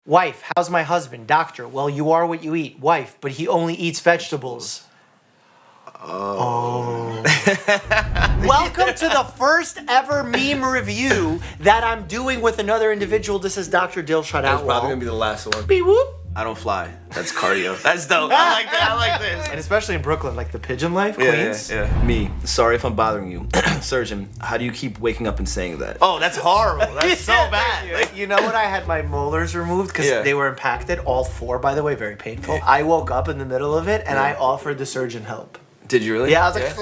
Wife, how's my husband? Doctor, well, you are what you eat. Wife, but he only eats vegetables. Oh. Welcome to the first ever meme review that I'm doing with another individual. This is Dr. Dilshad Outlaw. That's probably gonna be the last one. Beep whoop. I don't fly. That's cardio. That's dope. I like that. I like this. And especially in Brooklyn, like the pigeon life, Queens. Yeah. Me. Sorry if I'm bothering you. Surgeon, how do you keep waking up and saying that? Oh, that's horrible. That's so bad. Like, you know when I had my molars removed because they were impacted, all four, by the way, very painful. I woke up in the middle of it and I offered the surgeon help. Did you really? Yeah, I was like,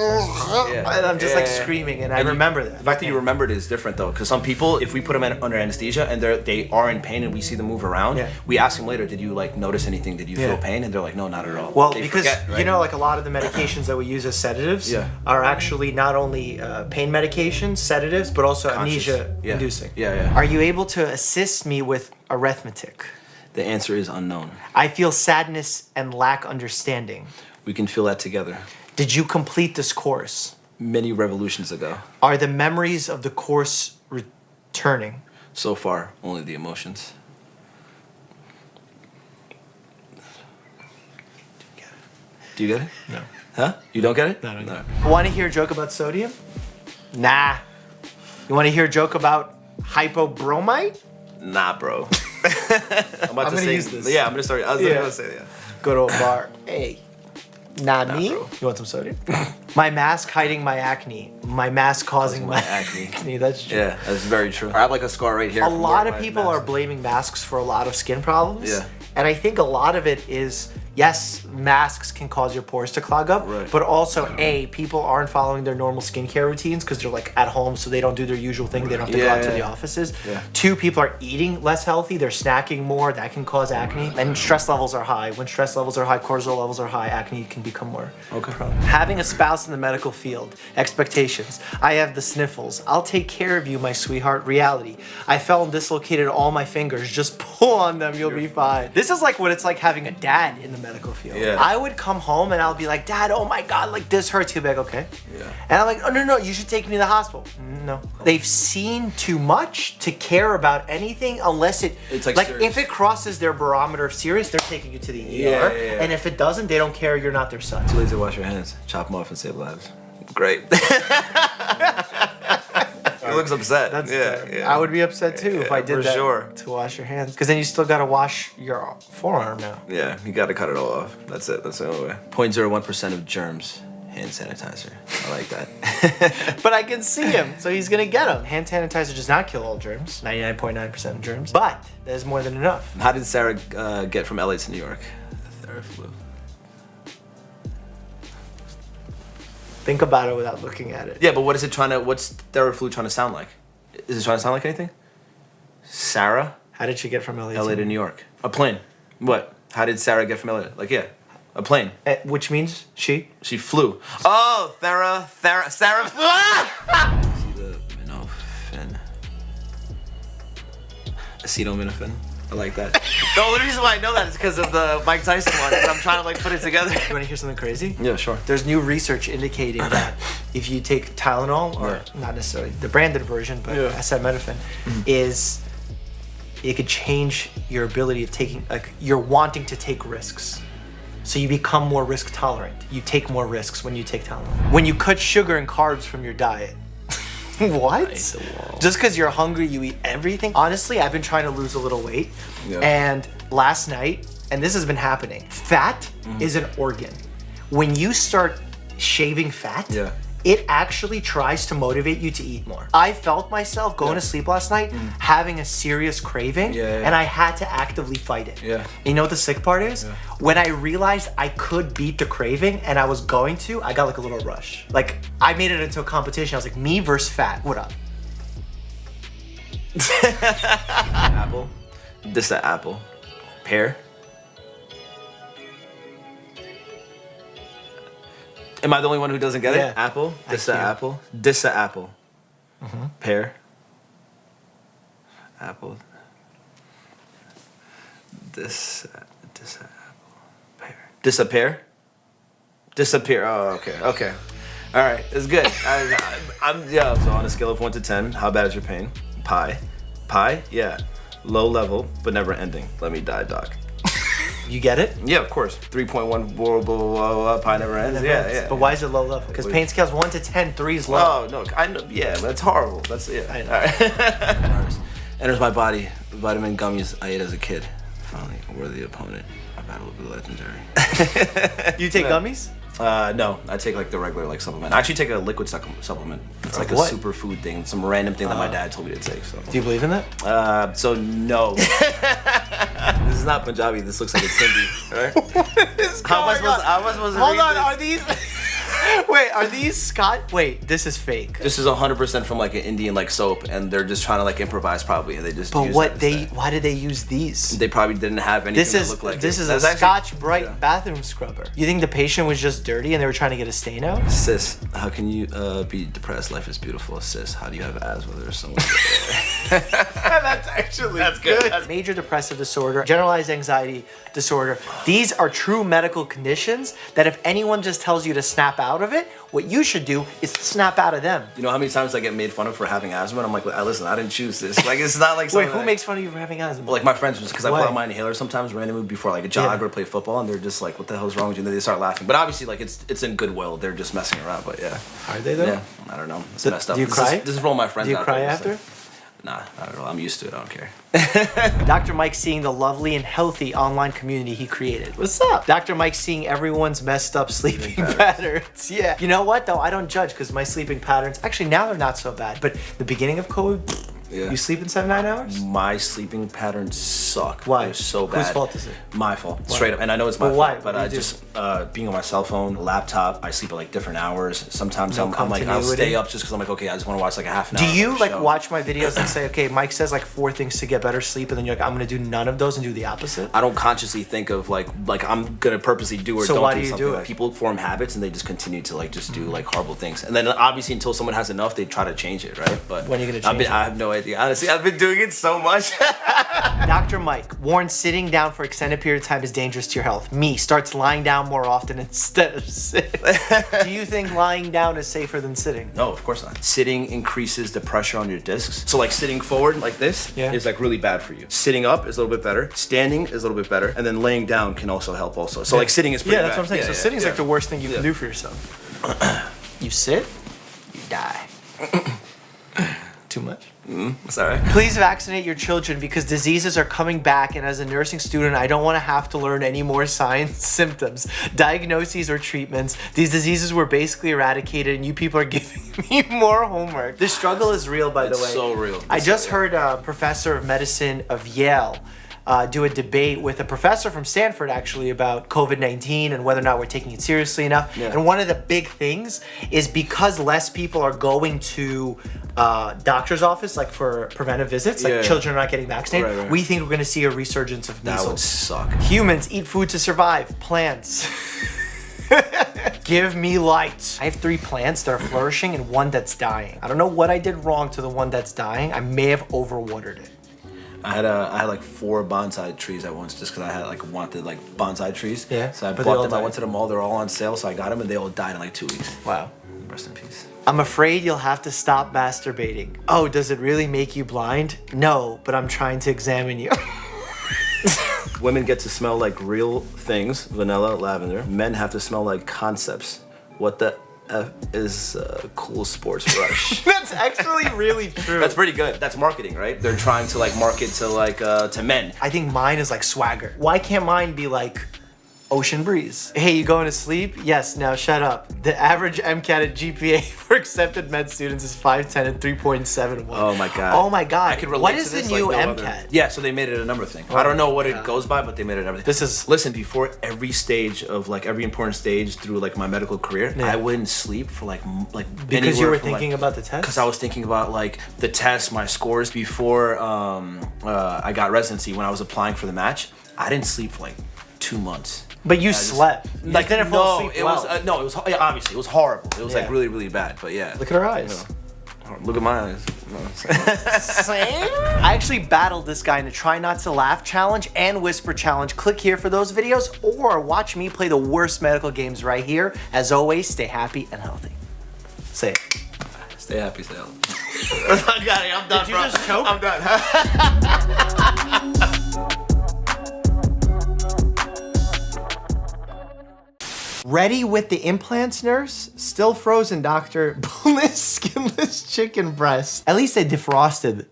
and I'm just like screaming, and I remember that. The fact that you remembered it is different though, because some people, if we put them under anesthesia and they are in pain and we see them move around, we ask them later, did you like notice anything? Did you feel pain? And they're like, no, not at all. Well, because you know, like a lot of the medications that we use as sedatives are actually not only pain medications, sedatives, but also amnesia-inducing. Are you able to assist me with arithmetic? The answer is unknown. I feel sadness and lack understanding. We can feel that together. Did you complete this course? Many revolutions ago. Are the memories of the course returning? So far, only the emotions. Do you get it? No. Huh? You don't get it? No, I don't get it. Want to hear a joke about sodium? Nah. You want to hear a joke about hypobromite? Nah, bro. I'm going to use this. Yeah, I'm going to start. I was going to say that. Go to a bar. Hey. Nah, me? Bro. You want some sodium? My mask hiding my acne. My mask causing my acne. That's true. Yeah, that's very true. I have like a scar right here. A lot of people are blaming masks for a lot of skin problems. Yeah. And I think a lot of it is, yes, masks can cause your pores to clog up, but also, people aren't following their normal skincare routines because they're like at home, so they don't do their usual thing. They don't have to go out to the offices. Two, people are eating less healthy. They're snacking more. That can cause acne. And stress levels are high. When stress levels are high, cortisol levels are high, acne can become more prone. Having a spouse in the medical field. Expectations. I have the sniffles. I'll take care of you, my sweetheart. Reality. I fell and dislocated all my fingers. Just pull on them. You'll be fine. This is like what it's like having a dad in the medical field. I would come home and I'll be like, Dad, oh my God, like this hurts. He'll be like, okay. And I'm like, oh no, you should take me to the hospital. No. They've seen too much to care about anything unless it's like if it crosses their barometer of serious, they're taking you to the ER. And if it doesn't, they don't care. You're not their son. Too lazy to wash your hands. Chop them off and save lives. Great. He looks upset. I would be upset too if I did that to wash your hands. Because then you still got to wash your forearm now. Yeah, you got to cut it all off. That's it. That's the only way. 0.01% of germs. Hand sanitizer. I like that. But I can see him, so he's going to get him. Hand sanitizer does not kill all germs. 99.9% of germs. But there's more than enough. How did Sarah get from LA to New York? Theraflu. Think about it without looking at it. Yeah, but what's Theraflu trying to sound like? Is it trying to sound like anything? Sarah? How did she get from LA to New York? A plane. What? How did Sarah get from LA? Like, a plane. Which means she? She flew. Oh, Sarah flew. Acetaminophen. I like that. The only reason why I know that is because of the Mike Tyson one. I'm trying to like put it together. You want to hear something crazy? Yeah, sure. There's new research indicating that if you take Tylenol, or not necessarily the branded version, but acetaminophen, it could change your ability of taking, like you're wanting to take risks. So you become more risk tolerant. You take more risks when you take Tylenol. When you cut sugar and carbs from your diet. What? Just because you're hungry, you eat everything? Honestly, I've been trying to lose a little weight. And last night, and this has been happening, fat is an organ. When you start shaving fat, it actually tries to motivate you to eat more. I felt myself going to sleep last night having a serious craving, and I had to actively fight it. You know what the sick part is? When I realized I could beat the craving and I was going to, I got like a little rush. Like I made it into a competition. I was like, me versus fat, what up? Apple. This is apple. Pear. Am I the only one who doesn't get it? Apple. This apple. This apple. Pear. Apple. This apple. Pear. Disappear. Disappear. Oh, okay. Okay. All right. It's good. So on a scale of 1 to 10, how bad is your pain? Pie. Pie? Yeah. low level, but never ending. Let me die, doc. You get it? Yeah, of course. 3.1, blah, blah, blah, blah, pi never ends. Yeah. But why is it low level? Because pain scales 1 to 10, 3 is low. Oh, no, I know. Yeah, that's horrible. That's it. I know. All right. Enters my body. Vitamin gummies I ate as a kid. Finally, a worthy opponent. I battle with the legendary. You take gummies? No, I take like the regular like supplement. I actually take a liquid supplement. It's like a what? superfood thing, some random thing that my dad told me to take. So. Do you believe in that? So no. This is not Punjabi. This looks like it's Hindi, right? How am I supposed to Hold read on, this? are these? Wait, are these Scott? Wait, this is fake. This is 100% from like an Indian like soap, and they're just trying to like improvise probably, and they just. But use what that instead. why did they use these? They probably didn't have anything that looked like this it. is That's a actually- Scotch Brite yeah. bathroom scrubber. You think the patient was just dirty and they were trying to get a stain out? Sis, how can you be depressed? Life is beautiful. Sis, how do you have asthma? There's so much. That's good. Major depressive disorder, generalized anxiety disorder. These are true medical conditions that if anyone just tells you to snap out of it, what you should do is snap out of them. You know how many times I get made fun of for having asthma? And I'm like, listen, I didn't choose this. Like, it's not like Wait, something who that- makes fun of you for having asthma? Like my friends, because I Why? put on my inhaler sometimes randomly before like a jog Yeah. or play football, and they're just like, "What the hell's wrong with you?" And then they start laughing. But obviously, like it's in goodwill. They're just messing around. But yeah, Are they though? yeah, I don't know. It's Do- messed up. do you cry? This is for all my friends. Do you out cry there, after? so- Nah, not at all. I'm used to it. I don't care. Dr. Mike's seeing the lovely and healthy online community he created. What's up? Dr. Mike's seeing everyone's messed up sleeping patterns. Yeah. You know what though? I don't judge because my sleeping patterns, actually now they're not so bad. But the beginning of COVID, Yeah. you sleep in 7-9 hours? My sleeping patterns suck. Why? They're so bad. Whose fault is it? My fault. Straight up. And I know it's my But why? fault. But What do I you do? just being on my cell phone, laptop, I sleep at like different hours. Sometimes No I'm like I'll continuity? stay up just because I'm like, okay, I just want to watch like a half an Do hour. you of a like show. watch my videos and say, okay, Mike says like 4 things to get better sleep, and then you're like, I'm gonna do none of those and do the opposite? I don't consciously think of like I'm gonna purposely do or So don't why do do you something. do Like, it? people form habits and they just continue to like just do like horrible things, and then obviously until someone has enough, they try to change it, right? But When are you gonna change it? I have no idea. Honestly, I've been doing it so much. Dr. Mike warns sitting down for extended period of time is dangerous to your health. Me starts lying down more often instead of sitting. Do you think lying down is safer than sitting? No, of course not. Sitting increases the pressure on your discs. So like sitting forward like this Yeah. is like really bad for you. Sitting up is a little bit better. Standing is a little bit better, and then laying down can also help also. So like sitting is pretty Yeah, bad. that's what I'm saying. So sitting's like the worst thing you can do for yourself. You sit, you die. Too much? Sorry. Please vaccinate your children because diseases are coming back, and as a nursing student, I don't want to have to learn any more signs, symptoms, diagnoses, or treatments. These diseases were basically eradicated, and you people are giving me more homework. The struggle is real, by the way. It's so real. I just heard a professor of medicine of Yale do a debate with a professor from Stanford actually about COVID-19 and whether or not we're taking it seriously enough. Yeah. And one of the big things is because less people are going to doctor's office, like for preventive visits, like Yeah. children are not getting vaccinated, Right. we think we're going to see a resurgence of That would measles. suck. Humans eat food to survive. Plants. Give me light. I have 3 plants that are flourishing and 1 that's dying. I don't know what I did wrong to the one that's dying. I may have overwatered it. I had like 4 bonsai trees at once just because I had like wanted like bonsai trees. Yeah, So I but they all bought them. I died. went to the mall. They're all on sale, so I got them, and they all died in like 2 weeks. Wow. Rest in peace. I'm afraid you'll have to stop masturbating. Oh, does it really make you blind? No, but I'm trying to examine you. Women get to smell like real things, vanilla, lavender. Men have to smell like concepts. What the F is cool sports rush? That's actually really true. That's pretty good. That's marketing, right? They're trying to like market to like to men. I think mine is like swagger. Why can't mine be like ocean breeze? Hey, you going to sleep? Yes, now shut up. The average MCAT and GPA for accepted med students is 510 and 3.71. Oh my god. Oh my god. I could relate What to is the this new like no MCAT? other. Yeah, so they made it a number thing. I don't know what it goes by, but they made it everything. This is- listen, before every stage of like every important stage through like my medical career, Yeah. I wouldn't sleep for like Because you anywhere were from, thinking about the test? Because I was thinking about like the tests, my scores before I got residency. When I was applying for the match, I didn't sleep for like 2 months. But you slept. You Like didn't fall asleep it well. was no, it was yeah, obviously it was horrible. It was Yeah. like really really bad. But yeah, Look at her eyes. look at my eyes. No, I actually battled this guy in the Try Not to Laugh challenge and Whisper challenge. Click here for those videos or watch me play the worst medical games right here. As always, stay happy and healthy. Say it. Stay happy, stay healthy. I got it. I'm done. Did you bro. just choke? I'm done. Ready with the implants, nurse? Still frozen, doctor. Boneless, skinless chicken breast. At least they defrosted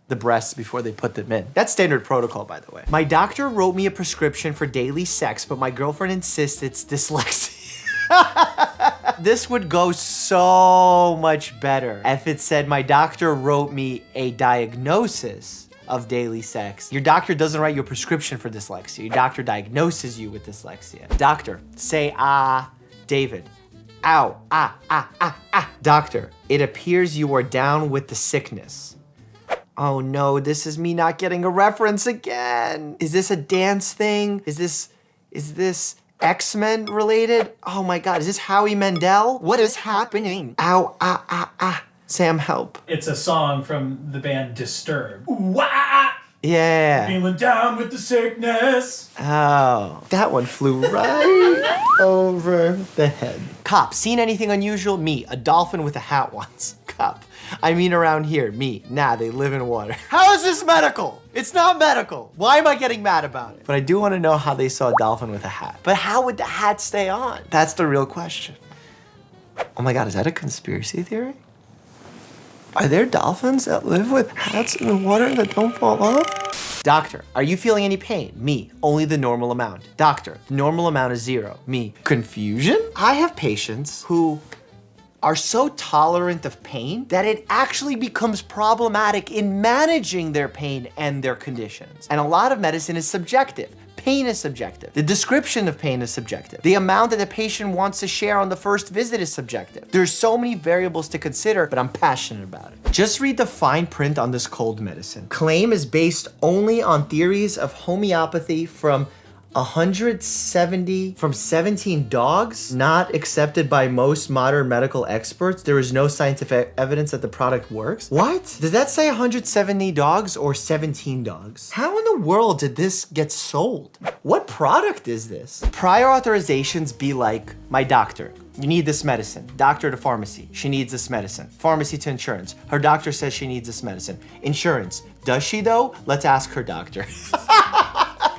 the breasts before they put them in. That's standard protocol, by the way. My doctor wrote me a prescription for daily sex, but my girlfriend insists it's dyslexia. This would go so much better if it said my doctor wrote me a diagnosis of daily sex. Your doctor doesn't write you a prescription for dyslexia. Your doctor diagnoses you with dyslexia. Doctor, say David. Ow, Doctor, it appears you are down with the sickness. Oh no, this is me not getting a reference again. Is this a dance thing? Is this X-Men related? Oh my God, is this Howie Mandel? What is happening? Ow, Sam, help. It's a song from the band Disturbed. Ooh-wah! Yeah. Feeling down with the sickness. Oh, that one flew right over the head. Cop, seen anything unusual? Me, a dolphin with a hat once. Cop, I mean around here. Me, nah, they live in water. How is this medical? It's not medical. Why am I getting mad about it? But I do want to know how they saw a dolphin with a hat. But how would the hat stay on? That's the real question. Oh my God, is that a conspiracy theory? Are there dolphins that live with hats in the water that don't fall off? Doctor, are you feeling any pain? Me, only the normal amount. Doctor, the normal amount is 0. Me, confusion? I have patients who are so tolerant of pain that it actually becomes problematic in managing their pain and their conditions. And a lot of medicine is subjective. Pain is subjective. The description of pain is subjective. The amount that the patient wants to share on the first visit is subjective. There's so many variables to consider, but I'm passionate about it. Just read the fine print on this cold medicine. Claim is based only on theories of homeopathy from 17 dogs, not accepted by most modern medical experts. There is no scientific evidence that the product works. What? Does that say 170 dogs or 17 dogs? How in the world did this get sold? What product is this? Prior authorizations be like, my doctor, you need this medicine. Doctor to pharmacy, she needs this medicine. Pharmacy to insurance, her doctor says she needs this medicine. Insurance, does she though? Let's ask her doctor.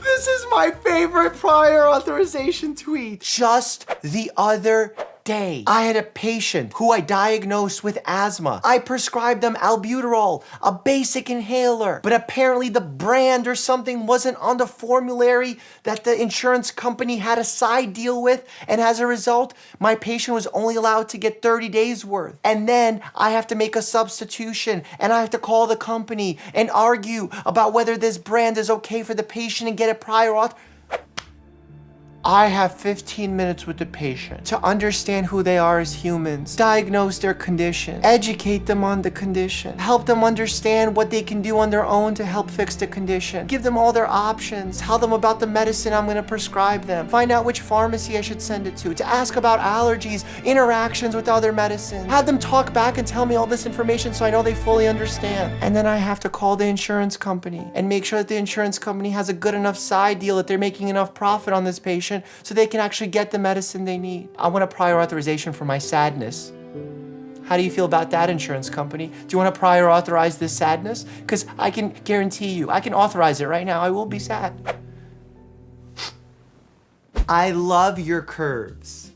This is my favorite prior authorization tweet. Just the other day, I had a patient who I diagnosed with asthma. I prescribed them albuterol, a basic inhaler, but apparently the brand or something wasn't on the formulary that the insurance company had a side deal with, and as a result, my patient was only allowed to get 30 days worth. And then I have to make a substitution, and I have to call the company and argue about whether this brand is okay for the patient and get a prior auth. I have 15 minutes with the patient to understand who they are as humans, diagnose their condition, educate them on the condition, help them understand what they can do on their own to help fix the condition, give them all their options, tell them about the medicine I'm gonna prescribe them, find out which pharmacy I should send it to ask about allergies, interactions with other medicines, have them talk back and tell me all this information so I know they fully understand. And then I have to call the insurance company and make sure that the insurance company has a good enough side deal that they're making enough profit on this patient so they can actually get the medicine they need. I want a prior authorization for my sadness. How do you feel about that, insurance company? Do you want to prior authorize this sadness? Because I can guarantee you, I can authorize it right now. I will be sad. I love your curves.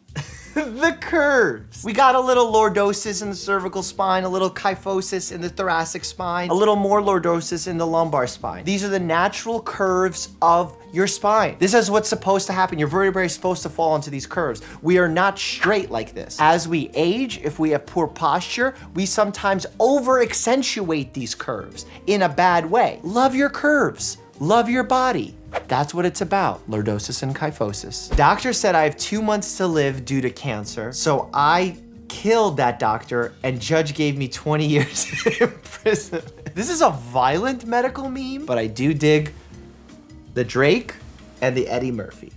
The curves. We got a little lordosis in the cervical spine, a little kyphosis in the thoracic spine, a little more lordosis in the lumbar spine. These are the natural curves of your spine. This is what's supposed to happen. Your vertebrae is supposed to fall into these curves. We are not straight like this. As we age, if we have poor posture, we sometimes over-accentuate these curves in a bad way. Love your curves. Love your body. That's what it's about, lordosis and kyphosis. Doctor said I have 2 months to live due to cancer, so I killed that doctor and judge gave me 20 years in prison. This is a violent medical meme, but I do dig the Drake and the Eddie Murphy.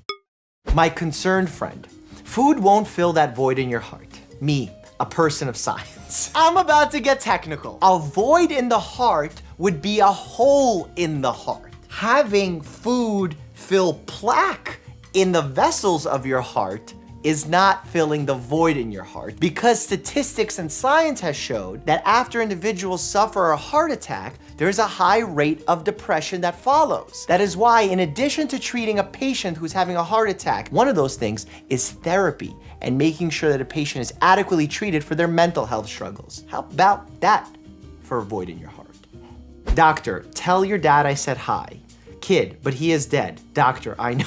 My concerned friend, food won't fill that void in your heart. Me, a person of science. I'm about to get technical. A void in the heart would be a hole in the heart. Having food fill plaque in the vessels of your heart is not filling the void in your heart, because statistics and science has showed that after individuals suffer a heart attack, there's a high rate of depression that follows. That is why, in addition to treating a patient who's having a heart attack, one of those things is therapy and making sure that a patient is adequately treated for their mental health struggles. How about that for a void in your heart? Doctor, tell your dad I said hi. Kid, but he is dead. Doctor, I know.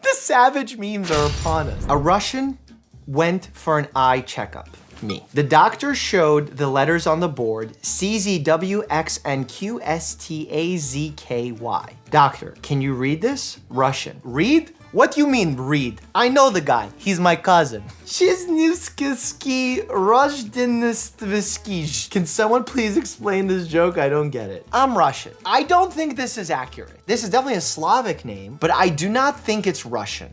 The savage memes are upon us. A Russian went for an eye checkup. Me. The doctor showed the letters on the board, CZWX and QSTAZKY. Doctor, can you read this? Russian. Read? What do you mean, read? I know the guy. He's my cousin. Shiznivsky Rojdenistvsky. Can someone please explain this joke? I don't get it. I'm Russian. I don't think this is accurate. This is definitely a Slavic name, but I do not think it's Russian.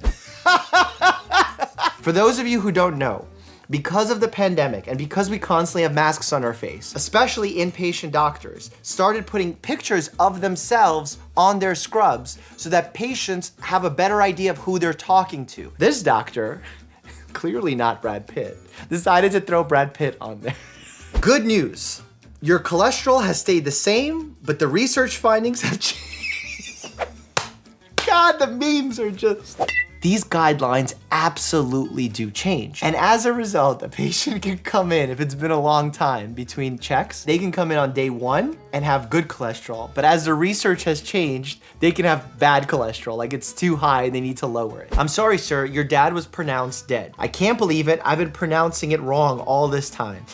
For those of you who don't know, because of the pandemic and because we constantly have masks on our face, especially inpatient doctors started putting pictures of themselves on their scrubs so that patients have a better idea of who they're talking to. This doctor, clearly not Brad Pitt, decided to throw Brad Pitt on there. Good news. Your cholesterol has stayed the same, but the research findings have changed. God, the memes are just... These guidelines absolutely do change. And as a result, a patient can come in, if it's been a long time between checks, they can come in on day 1 and have good cholesterol. But as the research has changed, they can have bad cholesterol, like it's too high and they need to lower it. I'm sorry, sir, your dad was pronounced dead. I can't believe it, I've been pronouncing it wrong all this time.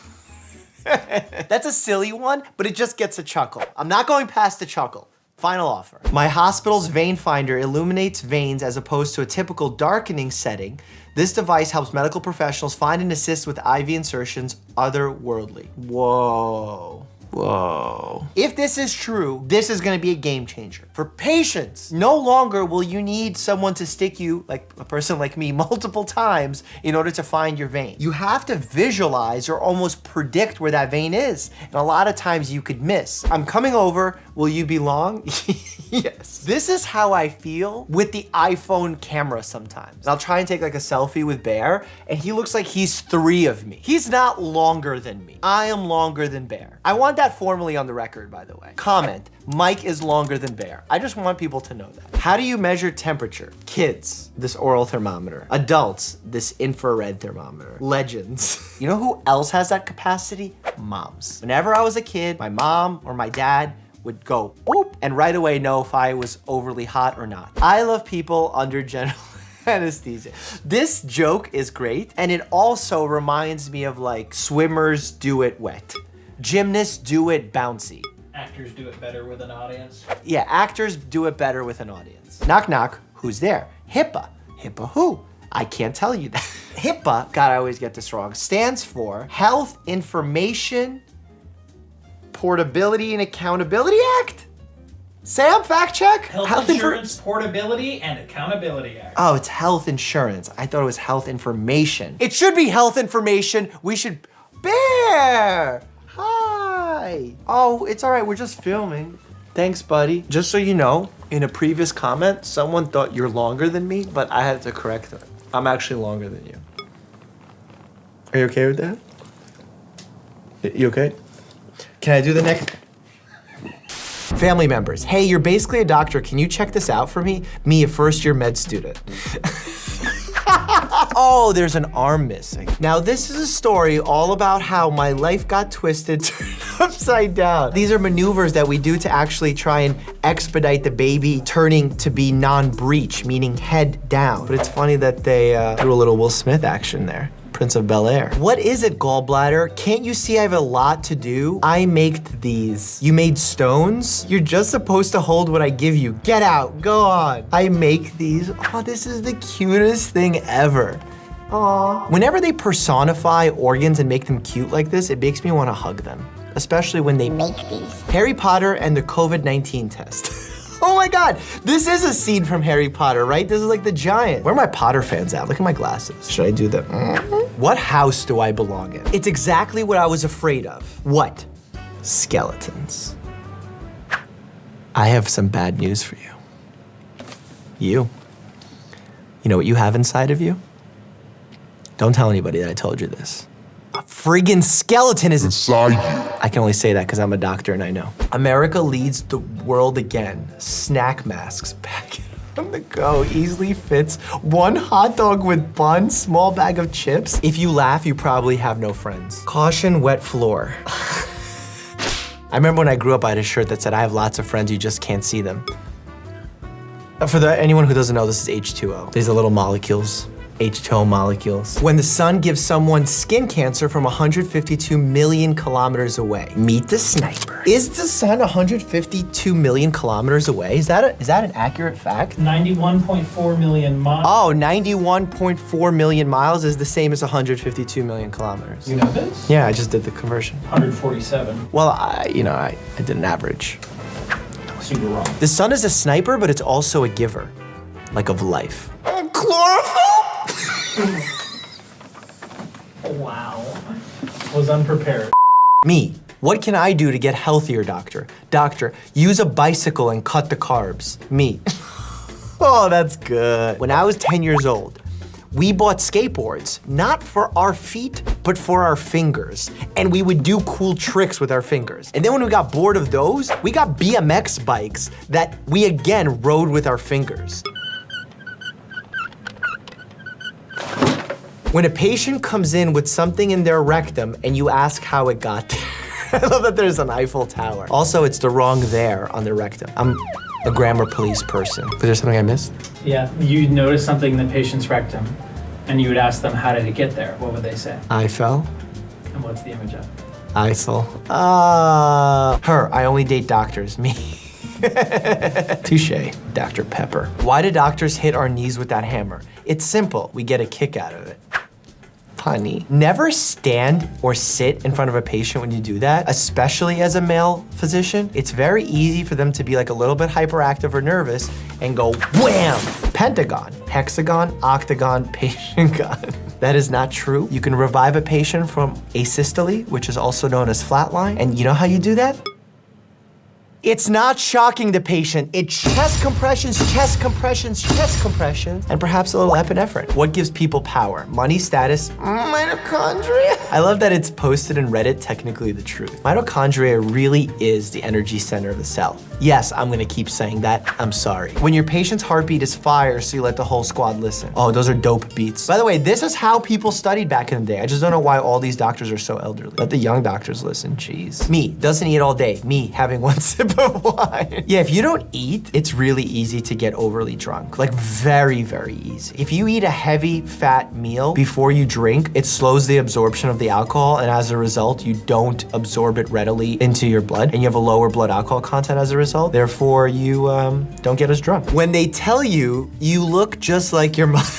That's a silly one, but it just gets a chuckle. I'm not going past the chuckle. Final offer. My hospital's vein finder illuminates veins as opposed to a typical darkening setting. This device helps medical professionals find and assist with IV insertions otherworldly. Whoa. Whoa. If this is true, this is gonna be a game changer. For patients, no longer will you need someone to stick you, like a person like me, multiple times in order to find your vein. You have to visualize or almost predict where that vein is. And a lot of times you could miss. I'm coming over, will you be long? Yes. This is how I feel with the iPhone camera sometimes. I'll try and take like a selfie with Bear, and he looks like he's 3 of me. He's not longer than me. I am longer than Bear. I want that formally on the record, by the way. Comment, Mike is longer than Bear. I just want people to know that. How do you measure temperature? Kids, this oral thermometer. Adults, this infrared thermometer. Legends. You know who else has that capacity? Moms. Whenever I was a kid, my mom or my dad would go boop and right away know if I was overly hot or not. I love people under general anesthesia. This joke is great, and it also reminds me of like swimmers do it wet. Gymnasts do it bouncy. Actors do it better with an audience. Yeah, actors do it better with an audience. Knock, knock, who's there? HIPAA. HIPAA who? I can't tell you that. HIPAA, God, I always get this wrong, stands for Health Information Portability and Accountability Act? Sam, fact check? Health Insurance Portability and Accountability Act. Oh, it's health insurance. I thought it was health information. It should be health information. We should... Bear! Hi! Oh, it's all right, we're just filming. Thanks, buddy. Just so you know, in a previous comment, someone thought you're longer than me, but I had to correct them. I'm actually longer than you. Are you okay with that? You okay? Can I do the next? Family members, hey, you're basically a doctor. Can you check this out for me? Me, a first-year med student. Oh, there's an arm missing. Now, this is a story all about how my life got twisted, turned upside down. These are maneuvers that we do to actually try and expedite the baby turning to be non-breech, meaning head down. But it's funny that they threw a little Will Smith action there. Prince of Bel-Air. What is it, gallbladder? Can't you see I have a lot to do? I made these. You made stones? You're just supposed to hold what I give you. Get out, go on. I make these. Oh, this is the cutest thing ever. Aww. Whenever they personify organs and make them cute like this, it makes me want to hug them. Especially when they make these. Harry Potter and the COVID-19 test. Oh my God, this is a scene from Harry Potter, right? This is like the giant. Where are my Potter fans at? Look at my glasses. Should I do the What house do I belong in? It's exactly what I was afraid of. What? Skeletons. I have some bad news for you. You know what you have inside of you? Don't tell anybody that I told you this. A friggin' skeleton is inside you. I can only say that because I'm a doctor and I know. America leads the world again. Snack masks back on the go. Easily fits 1 hot dog with bun, small bag of chips. If you laugh, you probably have no friends. Caution, wet floor. I remember when I grew up, I had a shirt that said, I have lots of friends, you just can't see them. For anyone who doesn't know, this is H2O. These are little molecules. H2O molecules. When the sun gives someone skin cancer from 152 million kilometers away. Meet the sniper. Is the sun 152 million kilometers away? Is that an accurate fact? 91.4 million miles. Oh, 91.4 million miles is the same as 152 million kilometers. You know this? Yeah, I just did the conversion. 147. Well, I did an average. So you were wrong. The sun is a sniper, but it's also a giver, like of life. Chlorophyll? Wow. Was unprepared. Me, what can I do to get healthier, doctor? Doctor, use a bicycle and cut the carbs. Me. Oh, that's good. When I was 10 years old, we bought skateboards, not for our feet, but for our fingers. And we would do cool tricks with our fingers. And then when we got bored of those, we got BMX bikes that we again rode with our fingers. When a patient comes in with something in their rectum and you ask how it got there. I love that there's an Eiffel Tower. Also, it's the wrong there on the rectum. I'm a grammar police person. Was there something I missed? Yeah, you'd notice something in the patient's rectum, and you would ask them, how did it get there? What would they say? I fell. And what's the image of? Eisel. Her, I only date doctors, me. Touche, Dr. Pepper. Why do doctors hit our knees with that hammer? It's simple, we get a kick out of it. Punny. Never stand or sit in front of a patient when you do that, especially as a male physician. It's very easy for them to be like a little bit hyperactive or nervous and go wham! Pentagon, hexagon, octagon, patient-gon. That is not true. You can revive a patient from asystole, which is also known as flatline. And you know how you do that? It's not shocking the patient. It's chest compressions, chest compressions, chest compressions, and perhaps a little epinephrine. What gives people power? Money, status, mitochondria? I love that it's posted in Reddit, technically the truth. Mitochondria really is the energy center of the cell. Yes, I'm gonna keep saying that. I'm sorry. When your patient's heartbeat is fire, so you let the whole squad listen. Oh, those are dope beats. By the way, this is how people studied back in the day. I just don't know why all these doctors are so elderly. Let the young doctors listen, jeez. Me, doesn't eat all day. Me, having 1 sip of wine. Yeah, if you don't eat, it's really easy to get overly drunk. Like very, very easy. If you eat a heavy fat meal before you drink, it slows the absorption of the alcohol, and as a result, you don't absorb it readily into your blood, and you have a lower blood alcohol content as a result. Therefore, you don't get as drunk. When they tell you, you look just like your mother.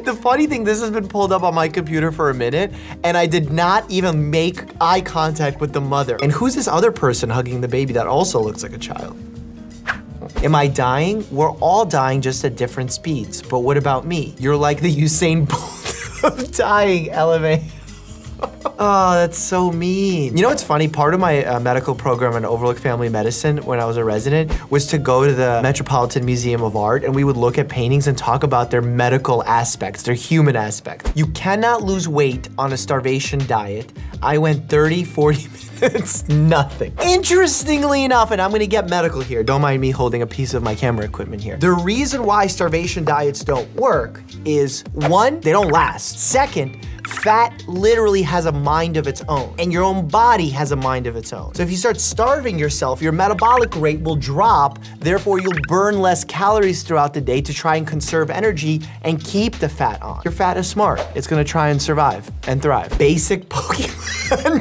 The funny thing, this has been pulled up on my computer for a minute, and I did not even make eye contact with the mother. And who's this other person hugging the baby that also looks like a child? Am I dying? We're all dying, just at different speeds. But what about me? You're like the Usain Bolt of dying, elevate. Oh, that's so mean. You know what's funny? Part of my medical program in Overlook Family Medicine when I was a resident was to go to the Metropolitan Museum of Art, and we would look at paintings and talk about their medical aspects, their human aspect. You cannot lose weight on a starvation diet. I went 30, 40 minutes, nothing. Interestingly enough, and I'm gonna get medical here, don't mind me holding a piece of my camera equipment here. The reason why starvation diets don't work is, one, they don't last. Second, fat literally has a mind of its own, and your own body has a mind of its own. So if you start starving yourself, your metabolic rate will drop, therefore you'll burn less calories throughout the day to try and conserve energy and keep the fat on. Your fat is smart. It's gonna try and survive and thrive. Basic Pokemon.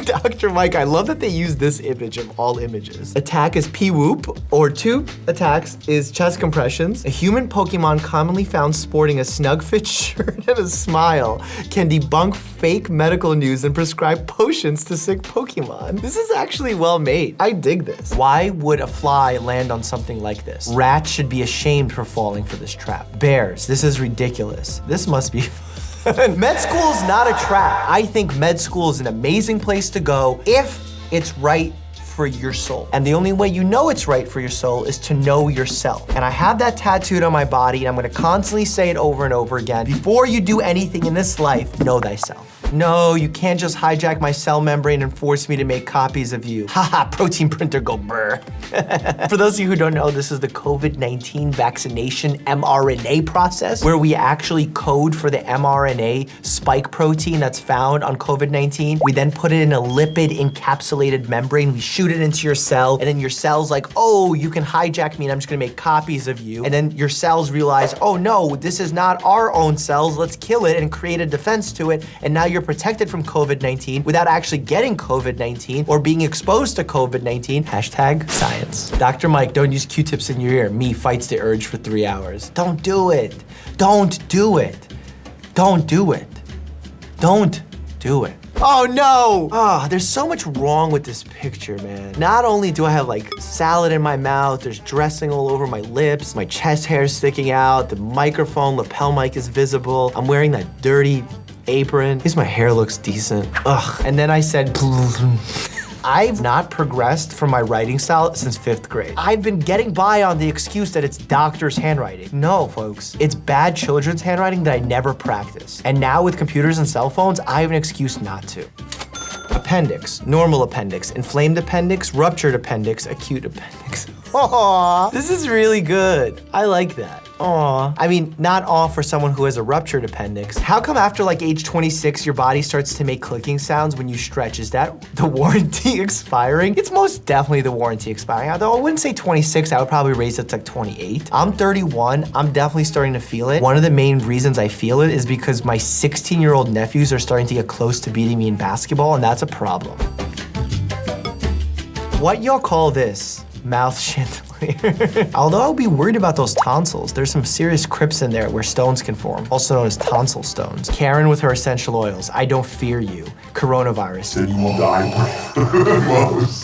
Dr. Mike, I love that they use this image of all images. Attack is P-Whoop, or 2 attacks is chest compressions. A human Pokemon commonly found sporting a snug fit shirt and a smile can debunk fake medical news and prescribe potions to sick Pokemon. This is actually well made. I dig this. Why would a fly land on something like this? Rats should be ashamed for falling for this trap. Bears, this is ridiculous. This must be med school is not a trap. I think med school is an amazing place to go if it's right for your soul. And the only way you know it's right for your soul is to know yourself. And I have that tattooed on my body, and I'm gonna constantly say it over and over again. Before you do anything in this life, know thyself. No, you can't just hijack my cell membrane and force me to make copies of you. Haha, protein printer go brr. For those of you who don't know, this is the COVID-19 vaccination mRNA process, where we actually code for the mRNA spike protein that's found on COVID-19. We then put it in a lipid encapsulated membrane. We shoot it into your cell, and then your cell's like, oh, you can hijack me and I'm just gonna make copies of you. And then your cells realize, oh no, this is not our own cells. Let's kill it and create a defense to it. And now you're protected from COVID-19 without actually getting COVID-19 or being exposed to COVID-19. Hashtag science. Dr. Mike, don't use Q-tips in your ear. Me fights the urge for 3 hours. Don't do it. Don't do it. Don't do it. Don't do it. Oh no! Ah, there's so much wrong with this picture, man. Not only do I have like salad in my mouth, there's dressing all over my lips, my chest hair is sticking out, the microphone lapel mic is visible, I'm wearing that dirty apron. At least my hair looks decent. Ugh. And then I said, I've not progressed from my writing style since 5th grade. I've been getting by on the excuse that it's doctor's handwriting. No, folks, it's bad children's handwriting that I never practiced. And now with computers and cell phones, I have an excuse not to. Appendix, normal appendix, inflamed appendix, ruptured appendix, acute appendix. Aww, this is really good. I like that. Aw. I mean, not aw for someone who has a ruptured appendix. How come after like age 26, your body starts to make clicking sounds when you stretch? Is that the warranty expiring? It's most definitely the warranty expiring. Although I wouldn't say 26, I would probably raise it to like 28. I'm 31, I'm definitely starting to feel it. One of the main reasons I feel it is because my 16-year-old nephews are starting to get close to beating me in basketball, and that's a problem. What y'all call this? Mouth chandelier. Although I'll be worried about those tonsils. There's some serious crypts in there where stones can form, also known as tonsil stones. Karen with her essential oils. I don't fear you. Coronavirus. Then you will die.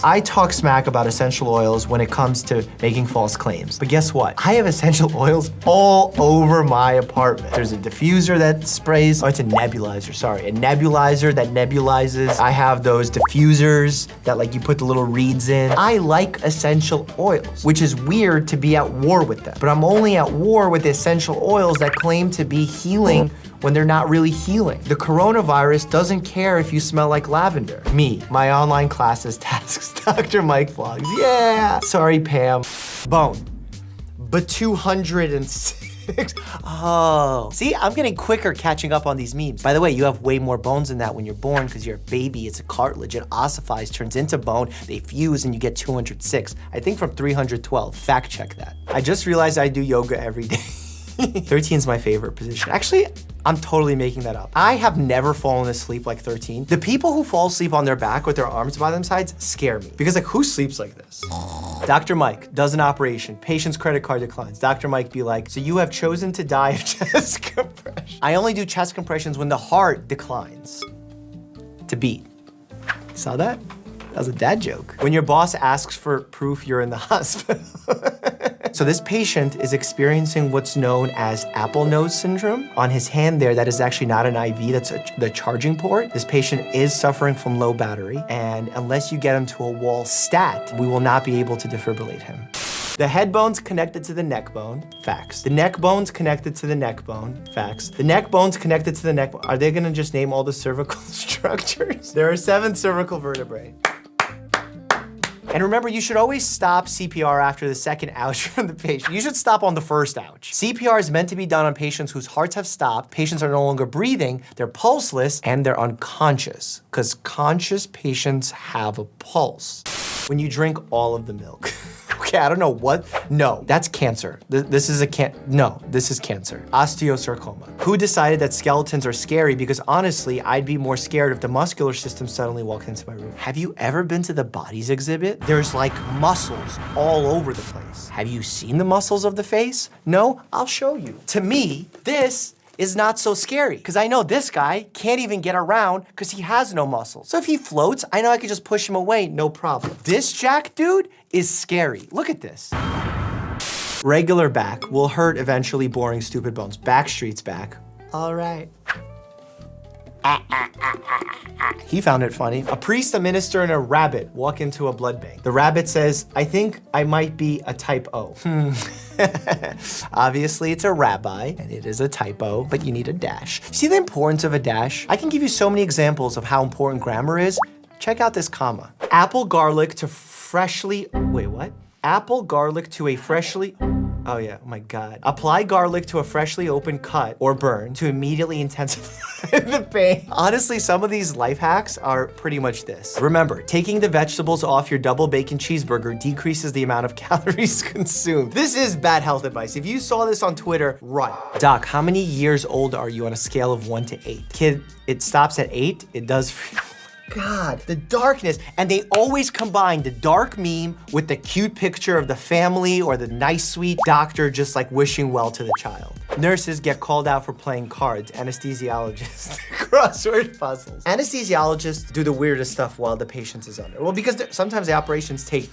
I talk smack about essential oils when it comes to making false claims. But guess what? I have essential oils all over my apartment. There's a diffuser that sprays. Oh, it's a nebulizer, sorry. A nebulizer that nebulizes. I have those diffusers that like you put the little reeds in. I like essential oils, which is weird to be at war with them. But I'm only at war with essential oils that claim to be healing when they're not really healing. The coronavirus doesn't care if you smell like lavender. Me, my online classes, tasks, Dr. Mike vlogs, yeah. Sorry, Pam. Bone, but 206. Oh, see, I'm getting quicker catching up on these memes. By the way, you have way more bones than that when you're born because you're a baby. It's a cartilage. It ossifies, turns into bone. They fuse and you get 206. I think from 312. Fact check that. I just realized I do yoga every day. 13 is my favorite position. Actually, I'm totally making that up. I have never fallen asleep like 13. The people who fall asleep on their back with their arms by their sides scare me. Because like, who sleeps like this? Dr. Mike does an operation. Patient's credit card declines. Dr. Mike be like, so you have chosen to die of chest compression. I only do chest compressions when the heart declines to beat. Saw that? That was a dad joke. When your boss asks for proof you're in the hospital. So this patient is experiencing what's known as apple nose syndrome. On his hand there, that is actually not an IV, that's the charging port. This patient is suffering from low battery, and unless you get him to a wall stat, we will not be able to defibrillate him. The head bone's connected to the neck bone, facts. The neck bone's connected to the neck bone, facts. The neck bone's connected to the neck bone. Are they gonna just name all the cervical structures? There are 7 cervical vertebrae. And remember, you should always stop CPR after the second ouch from the patient. You should stop on the first ouch. CPR is meant to be done on patients whose hearts have stopped, patients are no longer breathing, they're pulseless, and they're unconscious, because conscious patients have a pulse. When you drink all of the milk. Okay, I don't know what. No, that's cancer. This is cancer. Osteosarcoma. Who decided that skeletons are scary? Because honestly, I'd be more scared if the muscular system suddenly walked into my room. Have you ever been to the bodies exhibit? There's like muscles all over the place. Have you seen the muscles of the face? No? I'll show you. To me, this is not so scary, because I know this guy can't even get around because he has no muscles. So if he floats, I know I could just push him away, no problem. This jack dude is scary. Look at this. Regular back will hurt eventually, boring, stupid bones. Backstreet's back. All right. He found it funny. A priest, a minister, and a rabbit walk into a blood bank. The rabbit says, I think I might be a type O. Obviously, it's a rabbi, and it is a typo, but you need a dash. See the importance of a dash? I can give you so many examples of how important grammar is. Check out this comma. Apple garlic to freshly, wait, what? Apple garlic to a freshly, oh yeah, oh my God. Apply garlic to a freshly opened cut or burn to immediately intensify the pain. Honestly, some of these life hacks are pretty much this. Remember, taking the vegetables off your double bacon cheeseburger decreases the amount of calories consumed. This is bad health advice. If you saw this on Twitter, run. Doc, how many years old are you on a scale of 1 to 8? Kid, it stops at 8. It does for you. God, the darkness. And they always combine the dark meme with the cute picture of the family or the nice, sweet doctor just like wishing well to the child. Nurses get called out for playing cards. Anesthesiologists, crossword puzzles. Anesthesiologists do the weirdest stuff while the patient is under. Well, because sometimes the operations take,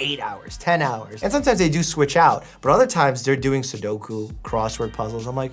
8 hours, 10 hours. And sometimes they do switch out, but other times they're doing Sudoku, crossword puzzles. I'm like,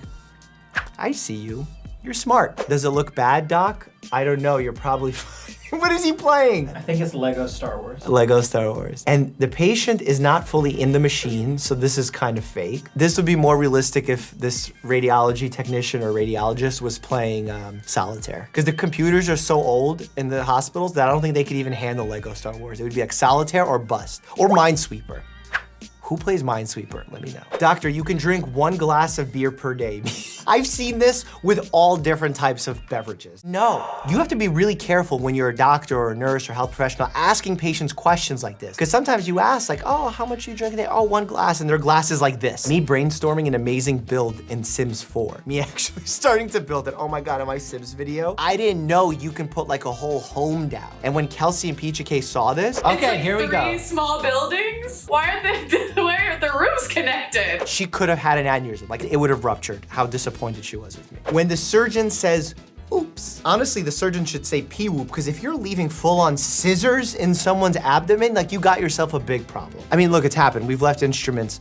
I see you. You're smart. Does it look bad, Doc? I don't know, you're probably fine. What is he playing? I think it's Lego Star Wars. Lego Star Wars. And the patient is not fully in the machine, so this is kind of fake. This would be more realistic if this radiology technician or radiologist was playing solitaire. Because the computers are so old in the hospitals that I don't think they could even handle Lego Star Wars. It would be like solitaire or bust, or Minesweeper. Who plays Minesweeper? Let me know. Doctor, you can drink 1 glass of beer per day. I've seen this with all different types of beverages. No, you have to be really careful when you're a doctor or a nurse or health professional asking patients questions like this. Because sometimes you ask like, oh, how much are you drinking? Oh, 1 glass, and their glass is like this. Me brainstorming an amazing build in Sims 4. Me actually starting to build it. Oh my God, in my Sims video. I didn't know you can put like a whole home down. And when Kelsey and Peach K saw this, Okay, here we go. 3 small buildings? Why are the rooms connected? she could have had an aneurysm. Like it would have ruptured. How disappointed she was with me. When the surgeon says, oops. Honestly, the surgeon should say pee-whoop, because if you're leaving full-on scissors in someone's abdomen, like you got yourself a big problem. I mean, look, it's happened. We've left instruments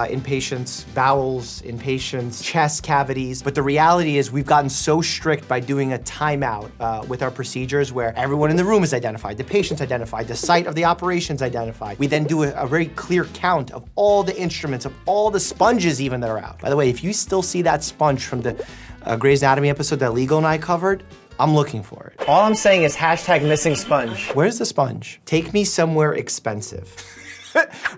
in patients' bowels, in patients' chest cavities, but the reality is we've gotten so strict by doing a timeout with our procedures where everyone in the room is identified, the patient's identified, the site of the operation's identified. We then do a very clear count of all the instruments, of all the sponges even that are out. By the way, if you still see that sponge from the Grey's Anatomy episode that Legal and I covered, I'm looking for it. All I'm saying is hashtag missing sponge. Where's the sponge? Take me somewhere expensive.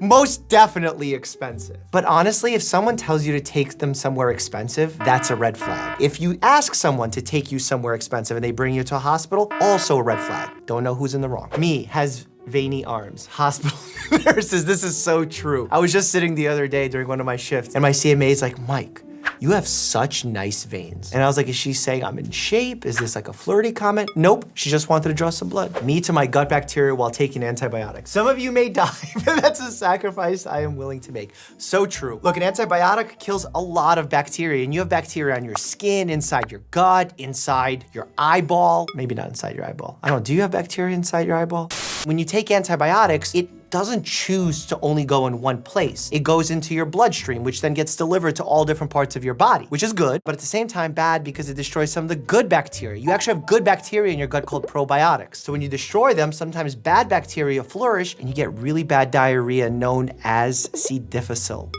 Most definitely expensive. But honestly, if someone tells you to take them somewhere expensive, that's a red flag. If you ask someone to take you somewhere expensive and they bring you to a hospital, also a red flag. Don't know who's in the wrong. Me has veiny arms. Hospital nurses, this is so true. I was just sitting the other day during one of my shifts and my CMA is like, Mike, you have such nice veins. And I was like, is she saying I'm in shape? Is this like a flirty comment? Nope, she just wanted to draw some blood. Me to my gut bacteria while taking antibiotics. Some of you may die, but that's a sacrifice I am willing to make. So true. Look, an antibiotic kills a lot of bacteria, and you have bacteria on your skin, inside your gut, inside your eyeball. Maybe not inside your eyeball. I don't know, do you have bacteria inside your eyeball? When you take antibiotics, it doesn't choose to only go in one place. It goes into your bloodstream, which then gets delivered to all different parts of your body, which is good, but at the same time bad because it destroys some of the good bacteria. You actually have good bacteria in your gut called probiotics. So when you destroy them, sometimes bad bacteria flourish and you get really bad diarrhea known as C. difficile.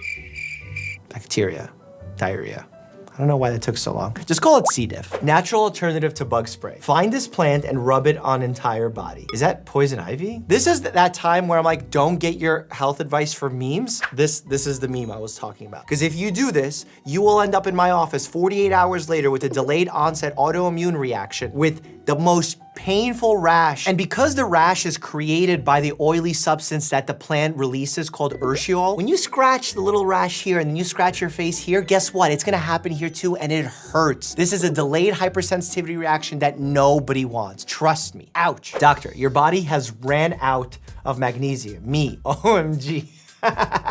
Bacteria, diarrhea. I don't know why that took so long. Just call it C. diff. Natural alternative to bug spray. Find this plant and rub it on entire body. Is that poison ivy? This is that time where I'm like, don't get your health advice from memes. This is the meme I was talking about. Because if you do this, you will end up in my office 48 hours later with a delayed onset autoimmune reaction with the most painful rash. And because the rash is created by the oily substance that the plant releases called urushiol, when you scratch the little rash here and then you scratch your face here, guess what? It's gonna happen here too, and it hurts. This is a delayed hypersensitivity reaction that nobody wants. Trust me. Ouch. Doctor, your body has ran out of magnesium. Me, OMG.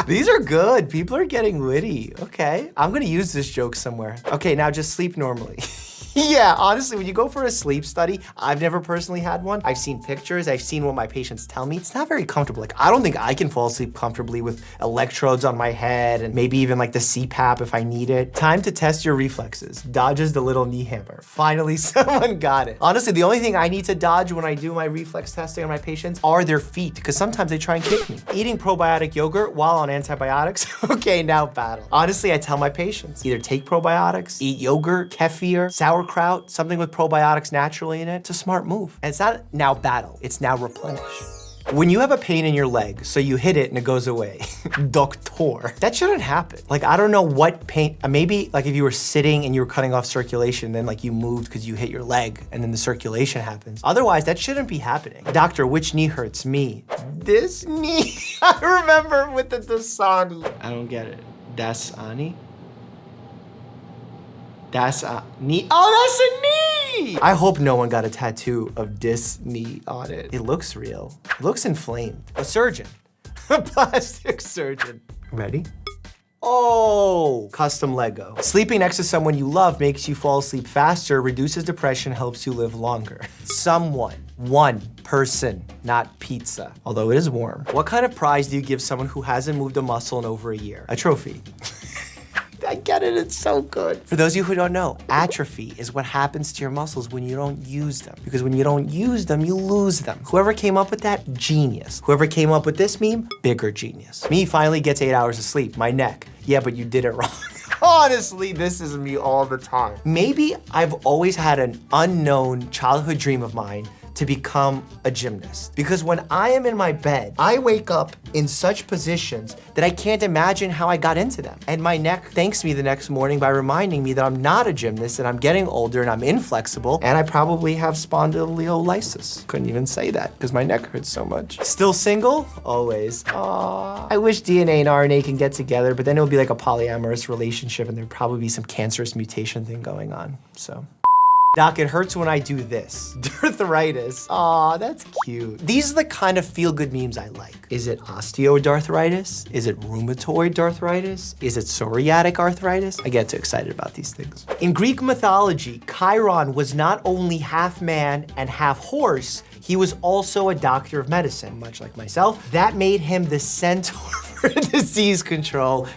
These are good. People are getting witty. Okay, I'm gonna use this joke somewhere. Okay, now just sleep normally. Yeah, honestly, when you go for a sleep study, I've never personally had one. I've seen pictures, I've seen what my patients tell me. It's not very comfortable. Like, I don't think I can fall asleep comfortably with electrodes on my head and maybe even like the CPAP if I need it. Time to test your reflexes. Dodges the little knee hammer. Finally, someone got it. Honestly, the only thing I need to dodge when I do my reflex testing on my patients are their feet, because sometimes they try and kick me. Eating probiotic yogurt while on antibiotics? Okay, now battle. Honestly, I tell my patients, either take probiotics, eat yogurt, kefir, sauerkraut, something with probiotics naturally in it. It's a smart move. And it's not now battle, it's now replenish. When you have a pain in your leg, so you hit it and it goes away, doctor, that shouldn't happen. Like, I don't know what pain, maybe like if you were sitting and you were cutting off circulation, then like you moved because you hit your leg and then the circulation happens. Otherwise, that shouldn't be happening. Doctor, which knee hurts? Me. This knee. I remember with the Dasani. I don't get it. Dasani? That's a knee. Oh, that's a knee! I hope no one got a tattoo of this knee on it. It looks real. It looks inflamed. A surgeon. A plastic surgeon. Ready? Oh, custom Lego. Sleeping next to someone you love makes you fall asleep faster, reduces depression, helps you live longer. Someone. One person, not pizza. Although it is warm. What kind of prize do you give someone who hasn't moved a muscle in over a year? A trophy. I get it, it's so good. For those of you who don't know, atrophy is what happens to your muscles when you don't use them. Because when you don't use them, you lose them. Whoever came up with that, genius. Whoever came up with this meme, bigger genius. Me finally gets 8 hours of sleep, my neck. Yeah, but you did it wrong. Honestly, this is me all the time. Maybe I've always had an unknown childhood dream of mine to become a gymnast. Because when I am in my bed, I wake up in such positions that I can't imagine how I got into them. And my neck thanks me the next morning by reminding me that I'm not a gymnast and I'm getting older and I'm inflexible and I probably have spondylolysis. Couldn't even say that because my neck hurts so much. Still single? Always. Aww. I wish DNA and RNA can get together, but then it would be like a polyamorous relationship and there'd probably be some cancerous mutation thing going on, so. Doc, it hurts when I do this. Arthritis. Aw, that's cute. These are the kind of feel-good memes I like. Is it osteoarthritis? Is it rheumatoid arthritis? Is it psoriatic arthritis? I get too excited about these things. In Greek mythology, Chiron was not only half man and half horse, he was also a doctor of medicine, much like myself. That made him the centaur for disease control.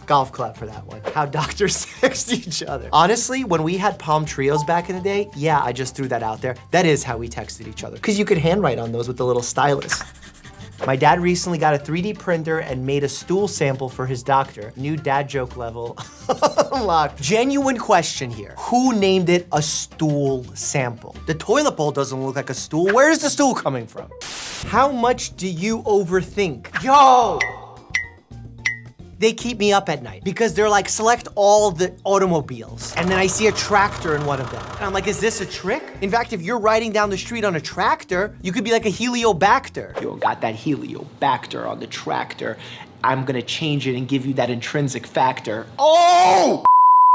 Golf clap for that one. How doctors text each other. Honestly, when we had palm trios back in the day, yeah, I just threw that out there. That is how we texted each other. Because you could handwrite on those with the little stylus. My dad recently got a 3D printer and made a stool sample for his doctor. New dad joke level unlocked. Genuine question here. Who named it a stool sample? The toilet bowl doesn't look like a stool. Where is the stool coming from? How much do you overthink? Yo! They keep me up at night because they're like, select all the automobiles. And then I see a tractor in one of them. And I'm like, is this a trick? In fact, if you're riding down the street on a tractor, you could be like a Heliobacter. Yo, got that Heliobacter on the tractor. I'm gonna change it and give you that intrinsic factor. Oh!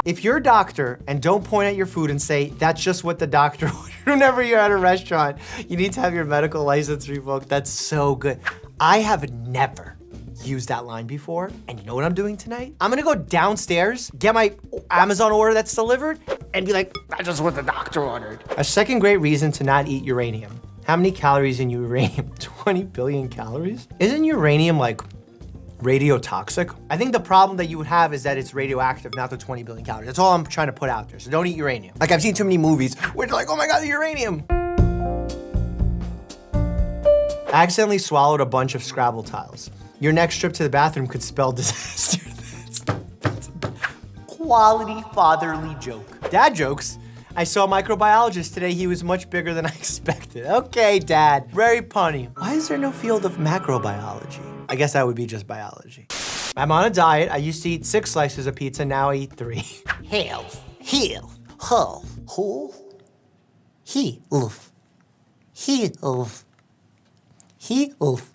If you're a doctor and don't point at your food and say, that's just what the doctor ordered whenever you're at a restaurant, you need to have your medical license revoked. That's so good. I have never used that line before, and you know what I'm doing tonight? I'm gonna go downstairs, get my Amazon order that's delivered, and be like, that's just what the doctor ordered. A second great reason to not eat uranium. How many calories in uranium? 20 billion calories? Isn't uranium like radiotoxic? I think the problem that you would have is that it's radioactive, not the 20 billion calories. That's all I'm trying to put out there, so don't eat uranium. Like, I've seen too many movies where they're like, oh my God, the uranium. I accidentally swallowed a bunch of Scrabble tiles. Your next trip to the bathroom could spell disaster. That's a quality fatherly joke. Dad jokes. I saw a microbiologist today. He was much bigger than I expected. Okay, Dad. Very punny. Why is there no field of macrobiology? I guess that would be just biology. I'm on a diet. I used to eat 6 slices of pizza. Now I eat 3. Hail. Heel. Ho. Ho. He. Oof. He. Oof. He. Oof.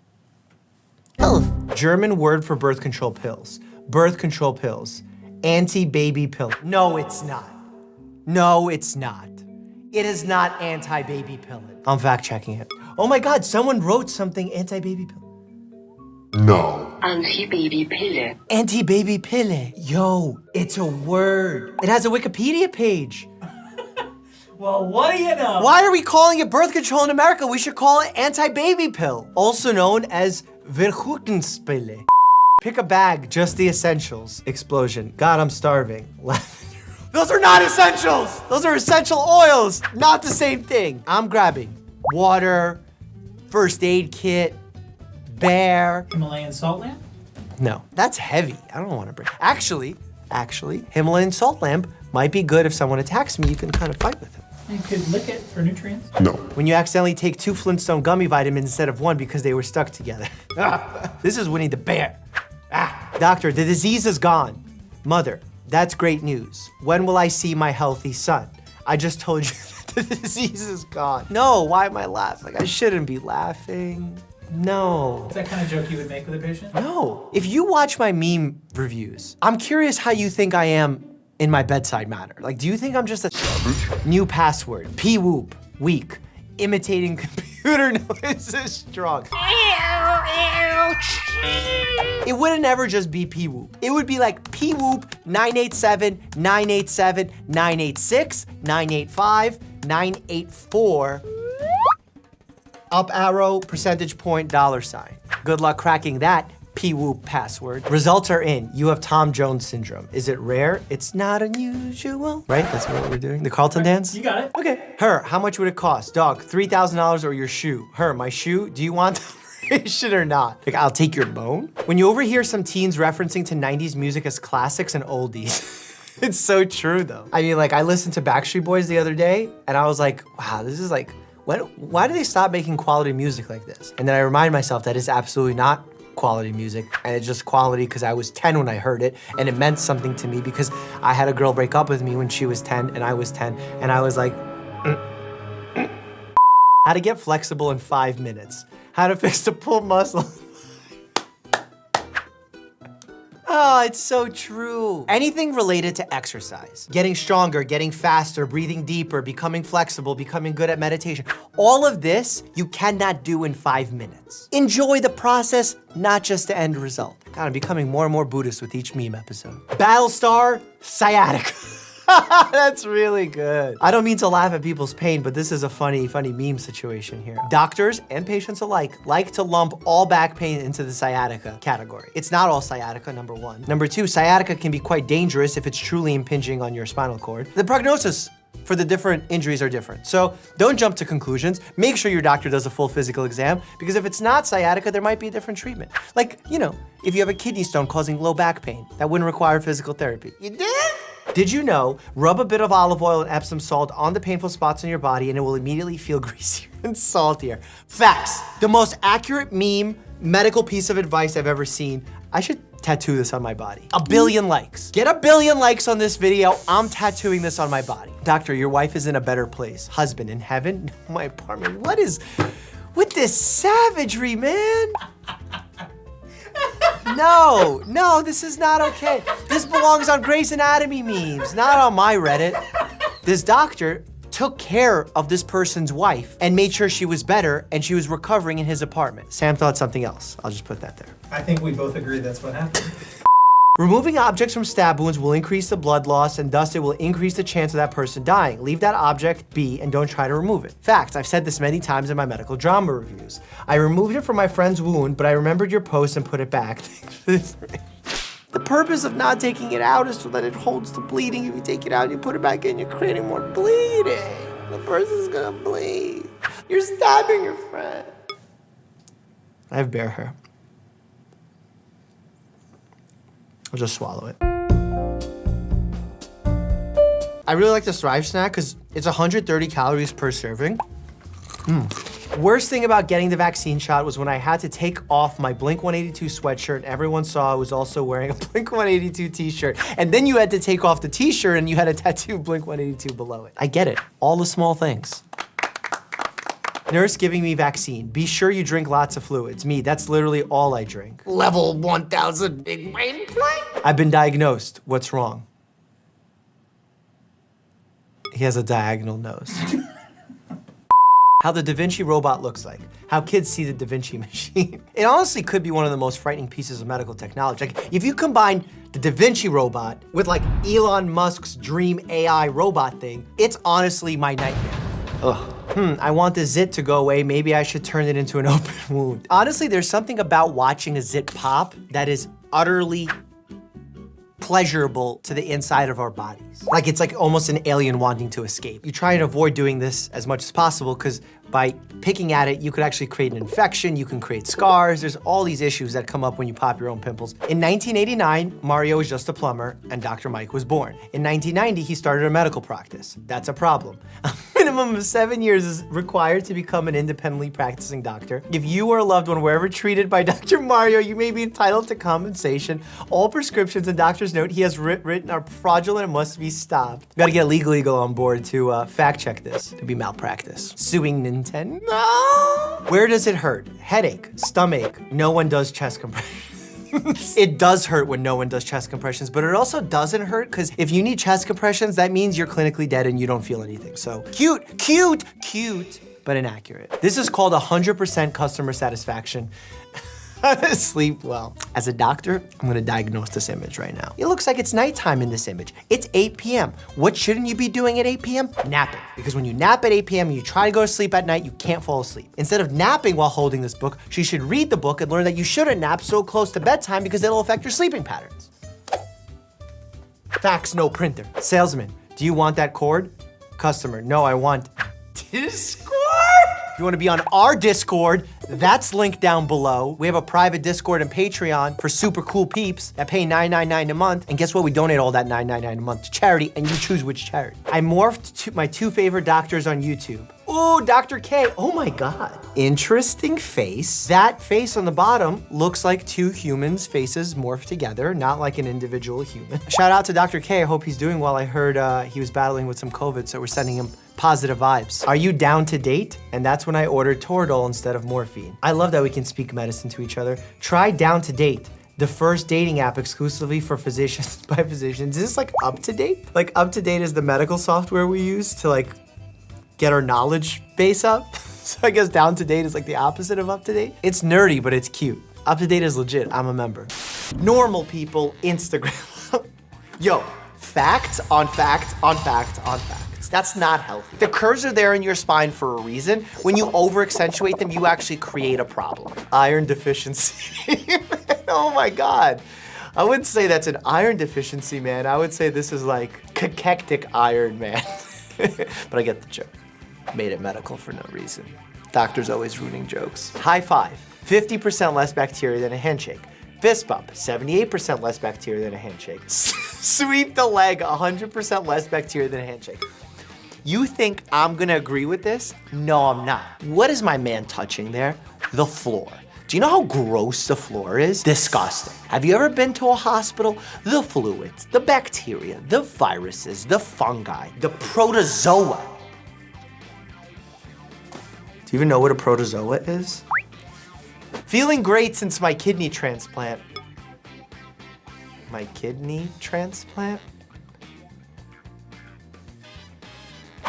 Oh. German word for birth control pills. Birth control pills. Anti-baby pill. No, it's not. No, it's not. It is not anti-baby pill. I'm fact checking it. Oh my God, someone wrote something anti-baby pill. No. Anti-baby pille. Anti-baby pille. Yo, it's a word. It has a Wikipedia page. Well, what do you know? Why are we calling it birth control in America? We should call it anti-baby pill, also known as Verhütungspille. Pick a bag, just the essentials. Explosion. God, I'm starving. Those are not essentials! Those are essential oils, not the same thing. I'm grabbing water, first aid kit, bear. Himalayan salt lamp? No, that's heavy. I don't want to bring. Actually, Himalayan salt lamp might be good if someone attacks me. You can kind of fight with it. You could lick it for nutrients. No. When you accidentally take 2 Flintstone gummy vitamins instead of 1 because they were stuck together. This is Winnie the Bear. Doctor, the disease is gone. Mother, that's great news. When will I see my healthy son? I just told you that the disease is gone. No, why am I laughing? I shouldn't be laughing. No. Is that kind of joke you would make with a patient? No. If you watch my meme reviews, I'm curious how you think I am in my bedside manner. Like, do you think I'm just a new password? P-whoop, weak, imitating computer noises strong. It wouldn't ever just be P-whoop. It would be like P-whoop 987, 987, 986, 985, 984. Up arrow, percentage point, $sign. Good luck cracking that P-whoop password. Results are in. You have Tom Jones syndrome. Is it rare? It's not unusual. Right? That's what we're doing. The Carlton dance? You got it. Okay. Her, how much would it cost? Dog, $3,000 or your shoe? Her, my shoe? Do you want the operation or not? Like, I'll take your bone? When you overhear some teens referencing to 90s music as classics and oldies, it's so true though. I mean, like, I listened to Backstreet Boys the other day and I was like, wow, this is like, why do they stop making quality music like this? And then I remind myself that it's absolutely not quality music, and it's just quality because I was 10 when I heard it, and it meant something to me because I had a girl break up with me when she was 10 and I was 10, and I was like, How to get flexible in 5 minutes. How to fix the pull muscle. Oh, it's so true. Anything related to exercise, getting stronger, getting faster, breathing deeper, becoming flexible, becoming good at meditation. All of this you cannot do in 5 minutes. Enjoy the process, not just the end result. God, I'm becoming more and more Buddhist with each meme episode. Battlestar sciatica. That's really good. I don't mean to laugh at people's pain, but this is a funny meme situation here. Doctors and patients alike like to lump all back pain into the sciatica category. It's not all sciatica, number one. Number two, sciatica can be quite dangerous if it's truly impinging on your spinal cord. The prognosis for the different injuries are different. So don't jump to conclusions. Make sure your doctor does a full physical exam, because if it's not sciatica, there might be a different treatment. Like, you know, if you have a kidney stone causing low back pain, that wouldn't require physical therapy. You did? Did you know, rub a bit of olive oil and Epsom salt on the painful spots on your body and it will immediately feel greasier and saltier. Facts. The most accurate meme, medical piece of advice I've ever seen. I should tattoo this on my body. 1 billion likes. Get 1 billion likes on this video. I'm tattooing this on my body. Doctor, your wife is in a better place. Husband, in heaven? My apartment. What is with this savagery, man? No, this is not okay. This belongs on Grey's Anatomy memes, not on my Reddit. This doctor took care of this person's wife and made sure she was better and she was recovering in his apartment. Sam thought something else. I'll just put that there. I think we both agree that's what happened. Removing objects from stab wounds will increase the blood loss and thus it will increase the chance of that person dying. Leave that object be and don't try to remove it. Facts, I've said this many times in my medical drama reviews. I removed it from my friend's wound, but I remembered your post and put it back. The purpose of not taking it out is so that it holds the bleeding. If you take it out and you put it back in, you're creating more bleeding. The person's gonna bleed. You're stabbing your friend. I have bare hair. I'll just swallow it. I really like this Thrive snack because it's 130 calories per serving. Worst thing about getting the vaccine shot was when I had to take off my Blink-182 sweatshirt and everyone saw I was also wearing a Blink-182 t-shirt. And then you had to take off the t-shirt and you had a tattoo of Blink-182 below it. I get it, all the small things. Nurse giving me vaccine. Be sure you drink lots of fluids. Me, that's literally all I drink. Level 1000 big brain play. I've been diagnosed. What's wrong? He has a diagonal nose. How the Da Vinci robot looks like. How kids see the Da Vinci machine. It honestly could be one of the most frightening pieces of medical technology. Like, if you combine The Da Vinci robot with like Elon Musk's dream AI robot thing, it's honestly my nightmare. Ugh. I want the zit to go away. Maybe I should turn it into an open wound. Honestly, there's something about watching a zit pop that is utterly pleasurable to the inside of our bodies. Like it's like almost an alien wanting to escape. You try and avoid doing this as much as possible because by picking at it, you could actually create an infection, you can create scars, there's all these issues that come up when you pop your own pimples. In 1989, Mario was just a plumber and Dr. Mike was born. In 1990, he started a medical practice. That's a problem. A minimum of 7 years is required to become an independently practicing doctor. If you or a loved one were ever treated by Dr. Mario, you may be entitled to compensation. All prescriptions and doctor's note he has written are fraudulent and must be stopped. You gotta get Legal Eagle on board to fact check this. To be malpractice. Suing Nintendo. No! Where does it hurt? Headache, stomach. No one does chest compressions. It does hurt when no one does chest compressions, but it also doesn't hurt because if you need chest compressions, that means you're clinically dead and you don't feel anything. So cute, but inaccurate. This is called 100% customer satisfaction. Sleep well. As a doctor, I'm gonna diagnose this image right now. It looks like it's nighttime in this image. It's 8 p.m. What shouldn't you be doing at 8 p.m.? Napping. Because when you nap at 8 p.m. and you try to go to sleep at night, you can't fall asleep. Instead of napping while holding this book, she should read the book and learn that you shouldn't nap so close to bedtime because it'll affect your sleeping patterns. Fax, no printer. Salesman, do you want that cord? Customer, no, I want Discord. If you want to be on our Discord, that's linked down below. We have a private Discord and Patreon for super cool peeps that pay $9.99 a month. And guess what? We donate all that $9.99 a month to charity, and you choose which charity. I morphed to my 2 favorite doctors on YouTube. Ooh, Dr. K. Oh my God. Interesting face. That face on the bottom looks like 2 humans' faces morphed together, not like an individual human. Shout out to Dr. K. I hope he's doing well. I heard he was battling with some COVID, so we're sending him positive vibes. Are you down to date? And that's when I ordered Toradol instead of morphine. I love that we can speak medicine to each other. Try Down to Date, the first dating app exclusively for physicians by physicians. Is this like Up to Date? Like Up to Date is the medical software we use to like get our knowledge base up. So I guess Down to Date is like the opposite of Up to Date. It's nerdy, but it's cute. Up to Date is legit, I'm a member. Normal people, Instagram. Yo, fact on fact on fact on fact. That's not healthy. The curves are there in your spine for a reason. When you over-accentuate them, you actually create a problem. Iron deficiency. Oh my God. I wouldn't say that's an iron deficiency, man. I would say this is like cachectic iron, man. But I get the joke. Made it medical for no reason. Doctors always ruining jokes. High five, 50% less bacteria than a handshake. Fist bump, 78% less bacteria than a handshake. Sweep the leg, 100% less bacteria than a handshake. You think I'm gonna agree with this? No, I'm not. What is my man touching there? The floor. Do you know how gross the floor is? Disgusting. Have you ever been to a hospital? The fluids, the bacteria, the viruses, the fungi, the protozoa. Do you even know what a protozoa is? Feeling great since my kidney transplant. My kidney transplant?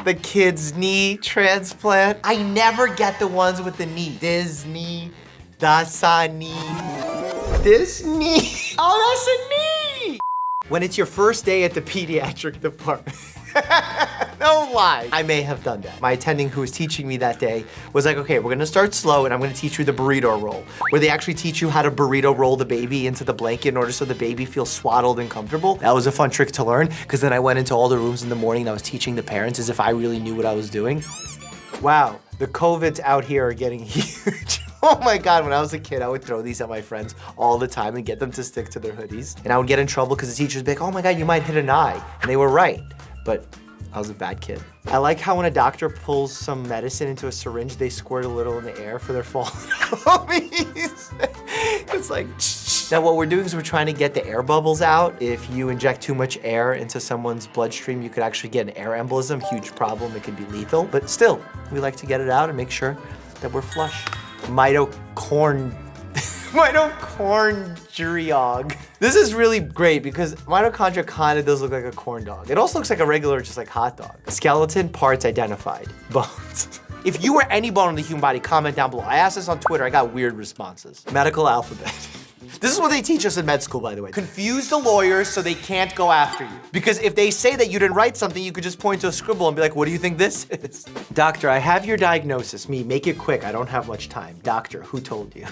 The kid's knee transplant. I never get the ones with the knee. Disney, Dasani, Disney. Oh, that's a knee. When it's your first day at the pediatric department. No lie. I may have done that. My attending who was teaching me that day was like, okay, we're gonna start slow and I'm gonna teach you the burrito roll, where they actually teach you how to burrito roll the baby into the blanket in order so the baby feels swaddled and comfortable. That was a fun trick to learn, because then I went into all the rooms in the morning and I was teaching the parents as if I really knew what I was doing. Wow, the COVIDs out here are getting huge. Oh my God, when I was a kid, I would throw these at my friends all the time and get them to stick to their hoodies. And I would get in trouble because the teachers would be like, oh my God, you might hit an eye. And they were right, but I was a bad kid. I like how when a doctor pulls some medicine into a syringe, they squirt a little in the air for their fallen homies. It's like, now what we're doing is we're trying to get the air bubbles out. If you inject too much air into someone's bloodstream, you could actually get an air embolism, huge problem, it could be lethal. But still, we like to get it out and make sure that we're flush. Mitochondriog. This is really great because mitochondria kind of does look like a corn dog. It also looks like a regular, just like hot dog. Skeleton parts identified. Bones. If you were any bone in the human body, comment down below. I asked this on Twitter, I got weird responses. Medical alphabet. This is what they teach us in med school, by the way. Confuse the lawyers so they can't go after you. Because if they say that you didn't write something, you could just point to a scribble and be like, what do you think this is? Doctor, I have your diagnosis. Me, make it quick. I don't have much time. Doctor, who told you?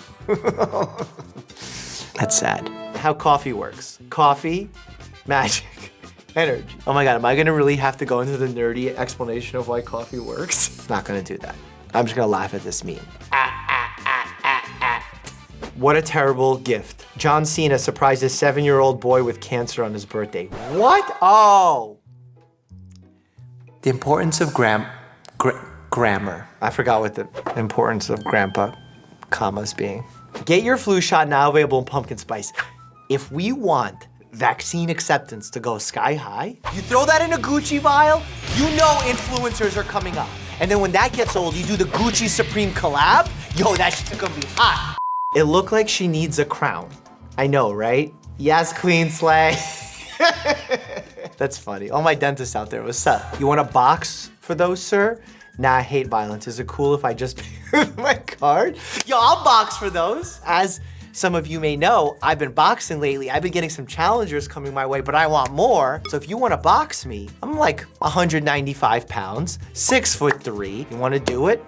That's sad. How coffee works. Coffee, magic, energy. Oh my God, am I gonna really have to go into the nerdy explanation of why coffee works? Not gonna do that. I'm just gonna laugh at this meme. What a terrible gift. John Cena surprised a 7-year-old boy with cancer on his birthday. What? Oh. The importance of grammar. I forgot what the importance of grandpa commas being. Get your flu shot now available in pumpkin spice. If we want vaccine acceptance to go sky high, you throw that in a Gucci vial, you know influencers are coming up. And then when that gets old, you do the Gucci Supreme collab, yo, that shit's gonna be hot. It looked like she needs a crown. I know, right? Yes, Queen Slay. That's funny. All my dentists out there, what's up? You want a box for those, sir? Nah, I hate violence. Is it cool if I just pay with my card? Yo, I'll box for those. As some of you may know, I've been boxing lately. I've been getting some challengers coming my way, but I want more. So if you want to box me, I'm like 195 pounds, 6'3". You want to do it?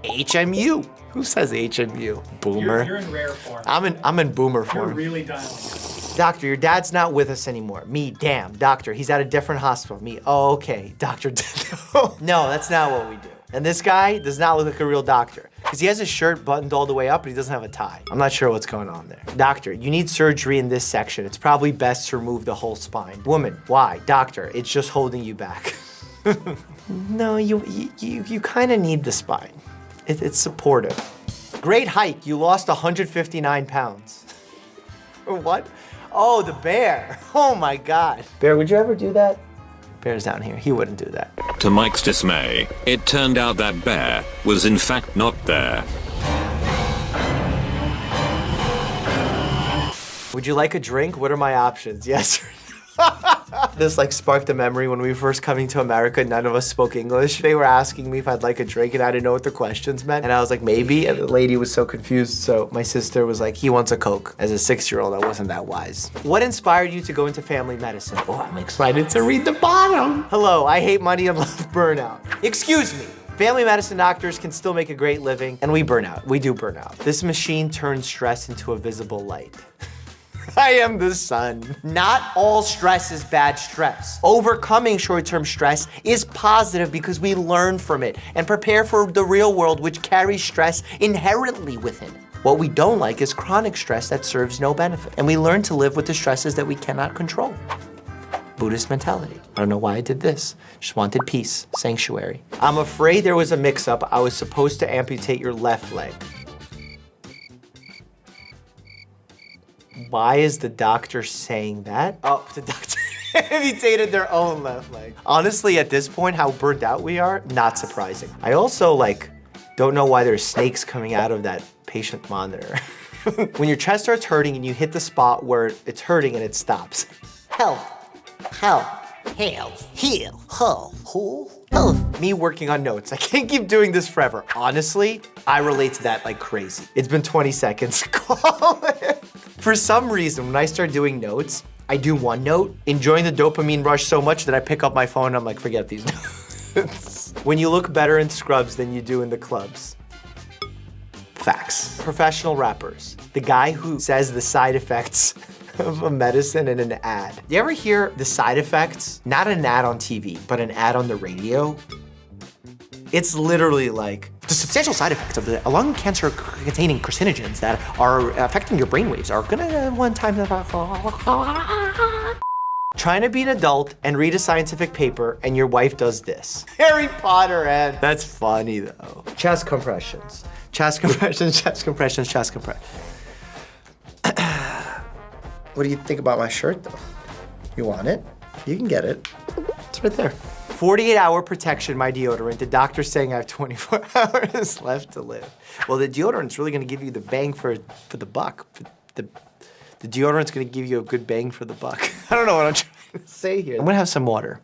HMU. Who says HMU? Boomer. You're in rare form. I'm in boomer You're form. really dialing it. Doctor, your dad's not with us anymore. Me, damn. Doctor, he's at a different hospital. Me, oh, okay. Doctor, no, that's not what we do. And this guy does not look like a real doctor because he has his shirt buttoned all the way up, but he doesn't have a tie. I'm not sure what's going on there. Doctor, you need surgery in this section. It's probably best to remove the whole spine. Woman, why? Doctor, it's just holding you back. No, you kind of need the spine. It's supportive. Great hike, you lost 159 pounds. What? Oh, the bear. Oh my God. Bear, would you ever do that? Bear's down here, he wouldn't do that. To Mike's dismay, it turned out that bear was in fact not there. Would you like a drink? What are my options? Yes or no? This like sparked a memory when we were first coming to America. None of us spoke English. They were asking me if I'd like a drink and I didn't know what the questions meant. And I was like, maybe. And the lady was so confused. So my sister was like, he wants a Coke. As a 6-year-old, I wasn't that wise. What inspired you to go into family medicine? Oh, I'm excited to read the bottom. Hello, I hate money and love burnout. Excuse me. Family medicine doctors can still make a great living, and we burn out. We do burn out. This machine turns stress into a visible light. I am the sun. Not all stress is bad stress. Overcoming short-term stress is positive because we learn from it and prepare for the real world, which carries stress inherently within it. What we don't like is chronic stress that serves no benefit. And we learn to live with the stresses that we cannot control. Buddhist mentality. I don't know why I did this. Just wanted peace, sanctuary. I'm afraid there was a mix-up. I was supposed to amputate your left leg. Why is the doctor saying that? Oh, the doctor amputated their own left leg. Honestly, at this point, how burnt out we are, not surprising. I also don't know why there's snakes coming out of that patient monitor. When your chest starts hurting and you hit the spot where it's hurting and it stops. Heal. Me working on notes. I can't keep doing this forever. Honestly, I relate to that like crazy. It's been 20 seconds. Call it. For some reason, when I start doing notes, I do one note, enjoying the dopamine rush so much that I pick up my phone and I'm like, forget these notes. When you look better in scrubs than you do in the clubs. Facts. Professional rappers. The guy who says the side effects of a medicine in an ad. You ever hear the side effects? Not an ad on TV, but an ad on the radio? It's literally like, the substantial side effects of the lung cancer containing carcinogens that are affecting your brainwaves are gonna one time. Trying to be an adult and read a scientific paper and your wife does this. Harry Potter ad. That's funny though. Chest compressions. Chest compressions, chest compressions, chest compressions. What do you think about my shirt though? You want it? You can get it. It's right there. 48-hour protection, my deodorant. The doctor's saying I have 24 hours left to live. Well, the deodorant's really gonna give you the bang for the buck. The deodorant's gonna give you a good bang for the buck. I don't know what I'm trying to say here. I'm gonna have some water.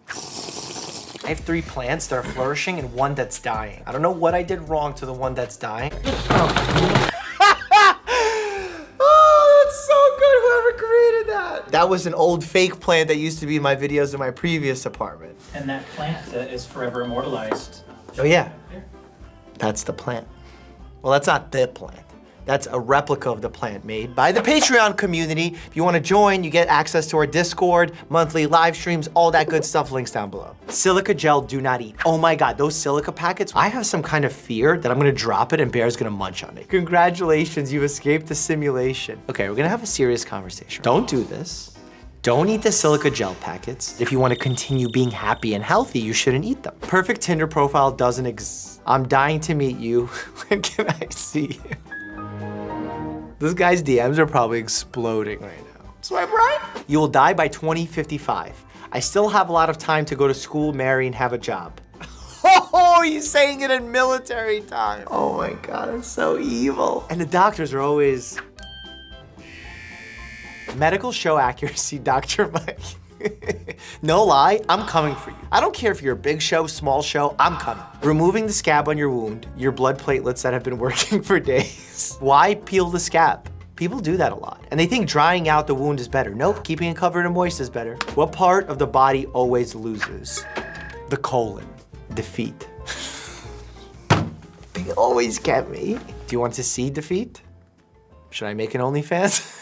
I have 3 plants that are flourishing and 1 that's dying. I don't know what I did wrong to the one that's dying. Oh, that's so That was an old fake plant that used to be in my videos in my previous apartment. And that plant is forever immortalized. Oh yeah, that's the plant. Well, that's not the plant. That's a replica of the plant made by the Patreon community. If you want to join, you get access to our Discord, monthly live streams, all that good stuff, links down below. Silica gel, do not eat. Oh my God, those silica packets, I have some kind of fear that I'm gonna drop it and Bear's gonna munch on it. Congratulations, you've escaped the simulation. Okay, we're gonna have a serious conversation. Don't do this. Don't eat the silica gel packets. If you want to continue being happy and healthy, you shouldn't eat them. Perfect Tinder profile doesn't exist. I'm dying to meet you. When can I see you? This guy's DMs are probably exploding right now. Swipe right. You will die by 2055. I still have a lot of time to go to school, marry, and have a job. Oh, he's saying it in military time. Oh my God, that's so evil. And the doctors are always... Medical show accuracy, Dr. Mike. No lie, I'm coming for you. I don't care if you're a big show, small show, I'm coming. Removing the scab on your wound, your blood platelets that have been working for days. Why peel the scab? People do that a lot. And they think drying out the wound is better. Nope, keeping it covered and moist is better. What part of the body always loses? The colon. Defeat. They always get me. Do you want to see defeat? Should I make an OnlyFans?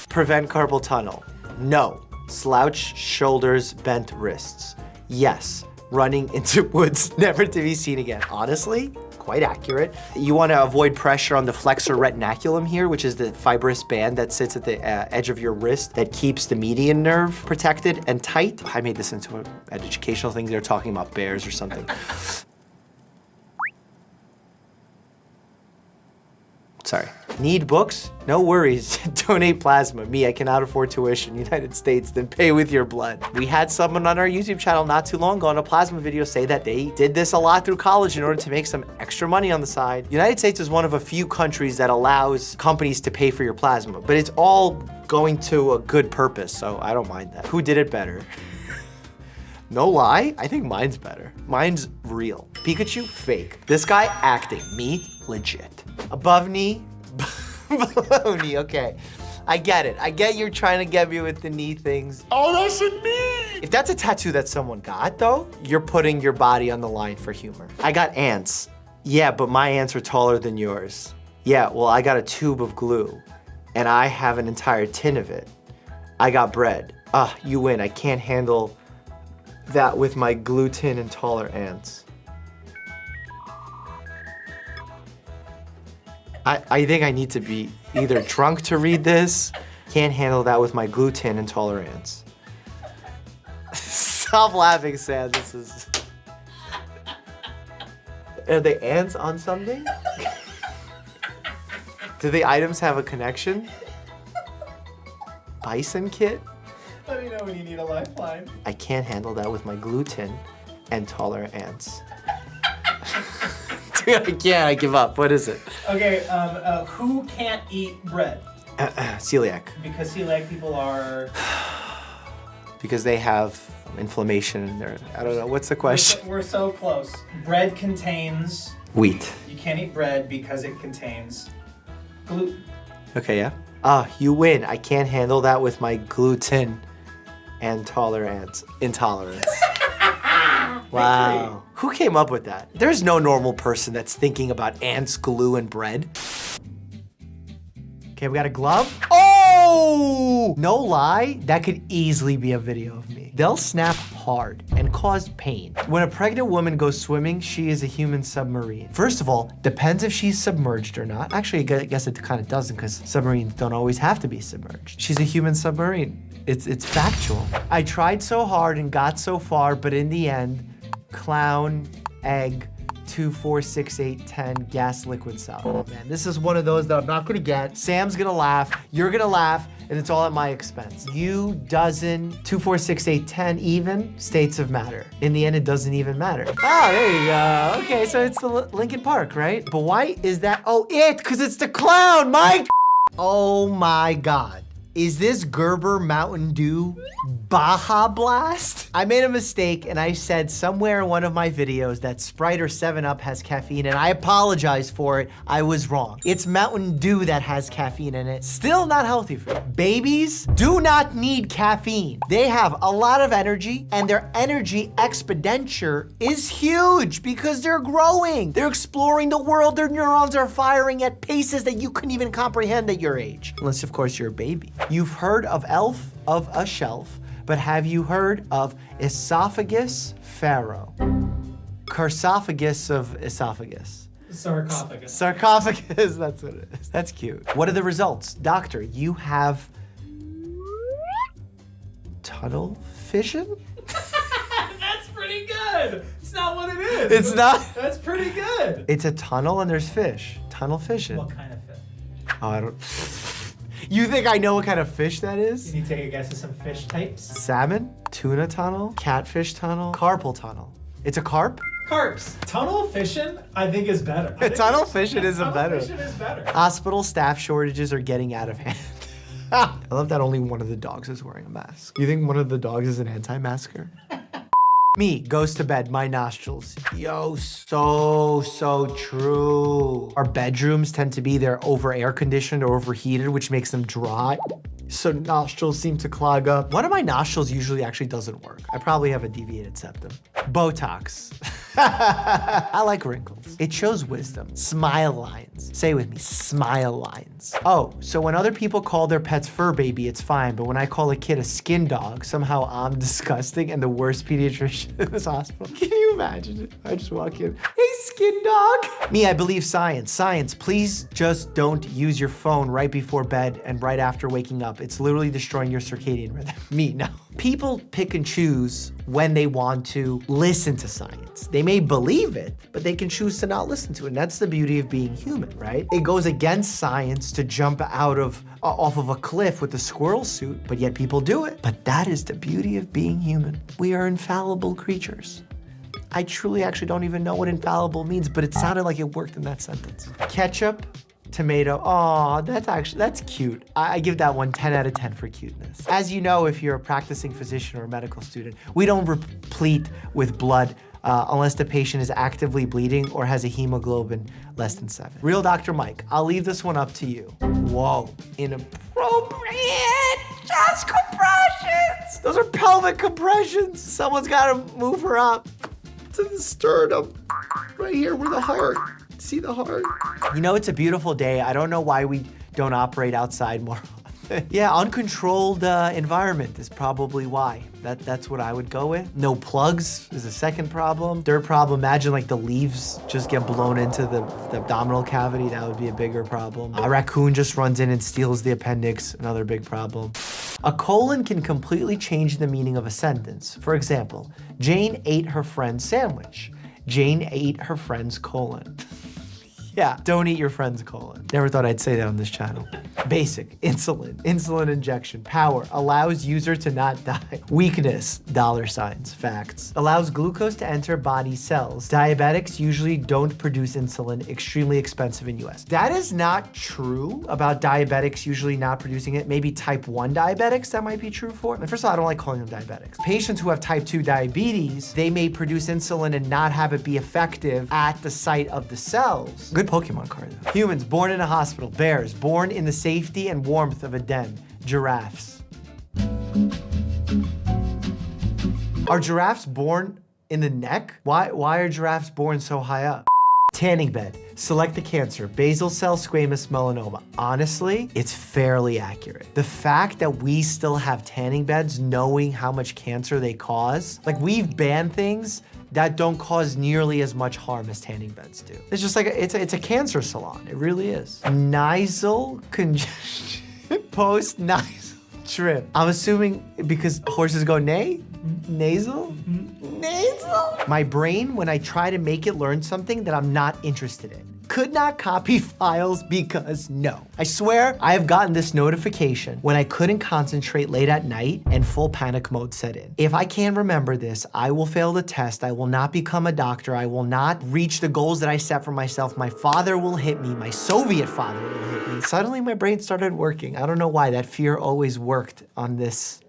Prevent carpal tunnel. No. Slouch shoulders, bent wrists. Yes. Running into woods, never to be seen again. Honestly, quite accurate. You want to avoid pressure on the flexor retinaculum here, which is the fibrous band that sits at the edge of your wrist that keeps the median nerve protected and tight. I made this into an educational thing. They're talking about bears or something. Sorry. Need books? No worries. Donate plasma. Me, I cannot afford tuition. United States, then pay with your blood. We had someone on our YouTube channel not too long ago on a plasma video say that they did this a lot through college in order to make some extra money on the side. United States is one of a few countries that allows companies to pay for your plasma, but it's all going to a good purpose, so I don't mind that. Who did it better? No lie, I think mine's better. Mine's real. Pikachu, fake. This guy, acting. Me, legit. Above knee, below knee, okay. I get it. I get you're trying to get me with the knee things. Oh, that's a knee! If that's a tattoo that someone got, though, you're putting your body on the line for humor. I got ants. Yeah, but my ants are taller than yours. Yeah, well, I got a tube of glue, and I have an entire tin of it. I got bread. You win. I can't handle that with my gluten and taller ants. I think I need to be either drunk to read this. Can't handle that with my gluten intolerance. Stop laughing, Sam. This is... Are the ants on something? Do the items have a connection? Bison kit? Let me know when you need a lifeline. I can't handle that with my gluten and tolerant ants. Dude, I can't, I give up. What is it? Okay, who can't eat bread? Celiac. Because celiac people are... Because they have inflammation in their, I don't know, what's the question? We're so close. Bread contains... Wheat. You can't eat bread because it contains gluten. Okay, yeah. You win. I can't handle that with my gluten and intolerance. Wow. Who came up with that? There's no normal person that's thinking about ants, glue, and bread. Okay, we got a glove. Oh! No lie, that could easily be a video of me. They'll snap hard and cause pain. When a pregnant woman goes swimming, she is a human submarine. First of all, depends if she's submerged or not. Actually, I guess it kind of doesn't because submarines don't always have to be submerged. She's a human submarine. It's factual. I tried so hard and got so far, but in the end, clown, egg, 2, 4, 6, 8, 10, gas liquid solid. Oh, man, this is one of those that I'm not gonna get. Sam's gonna laugh, you're gonna laugh, and it's all at my expense. You, dozen, 2, 4, 6, 8, 10, even, states of matter. In the end, it doesn't even matter. Oh, there you go. Okay, so it's the Linkin Park, right? But why is that? Oh, because it's the clown, Mike! Oh my God. Is this Gerber Mountain Dew Baja Blast? I made a mistake and I said somewhere in one of my videos that Sprite or 7-Up has caffeine, and I apologize for it. I was wrong. It's Mountain Dew that has caffeine in it. Still not healthy for you. Babies do not need caffeine. They have a lot of energy, and their energy expenditure is huge because they're growing. They're exploring the world. Their neurons are firing at paces that you couldn't even comprehend at your age. Unless, of course, you're a baby. You've heard of elf of a shelf, but have you heard of esophagus pharaoh? Carsophagus of esophagus. Sarcophagus. Sarcophagus, that's what it is. That's cute. What are the results? Doctor, you have tunnel vision? That's pretty good. It's not what it is. It's not? That's pretty good. It's a tunnel and there's fish. Tunnel vision. What kind of fish? Oh, I don't. You think I know what kind of fish that is? Can you take a guess at some fish types? Salmon, tuna tunnel, catfish tunnel, carpal tunnel. It's a carp? Carps. Tunnel fishing, I think, is better. Tunnel fishing isn't better. Tunnel fishing is better. Hospital staff shortages are getting out of hand. I love that only one of the dogs is wearing a mask. You think one of the dogs is an anti-masker? Me goes to bed, my nostrils. Yo, so true. Our bedrooms tend to be they're over air conditioned or overheated, which makes them dry. So nostrils seem to clog up. One of my nostrils usually actually doesn't work. I probably have a deviated septum. Botox. I like wrinkles. It shows wisdom. Smile lines. Say it with me, smile lines. Oh, so when other people call their pets fur baby, it's fine. But when I call a kid a skin dog, somehow I'm disgusting and the worst pediatrician in this hospital. Can you imagine it? I just walk in, hey, skin dog. Me, I believe science. Science, please just don't use your phone right before bed and right after waking up. It's literally destroying your circadian rhythm. Me, no. People pick and choose when they want to listen to science. They may believe it, but they can choose to not listen to it. And that's the beauty of being human, right? It goes against science to jump out of off of a cliff with a squirrel suit, but yet people do it. But that is the beauty of being human. We are infallible creatures. I truly actually don't even know what infallible means, but it sounded like it worked in that sentence. Ketchup, tomato. Oh, that's cute. I give that one 10 out of 10 for cuteness. As you know, if you're a practicing physician or a medical student, we don't replete with blood unless the patient is actively bleeding or has a hemoglobin less than 7. Real Dr. Mike, I'll leave this one up to you. Whoa, inappropriate chest compressions. Those are pelvic compressions. Someone's gotta move her up to the sternum, right here where the heart. See the heart? You know, it's a beautiful day. I don't know why we don't operate outside more often. Yeah, uncontrolled environment is probably why. That's what I would go with. No plugs is a second problem. Third problem, imagine like the leaves just get blown into the abdominal cavity. That would be a bigger problem. A raccoon just runs in and steals the appendix. Another big problem. A colon can completely change the meaning of a sentence. For example, Jane ate her friend's sandwich. Jane ate her friend's colon. Yeah, don't eat your friend's colon. Never thought I'd say that on this channel. Basic, insulin injection, power, allows user to not die. Weakness, $signs, facts. Allows glucose to enter body cells. Diabetics usually don't produce insulin, extremely expensive in US. That is not true about diabetics usually not producing it. Maybe type 1 diabetics that might be true for. And first of all, I don't like calling them diabetics. Patients who have type 2 diabetes, they may produce insulin and not have it be effective at the site of the cells. Good Pokemon card though. Humans born in a hospital. Bears born in the safety and warmth of a den. Giraffes. Are giraffes born in the neck? Why are giraffes born so high up? Tanning bed. Select the cancer. Basal cell squamous melanoma. Honestly, it's fairly accurate. The fact that we still have tanning beds knowing how much cancer they cause, like we've banned things that don't cause nearly as much harm as tanning beds do. It's just like, it's a cancer salon. It really is. Nasal congestion. Post-nasal trip. I'm assuming because horses go neigh? Nasal? Nasal? My brain, when I try to make it learn something that I'm not interested in. could not copy files because no. I swear I have gotten this notification when I couldn't concentrate late at night and full panic mode set in. If I can't remember this, I will fail the test. I will not become a doctor. I will not reach the goals that I set for myself. My father will hit me. My Soviet father will hit me. Suddenly my brain started working. I don't know why. That fear always worked on this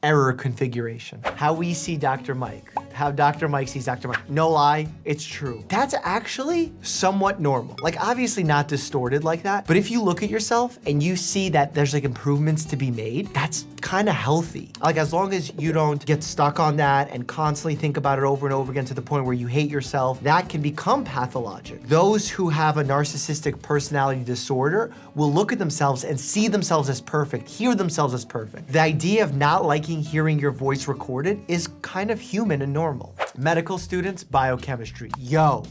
error configuration. How we see Dr. Mike. How Dr. Mike sees Dr. Mike. No lie, it's true. That's actually somewhat normal. Like obviously not distorted like that, but if you look at yourself and you see that there's like improvements to be made, that's kind of healthy. Like as long as you don't get stuck on that and constantly think about it over and over again to the point where you hate yourself, that can become pathologic. Those who have a narcissistic personality disorder will look at themselves and see themselves as perfect, hear themselves as perfect. The idea of not liking hearing your voice recorded is kind of human and normal. Medical students, biochemistry. Yo.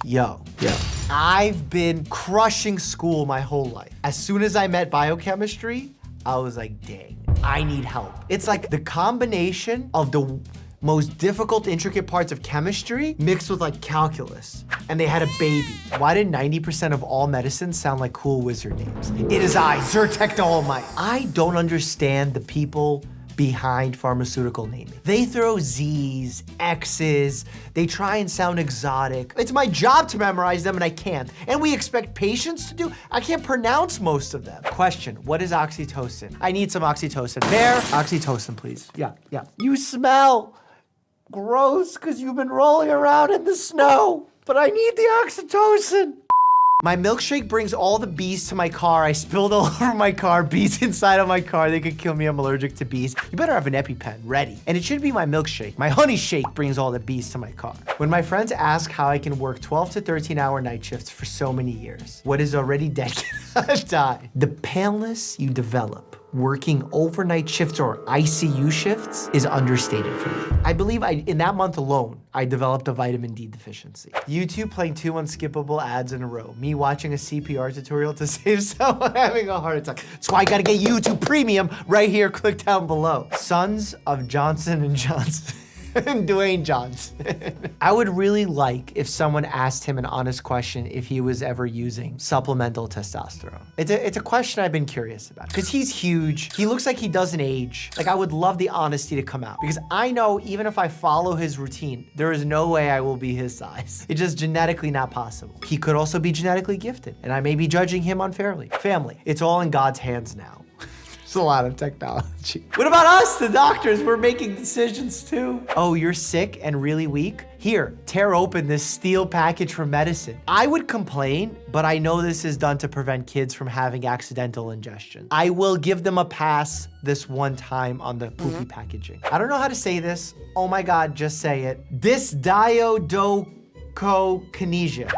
I've been crushing school my whole life. As soon as I met biochemistry, I was like, dang, I need help. It's like the combination of the most difficult, intricate parts of chemistry mixed with like calculus. And they had a baby. Why did 90% of all medicines sound like cool wizard names? It is I, Zyrtec the Almighty. I don't understand the people behind pharmaceutical naming. They throw Z's, X's, they try and sound exotic. It's my job to memorize them and I can't. And we expect patients to do, I can't pronounce most of them. Question, what is oxytocin? I need some oxytocin. Bear, oxytocin please. Yeah. You smell gross because you've been rolling around in the snow, but I need the oxytocin. My milkshake brings all the bees to my car. I spilled all over my car, bees inside of my car. They could kill me, I'm allergic to bees. You better have an EpiPen ready. And it should be my milkshake. My honey shake brings all the bees to my car. When my friends ask how I can work 12 to 13-hour night shifts for so many years, what is already dead cannot die. The paleness you develop working overnight shifts or ICU shifts is understated for me. I believe in that month alone, I developed a vitamin D deficiency. YouTube playing 2 unskippable ads in a row. Me watching a CPR tutorial to save someone having a heart attack. That's why I gotta get YouTube Premium right here, click down below. Sons of Johnson & Johnson. and Dwayne Johnson. I would really like if someone asked him an honest question if he was ever using supplemental testosterone. It's a question I've been curious about because he's huge. He looks like he doesn't age. Like I would love the honesty to come out because I know even if I follow his routine, there is no way I will be his size. It's just genetically not possible. He could also be genetically gifted and I may be judging him unfairly. Family, it's all in God's hands now. There's a lot of technology. What about us, the doctors? We're making decisions too. Oh, you're sick and really weak? Here, tear open this steel package for medicine. I would complain, but I know this is done to prevent kids from having accidental ingestion. I will give them a pass this one time on the poopy packaging. I don't know how to say this. Oh my God, just say it. Dysdiodocokinesia.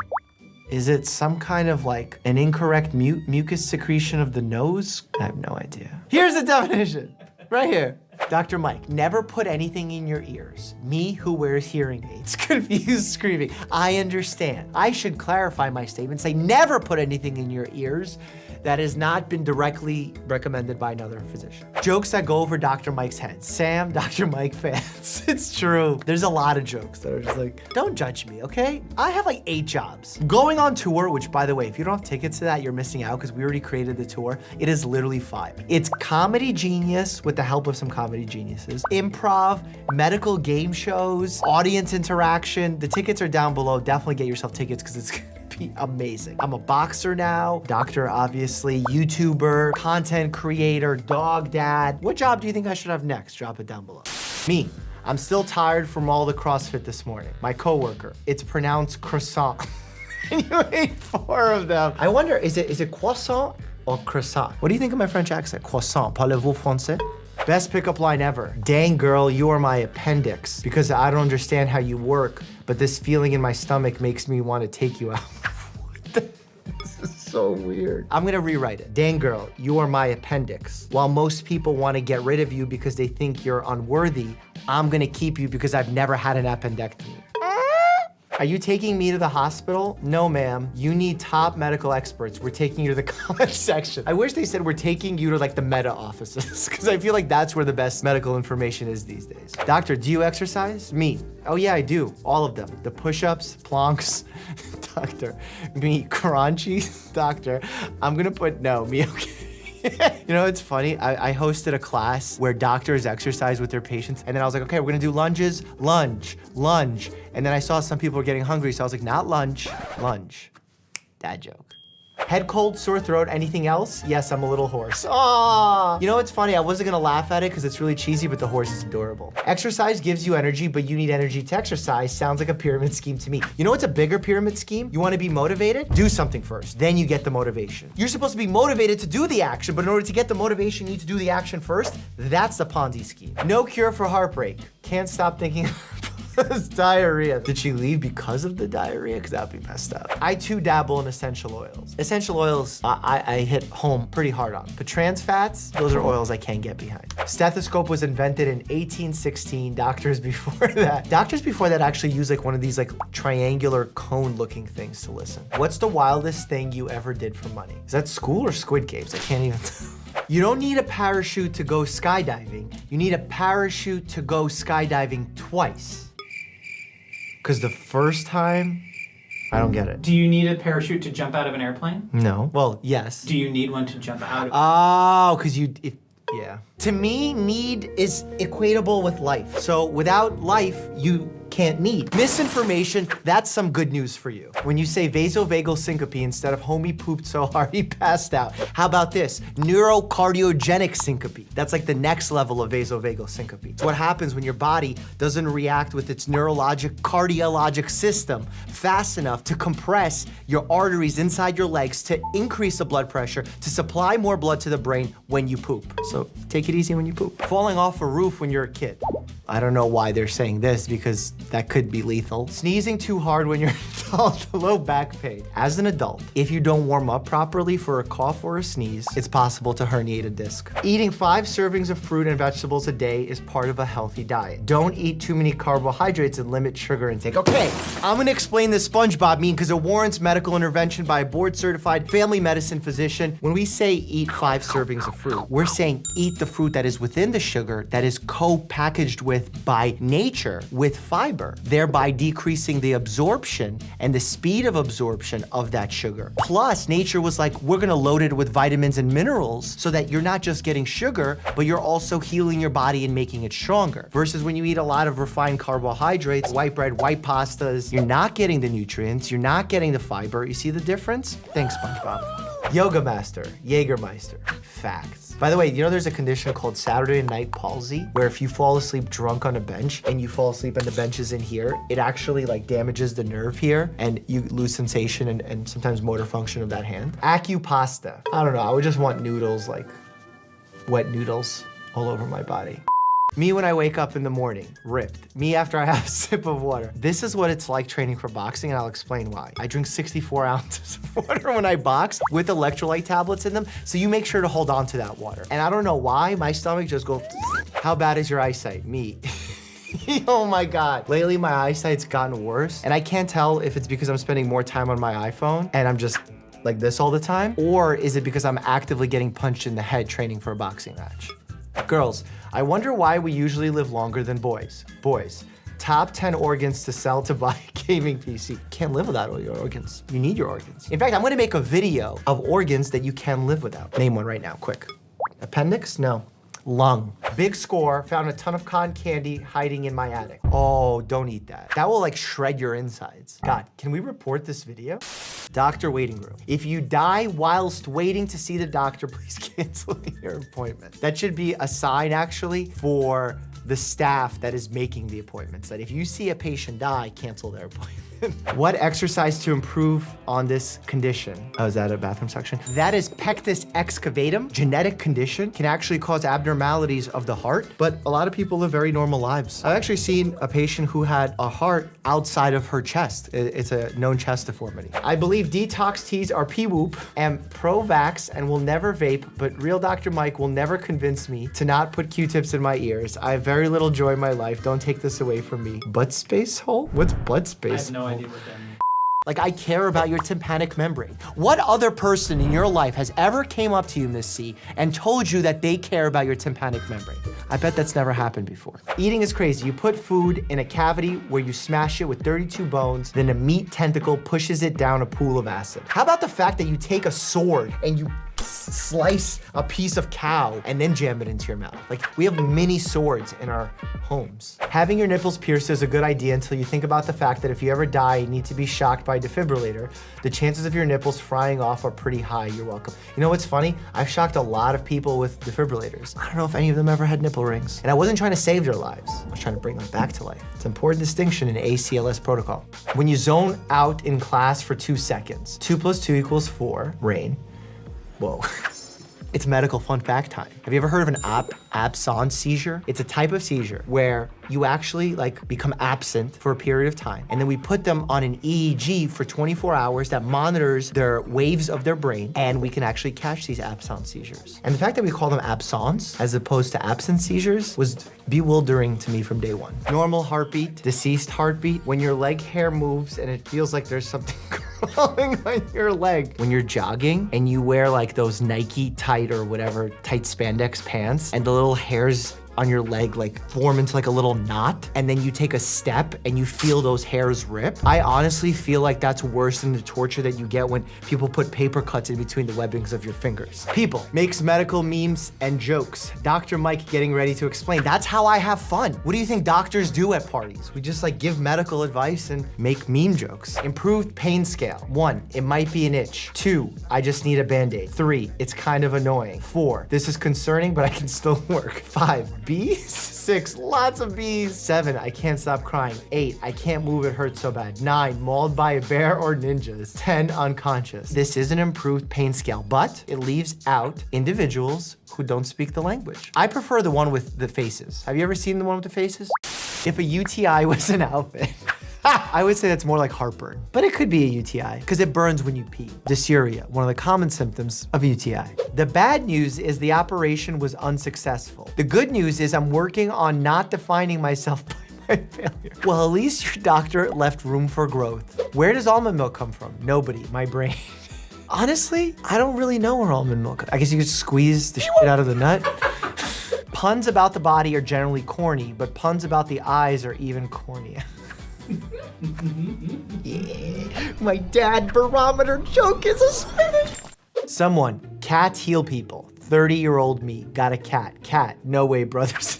Is it some kind of like an incorrect mucus secretion of the nose? I have no idea. Here's the definition, right here. Dr. Mike, never put anything in your ears. Me who wears hearing aids, confused screaming. I understand. I should clarify my statement, say never put anything in your ears that has not been directly recommended by another physician. Jokes that go over Dr. Mike's head. Sam, Dr. Mike fans. It's true. There's a lot of jokes that are just like, don't judge me, okay? I have like 8 jobs. Going on tour, which by the way, if you don't have tickets to that, you're missing out because we already created the tour. It is literally 5. It's Comedy Genius with the help of some comedy geniuses, improv, medical game shows, audience interaction. The tickets are down below. Definitely get yourself tickets because it's be amazing. I'm a boxer now, doctor obviously, YouTuber, content creator, dog dad. What job do you think I should have next? Drop it down below. Me, I'm still tired from all the CrossFit this morning. My coworker, it's pronounced croissant. And you ate 4 of them. I wonder, is it croissant or croissant? What do you think of my French accent? Croissant, parlez-vous français? Best pickup line ever. Dang girl, you are my appendix because I don't understand how you work, but this feeling in my stomach makes me want to take you out. This is so weird. I'm gonna rewrite it. Dang girl, you are my appendix. While most people want to get rid of you because they think you're unworthy, I'm gonna keep you because I've never had an appendectomy. Are you taking me to the hospital? No, ma'am. You need top medical experts. We're taking you to the comment section. I wish they said we're taking you to like the meta offices because I feel like that's where the best medical information is these days. Doctor, do you exercise? Me. Oh yeah, I do. All of them. The push-ups, planks. Doctor. Me. Crunchies. Doctor. I'm gonna put no. Me. Okay. You know, it's funny. I hosted a class where doctors exercise with their patients. And then I was like, okay, we're gonna do lunges, lunge, lunge. And then I saw some people were getting hungry. So I was like, not lunge, lunge. Dad joke. Head cold, sore throat, anything else? Yes, I'm a little hoarse. Aww. You know what's funny? I wasn't gonna laugh at it because it's really cheesy, but the horse is adorable. Exercise gives you energy, but you need energy to exercise. Sounds like a pyramid scheme to me. You know what's a bigger pyramid scheme? You wanna be motivated? Do something first, then you get the motivation. You're supposed to be motivated to do the action, but in order to get the motivation, you need to do the action first. That's the Ponzi scheme. No cure for heartbreak. Can't stop thinking it's diarrhea. Did she leave because of the diarrhea? Because that'd be messed up. I too dabble in essential oils. Essential oils, I hit home pretty hard on. But trans fats, those are oils I can't get behind. Stethoscope was invented in 1816. Doctors before that actually used like one of these like triangular cone looking things to listen. What's the wildest thing you ever did for money? Is that school or Squid Games? I can't even tell. You don't need a parachute to go skydiving. You need a parachute to go skydiving twice. Because the first time, I don't get it. Do you need a parachute to jump out of an airplane? No. Well, yes. Do you need one to jump out of? Oh, because yeah. To me, need is equatable with life. So without life, you can't need. Misinformation, that's some good news for you. When you say vasovagal syncope instead of homie pooped so hard he passed out. How about this? Neurocardiogenic syncope. That's like the next level of vasovagal syncope. It's what happens when your body doesn't react with its cardiologic system fast enough to compress your arteries inside your legs to increase the blood pressure to supply more blood to the brain when you poop. So take it easy when you poop. Falling off a roof when you're a kid. I don't know why they're saying this because that could be lethal. Sneezing too hard when you're an adult, low back pain. As an adult, if you don't warm up properly for a cough or a sneeze, it's possible to herniate a disc. Eating 5 servings of fruit and vegetables a day is part of a healthy diet. Don't eat too many carbohydrates and limit sugar intake. Okay, I'm gonna explain this SpongeBob meme because it warrants medical intervention by a board-certified family medicine physician. When we say eat 5 servings of fruit, we're saying eat the fruit that is within the sugar that is co-packaged with by nature with fiber, thereby decreasing the absorption and the speed of absorption of that sugar. Plus, nature was like, we're gonna load it with vitamins and minerals so that you're not just getting sugar, but you're also healing your body and making it stronger. Versus when you eat a lot of refined carbohydrates, white bread, white pastas, you're not getting the nutrients, you're not getting the fiber. You see the difference? Thanks, SpongeBob. Yoga master, Jägermeister. Facts. By the way, you know there's a condition called Saturday night palsy, where if you fall asleep drunk on a bench and you fall asleep and the bench is in here, it actually like damages the nerve here and you lose sensation and sometimes motor function of that hand. Acupasta. I don't know, I would just want noodles, like wet noodles all over my body. Me when I wake up in the morning, ripped. Me after I have a sip of water. This is what it's like training for boxing, and I'll explain why. I drink 64 ounces of water when I box with electrolyte tablets in them, so you make sure to hold on to that water. And I don't know why, my stomach just goes, how bad is your eyesight? Me. Oh my God. Lately, my eyesight's gotten worse, and I can't tell if it's because I'm spending more time on my iPhone, and I'm just like this all the time, or is it because I'm actively getting punched in the head training for a boxing match? Girls, I wonder why we usually live longer than boys. Boys, top 10 organs to sell to buy a gaming PC. Can't live without all your organs. You need your organs. In fact, I'm gonna make a video of organs that you can live without. Name one right now, quick. Appendix? No. Lung. Big score, found a ton of cotton candy hiding in my attic. Oh, don't eat that. That will like shred your insides. God, can we report this video? Doctor waiting room. If you die whilst waiting to see the doctor, please cancel your appointment. That should be a sign actually for the staff that is making the appointments, that if you see a patient die, cancel their appointment. What exercise to improve on this condition? Oh, is that a bathroom section? That is pectus excavatum, genetic condition, can actually cause abnormalities of the heart, but a lot of people live very normal lives. I've actually seen a patient who had a heart outside of her chest. It's a known chest deformity. I believe detox teas are pee-whoop and pro-vax and will never vape, but real Dr. Mike will never convince me to not put Q-tips in my ears. I have very very little joy in my life. Don't take this away from me. Butt space hole? What's butt I space have no hole? idea what that means. Like, I care about your tympanic membrane. What other person in your life has ever came up to you, Miss C, and told you that they care about your tympanic membrane? I bet that's never happened before. Eating is crazy. You put food in a cavity where you smash it with 32 bones, then a meat tentacle pushes it down a pool of acid. How about the fact that you take a sword and you slice a piece of cow and then jam it into your mouth? Like, we have mini swords in our homes. Having your nipples pierced is a good idea until you think about the fact that if you ever die and need to be shocked by a defibrillator, the chances of your nipples frying off are pretty high. You're welcome. You know what's funny? I've shocked a lot of people with defibrillators. I don't know if any of them ever had nipple rings. And I wasn't trying to save their lives. I was trying to bring them back to life. It's an important distinction in ACLS protocol. When you zone out in class for 2 seconds, 2 + 2 = 4, rain. Whoa. It's medical fun fact time. Have you ever heard of an absence seizure? It's a type of seizure where you actually become absent for a period of time, and then we put them on an EEG for 24 hours that monitors their waves of their brain, and we can actually catch these absence seizures. And the fact that we call them absence as opposed to absent seizures was bewildering to me from day one. Normal heartbeat, deceased heartbeat, when your leg hair moves and it feels like there's something crawling on your leg. When you're jogging and you wear those Nike tight or whatever tight spandex pants, and the little hairs on your leg form into a little knot, and then you take a step and you feel those hairs rip. I honestly feel like that's worse than the torture that you get when people put paper cuts in between the webbings of your fingers. People makes medical memes and jokes. Dr. Mike getting ready to explain. That's how I have fun. What do you think doctors do at parties? We just give medical advice and make meme jokes. Improved pain scale. 1, it might be an itch. 2, I just need a Band-Aid. 3, it's kind of annoying. 4, this is concerning, but I can still work. 5, bees? 6, lots of bees. 7, I can't stop crying. 8, I can't move, it hurts so bad. 9, mauled by a bear or ninjas. 10, unconscious. This is an improved pain scale, but it leaves out individuals who don't speak the language. I prefer the one with the faces. Have you ever seen the one with the faces? If a UTI was an outfit, I would say that's more like heartburn, but it could be a UTI because it burns when you pee. Dysuria, one of the common symptoms of UTI. The bad news is the operation was unsuccessful. The good news is I'm working on not defining myself by my failure. Well, at least your doctor left room for growth. Where does almond milk come from? Nobody, my brain. Honestly, I don't really know where almond milk, I guess you could squeeze the shit out of the nut. Puns about the body are generally corny, but puns about the eyes are even cornier. Yeah, my dad barometer joke is a spinach. Someone, cats heal people. 30-year-old me, got a cat. Cat, no way, brothers.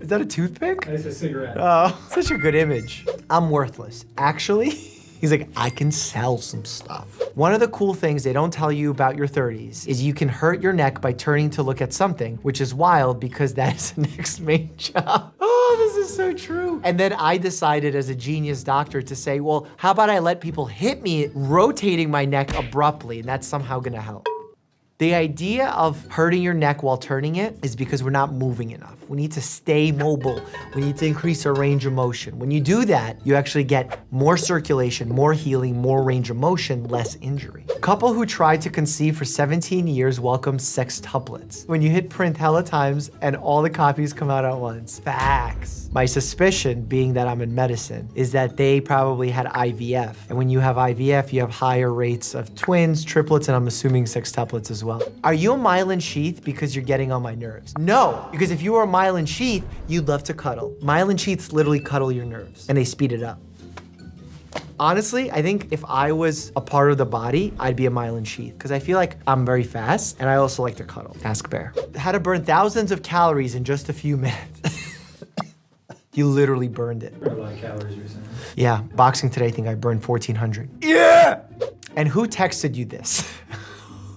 Is that a toothpick? That is a cigarette. Oh, such a good image. I'm worthless. Actually, he's like, I can sell some stuff. One of the cool things they don't tell you about your 30s is you can hurt your neck by turning to look at something, which is wild because that is the next main job. Oh, this is so true. And then I decided as a genius doctor to say, well, how about I let people hit me rotating my neck abruptly, and that's somehow gonna help. The idea of hurting your neck while turning it is because we're not moving enough. We need to stay mobile. We need to increase our range of motion. When you do that, you actually get more circulation, more healing, more range of motion, less injury. Couple who tried to conceive for 17 years welcomes sextuplets. When you hit print hella times and all the copies come out at once. Facts. My suspicion, being that I'm in medicine, is that they probably had IVF. And when you have IVF, you have higher rates of twins, triplets, and I'm assuming sextuplets as well. Are you a myelin sheath because you're getting on my nerves? No, because if you were a myelin sheath, you'd love to cuddle. Myelin sheaths literally cuddle your nerves and they speed it up. Honestly, I think if I was a part of the body, I'd be a myelin sheath because I feel like I'm very fast and I also like to cuddle. Ask Bear. How to burn thousands of calories in just a few minutes. You literally burned it. Burned a lot of calories recently. Yeah, boxing today, I think I burned 1,400. Yeah! And who texted you this?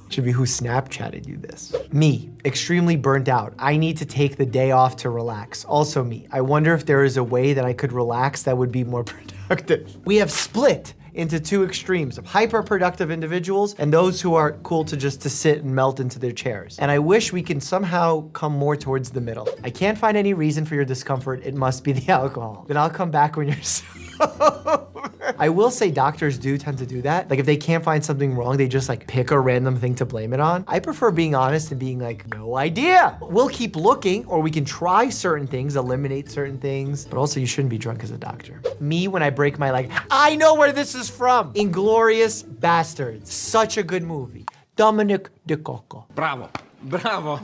Should be who Snapchatted you this. Me, extremely burnt out. I need to take the day off to relax. Also me, I wonder if there is a way that I could relax that would be more productive. We have split into two extremes of hyper-productive individuals and those who are cool to just to sit and melt into their chairs. And I wish we can somehow come more towards the middle. I can't find any reason for your discomfort. It must be the alcohol. Then I'll come back when you're I will say doctors do tend to do that. Like if they can't find something wrong, they just like pick a random thing to blame it on. I prefer being honest and being like, no idea. We'll keep looking, or we can try certain things, eliminate certain things, but also you shouldn't be drunk as a doctor. Me, when I break my leg, I know where this is from. Inglourious Bastards. Such a good movie. Dominic DeCoco. Bravo. Bravo.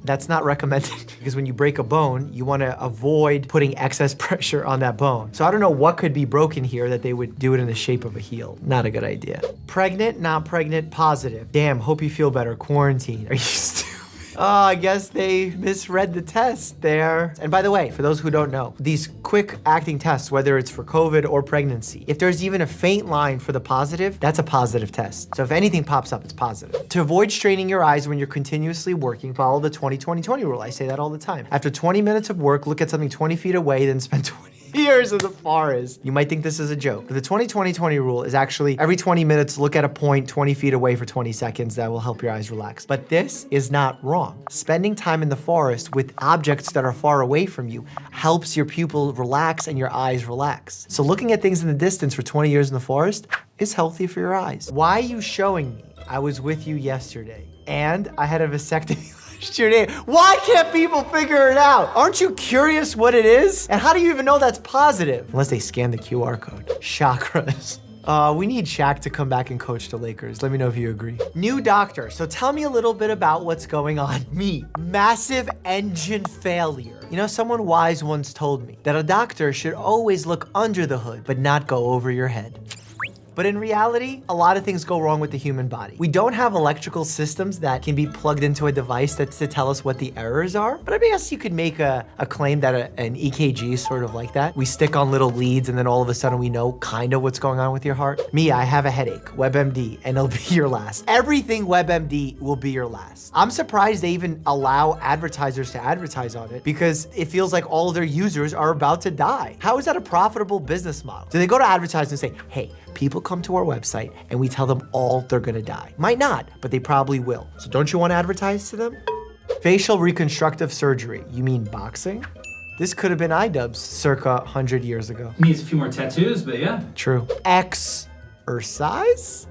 That's not recommended because when you break a bone, you want to avoid putting excess pressure on that bone. So I don't know what could be broken here that they would do it in the shape of a heel. Not a good idea. Pregnant, not pregnant, positive. Damn, hope you feel better. Quarantine. Are you stupid? Oh, I guess they misread the test there. And by the way, for those who don't know, these quick acting tests, whether it's for COVID or pregnancy, if there's even a faint line for the positive, that's a positive test. So if anything pops up, it's positive. To avoid straining your eyes when you're continuously working, follow the 20-20-20 rule. I say that all the time. After 20 minutes of work, look at something 20 feet away, then spend 20 years in the forest. You might think this is a joke, but the 20-20-20 rule is actually every 20 minutes, look at a point 20 feet away for 20 seconds. That will help your eyes relax. But this is not wrong. Spending time in the forest with objects that are far away from you helps your pupil relax and your eyes relax. So looking at things in the distance for 20 years in the forest is healthy for your eyes. Why are you showing me? I was with you yesterday and I had a vasectomy. Your name. Why can't people figure it out? Aren't you curious what it is? And how do you even know that's positive? Unless they scan the QR code. Chakras. We need Shaq to come back and coach the Lakers. Let me know if you agree. New doctor. So tell me a little bit about what's going on. Me. Massive engine failure. You know, someone wise once told me that a doctor should always look under the hood, but not go over your head. But in reality, a lot of things go wrong with the human body. We don't have electrical systems that can be plugged into a device that's to tell us what the errors are. But I guess you could make a claim that an EKG is sort of like that. We stick on little leads and then all of a sudden we know kind of what's going on with your heart. Me, I have a headache, WebMD, and it'll be your last. Everything WebMD will be your last. I'm surprised they even allow advertisers to advertise on it because it feels like all of their users are about to die. How is that a profitable business model? Do they go to advertisers and say, hey, people come to our website and we tell them all they're gonna die? Might not, but they probably will. So don't you want to advertise to them? Facial reconstructive surgery. You mean boxing? This could have been iDubbbz circa 100 years ago. Needs a few more tattoos, but yeah. True. Exercise?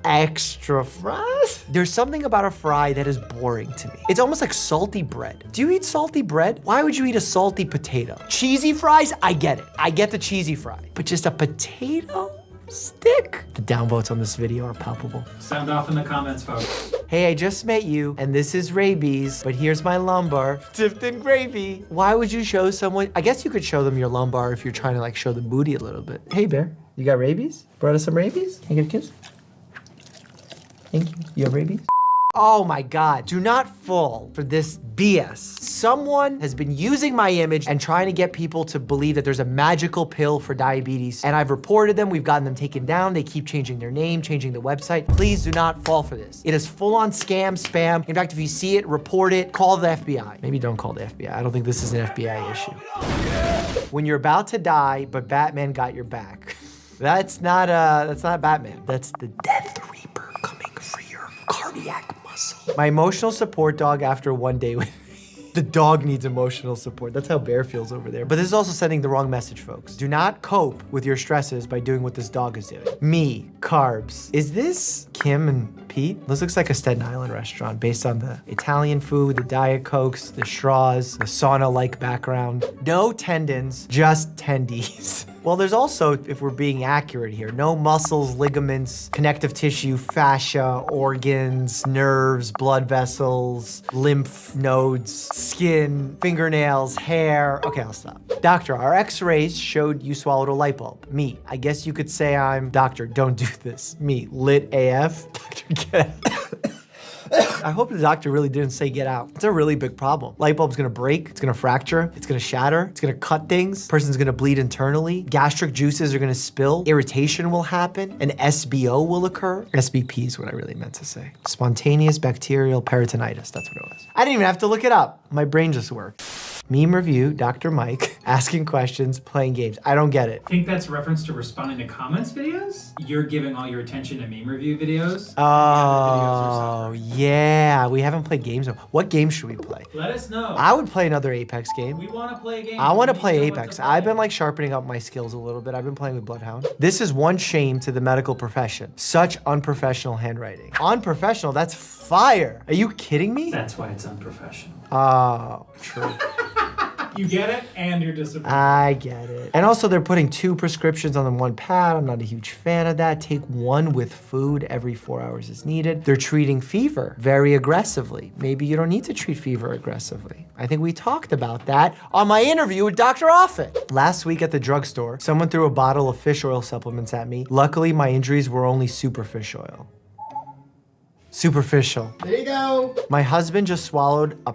Extra fries? There's something about a fry that is boring to me. It's almost like salty bread. Do you eat salty bread? Why would you eat a salty potato? Cheesy fries? I get it. I get the cheesy fry. But just a potato stick? The downvotes on this video are palpable. Sound off in the comments, folks. Hey, I just met you, and this is rabies, but here's my lumbar, dipped in gravy. Why would you show someone? I guess you could show them your lumbar if you're trying to like show the booty a little bit. Hey, Bear, you got rabies? Brought us some rabies? Can I get a kiss? Thank you. You have rabies? Oh my God, do not fall for this BS. Someone has been using my image and trying to get people to believe that there's a magical pill for diabetes. And I've reported them, we've gotten them taken down. They keep changing their name, changing the website. Please do not fall for this. It is full on scam, spam. In fact, if you see it, report it, call the FBI. Maybe don't call the FBI. I don't think this is an FBI issue. When you're about to die, but Batman got your back. That's not Batman. That's the Death Reaper coming for your cardiac muscle. My emotional support dog after one day with me. The dog needs emotional support. That's how Bear feels over there. But this is also sending the wrong message, folks. Do not cope with your stresses by doing what this dog is doing. Me, carbs. Is this Kim and Pete? This looks like a Staten Island restaurant based on the Italian food, the Diet Cokes, the straws, the sauna-like background. No tendons, just tendies. Well, there's also, if we're being accurate here, no muscles, ligaments, connective tissue, fascia, organs, nerves, blood vessels, lymph nodes, skin, fingernails, hair. Okay, I'll stop. Doctor, our x-rays showed you swallowed a light bulb. Me, I guess you could say I'm, doctor, don't do this. Me, lit AF. Doctor, get out. I hope the doctor really didn't say get out. It's a really big problem. Light bulb's gonna break, it's gonna fracture, it's gonna shatter, it's gonna cut things, person's gonna bleed internally, gastric juices are gonna spill, irritation will happen, an SBO will occur. SBP is what I really meant to say. Spontaneous bacterial peritonitis, that's what it was. I didn't even have to look it up. My brain just worked. Meme review, Dr. Mike, asking questions, playing games. I don't get it. I think that's reference to responding to comments videos. You're giving all your attention to meme review videos. Oh, yeah. We haven't played games. What game should we play? Let us know. I would play another Apex game. We want to play a game. I want to We play need what Apex. to play. I've been like sharpening up my skills a little bit. I've been playing with Bloodhound. This is one shame to the medical profession. Such unprofessional handwriting. Unprofessional, that's fire. Are you kidding me? That's why it's unprofessional. Oh, true. You get it, and you're disappointed. I get it. And also they're putting 2 prescriptions on the one pad. I'm not a huge fan of that. Take 1 with food every 4 hours as needed. They're treating fever very aggressively. Maybe you don't need to treat fever aggressively. I think we talked about that on my interview with Dr. Offit. Last week at the drugstore, someone threw a bottle of fish oil supplements at me. Luckily, my injuries were only super fish oil. Superficial. There you go. My husband just swallowed a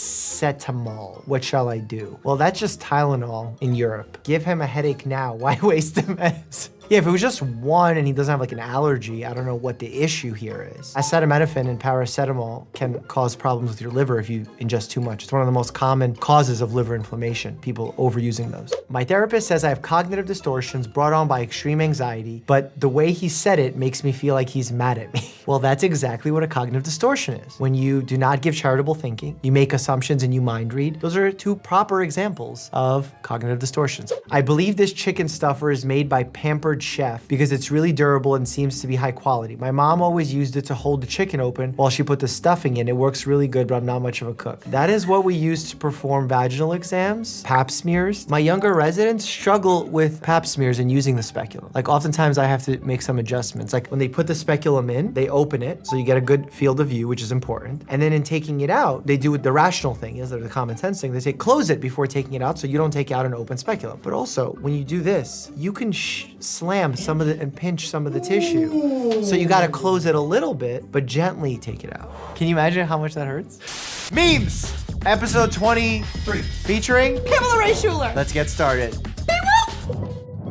paracetamol. What shall I do? Well, that's just Tylenol in Europe. Give him a headache now. Why waste the meds? Yeah, if it was just one and he doesn't have like an allergy, I don't know what the issue here is. Acetaminophen and paracetamol can cause problems with your liver if you ingest too much. It's one of the most common causes of liver inflammation, people overusing those. My therapist says I have cognitive distortions brought on by extreme anxiety, but the way he said it makes me feel like he's mad at me. Well, that's exactly what a cognitive distortion is. When you do not give charitable thinking, you make assumptions and you mind read. Those are 2 proper examples of cognitive distortions. I believe this chicken stuffer is made by Pampered Chef because it's really durable and seems to be high quality. My mom always used it to hold the chicken open while she put the stuffing in. It works really good, but I'm not much of a cook. That is what we use to perform vaginal exams, pap smears. My younger residents struggle with pap smears and using the speculum. Like oftentimes I have to make some adjustments. Like when they put the speculum in, they open it so you get a good field of view, which is important. And then in taking it out, they do it the rational thing, is the common sense thing. They say close it before taking it out so you don't take out an open speculum. But also when you do this, you can slam some of the and pinch some of the tissue. So you gotta close it a little bit, but gently take it out. Can you imagine how much that hurts? Memes, episode 23, featuring Pamela Ray Schuler. Let's get started.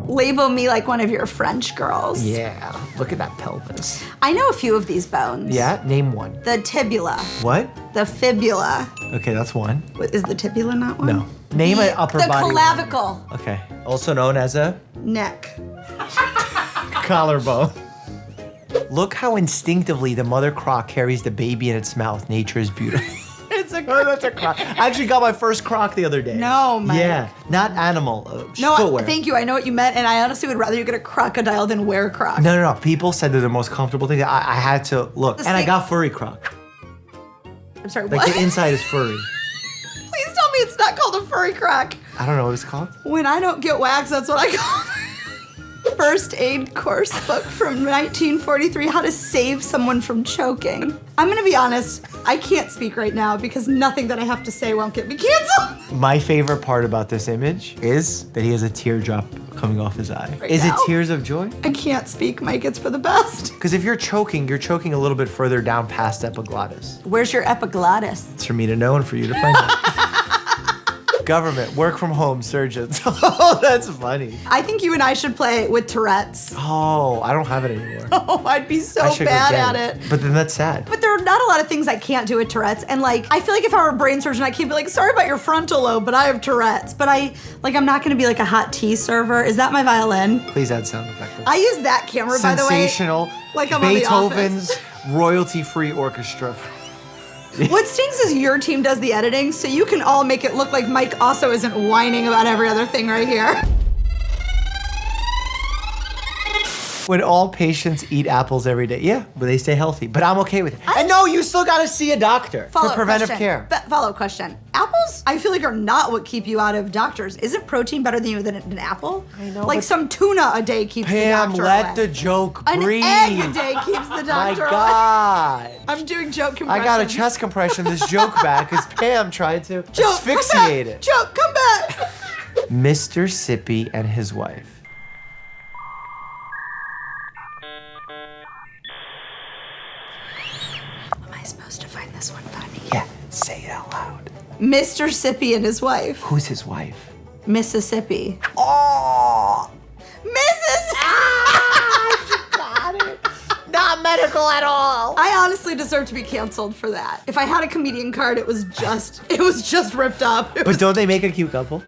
Label me like one of your French girls. Yeah, look at that pelvis. I know a few of these bones. Yeah, name one. The tibula. What? The fibula. Okay, that's one. Is the tibula not one? No. Name an upper the body. The clavicle. One. Okay. Also known as a neck. Collarbone. Look how instinctively the mother croc carries the baby in its mouth. Nature is beautiful. It's a Oh, that's a croc. I actually got my first croc the other day. No, Mike. Yeah, not animal, No, footwear. thank you. I know what you meant, and I honestly would rather you get a crocodile than wear crocs. No. People said they're the most comfortable thing. I had to look. The And I thing- got furry croc. I'm sorry, Like what? the inside is furry. Please tell me it's not called a furry croc. I don't know what it's called. When I don't get waxed, that's what I call it. First aid course book from 1943, How to Save Someone from Choking. I'm gonna be honest, I can't speak right now because nothing that I have to say won't get me canceled. My favorite part about this image is that he has a teardrop coming off his eye. Right Is now? it tears of joy? I can't speak, Mike, it's for the best. Because if you're choking a little bit further down past epiglottis. Where's your epiglottis? It's for me to know and for you to find out. Government, work from home, surgeons. Oh, that's funny. I think you and I should play with Tourette's. Oh, I don't have it anymore. Oh, I'd be so I should go bad get at it. But then that's sad. But there are not a lot of things I can't do with Tourette's. And like, I feel like if I were a brain surgeon, I can't be like, sorry about your frontal lobe, but I have Tourette's. But I'm not gonna be like a hot tea server. Is that my violin? Please add sound effect. I use that camera, by the way. Sensational. Like I'm on The Beethoven's Office. royalty-free orchestra. What stinks is your team does the editing, so you can all make it look like Mike also isn't whining about every other thing right here. When all patients eat apples every day. Yeah, but they stay healthy. But I'm okay with it. And no, you still gotta see a doctor for preventive care. Follow-up question. Apples, I feel like, are not what keep you out of doctors. Isn't protein better than an apple? I know, Like but- some tuna a day keeps the Pam, doctor let away. the joke An breathe. egg a day keeps the My doctor away. God. I'm doing joke I compressions. got a chest compression, this joke back, because Pam tried to Joke, come asphyxiate back. it. Joke, come back. Mr. Sippy and his wife. Am I supposed to find this one funny? Yeah, say it out loud. Mr. Sippy and his wife. Who's his wife? Mississippi. Oh! Mrs. Got it. Not medical at all. I honestly deserve to be canceled for that. If I had a comedian card, it was just ripped up. But don't they make a cute couple?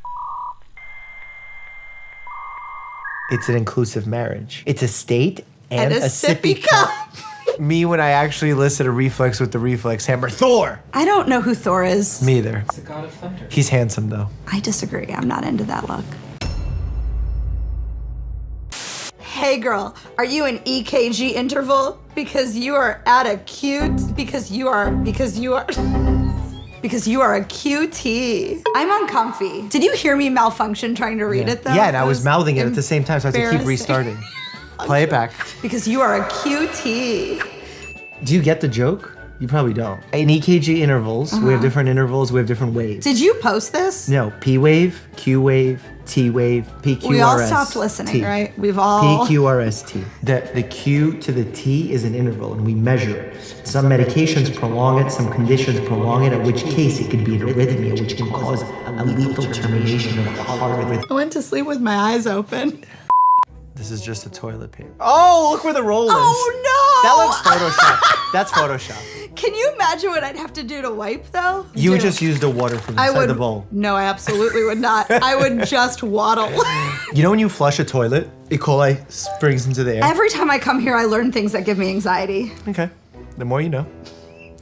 It's an inclusive marriage. It's a state and a sippy cup. Me when I actually listed a reflex with the reflex hammer. Thor! I don't know who Thor is. Me either. It's the god of thunder. He's handsome though. I disagree. I'm not into that look. Hey girl, are you an EKG interval? Because you are at a because you are a QT. I'm uncomfy. Did you hear me malfunction trying to read it though? Yeah, and I was mouthing it at the same time, so I had to keep embarrassing. restarting. Play it back. Because you are a QT. Do you get the joke? You probably don't. In EKG intervals, we have different intervals, we have different waves. Did you post this? No, P wave, Q wave, T wave, PQRS. We all stopped listening, right? We've all... PQRST. The Q to the T is an interval, and we measure it. Some medications prolong it, some conditions prolong it, in which case it could be an arrhythmia, which can cause a lethal termination of the heart rhythm. I went to sleep with my eyes open. This is just a toilet paper. Oh, look where the roll is. Oh no! That looks Photoshop. That's Photoshop. Can you imagine what I'd have to do to wipe though? You would Dude, just use the water from I inside would, the bowl. No, I absolutely would not. I would just waddle. You know when you flush a toilet, E. coli springs into the air? Every time I come here, I learn things that give me anxiety. Okay. The more you know.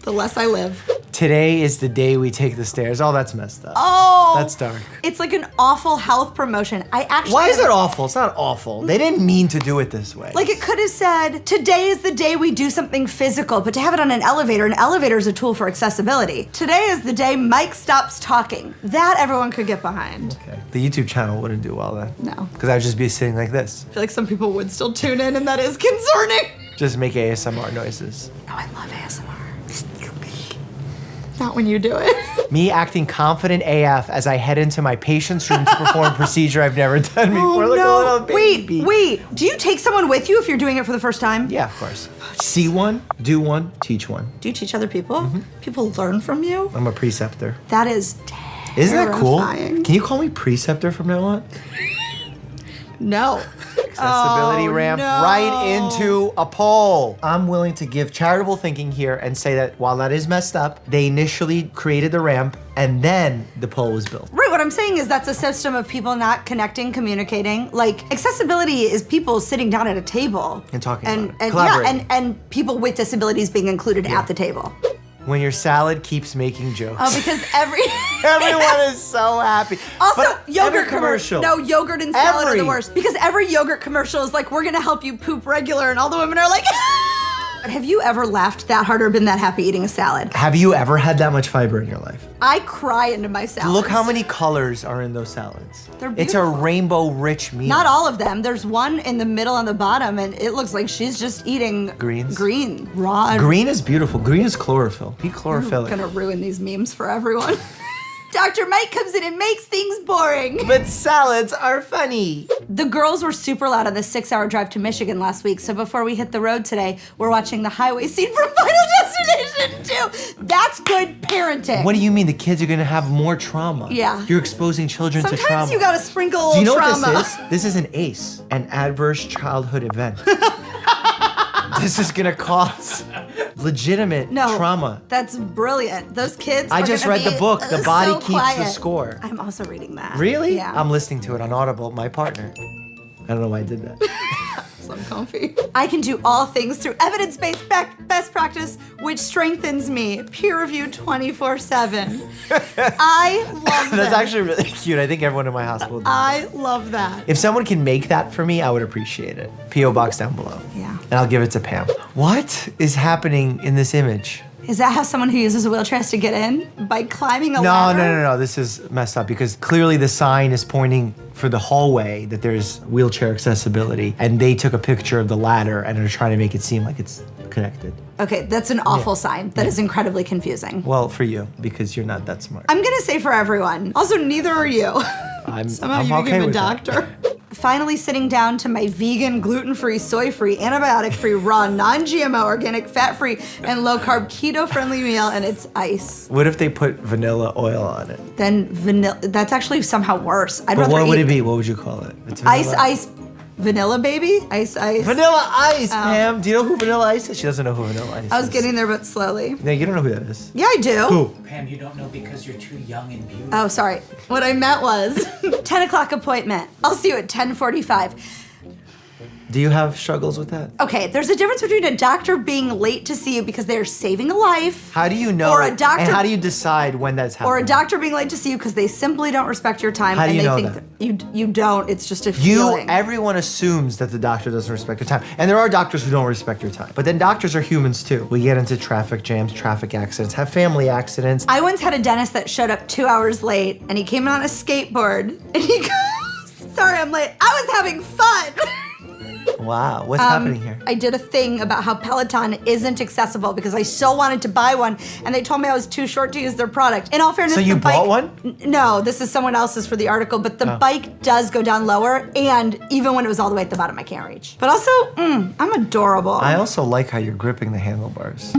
The less I live. Today is the day we take the stairs. Oh, that's messed up. Oh! That's dark. It's like an awful health promotion. I actually... Why is it awful? It's not awful. They didn't mean to do it this way. Like it could have said, today is the day we do something physical, but to have it on an elevator is a tool for accessibility. Today is the day Mike stops talking. That everyone could get behind. Okay. The YouTube channel wouldn't do well then. No. Because I'd just be sitting like this. I feel like some people would still tune in and that is concerning. Just make ASMR noises. Oh, I love ASMR. Not when you do it. Me acting confident AF as I head into my patient's room to perform a procedure I've never done before. Like a little baby. Wait. Do you take someone with you if you're doing it for the first time? Yeah, of course. See one, do one, teach one. Do you teach other people? People learn from you? I'm a preceptor. That is Isn't that cool? terrifying. Can you call me preceptor from now on? No. Accessibility Oh, ramp no. right into a pole. I'm willing to give charitable thinking here and say that while that is messed up, they initially created the ramp and then the pole was built. Right, what I'm saying is that's a system of people not connecting, communicating. Like, accessibility is people sitting down at a table. And talking and, about it. and Collaborating. yeah, and people with disabilities being included at the table. When your salad keeps making jokes. Oh, because Everyone is so happy. Also, But yogurt every commercial. No, yogurt and salad are Every- the worst. Because every yogurt commercial is like, we're gonna help you poop regular, and all the women are like, Have you ever laughed that hard or been that happy eating a salad? Have you ever had that much fiber in your life? I cry into my salads. Look how many colors are in those salads. They're It's a beautiful. rainbow rich meal. Not all of them. There's one in the middle on the bottom, and it looks like she's just eating Greens? Green, raw. Green is beautiful. Green is chlorophyll. Be chlorophyll. Gonna ruin these memes for everyone. Dr. Mike comes in and makes things boring. But salads are funny. The girls were super loud on the 6-hour drive to Michigan last week, so before we hit the road today, we're watching the highway scene from Final Destination 2. That's good parenting. What do you mean? The kids are gonna have more trauma. Yeah. You're exposing children to trauma. Sometimes you gotta sprinkle a Do you know little trauma. what this is? This is an ACE, an adverse childhood event. This is gonna cause legitimate trauma. That's brilliant. Those kids. I are just gonna read the be, book, The Body so Keeps the quiet. Score. I'm also reading that. Really? Yeah. I'm listening to it on Audible, my partner. I don't know why I did that. So I'm comfy. I can do all things through evidence-based best practice, which strengthens me. Peer reviewed 24/7. I love that. That's actually really cute. I think everyone in my house will do that. I love that. If someone can make that for me, I would appreciate it. P.O. Box down below. Yeah. And I'll give it to Pam. What is happening in this image? Is that how someone who uses a wheelchair has to get in? By climbing a No, ladder? no. This is messed up because clearly the sign is pointing for the hallway that there's wheelchair accessibility, and they took a picture of the ladder and are trying to make it seem like it's connected. Okay, that's an awful sign. That is incredibly confusing. Well, for you, because you're not that smart. I'm gonna say for everyone. Also, neither are you. Somehow I'm you okay became a with that. doctor. Finally sitting down to my vegan, gluten-free, soy-free, antibiotic-free, raw, non-GMO, organic, fat-free, and low-carb, keto-friendly meal, and it's ice. What if they put vanilla oil on it? Then vanilla, that's actually somehow worse. I'd But rather what would eat it be? What would you call it? It's ice, vanilla? ice, Vanilla Baby? Ice. Vanilla Ice, Pam. Do you know who Vanilla Ice is? She doesn't know who Vanilla Ice is. I was getting there, but slowly. No, you don't know who that is. Yeah, I do. Who? Pam, you don't know because you're too young and beautiful. Oh, sorry. What I meant was 10 o'clock appointment. I'll see you at 10:45. Do you have struggles with that? Okay, there's a difference between a doctor being late to see you because they're saving a life. How do you know? Or a doctor, and how do you decide when that's happening? Or a doctor being late to see you because they simply don't respect your time. How do and you they know think that? You don't. It's just a feeling. Everyone assumes that the doctor doesn't respect your time. And there are doctors who don't respect your time. But then doctors are humans too. We get into traffic jams, traffic accidents, have family accidents. I once had a dentist that showed up 2 hours late and he came in on a skateboard and he goes, sorry, I'm late. I was having fun. Wow, what's happening here? I did a thing about how Peloton isn't accessible because I so wanted to buy one, and they told me I was too short to use their product. In all fairness, So you the bike, bought one? No, this is someone else's for the article, but the bike does go down lower, and even when it was all the way at the bottom, I can't reach. But also, I'm adorable. I also like how you're gripping the handlebars.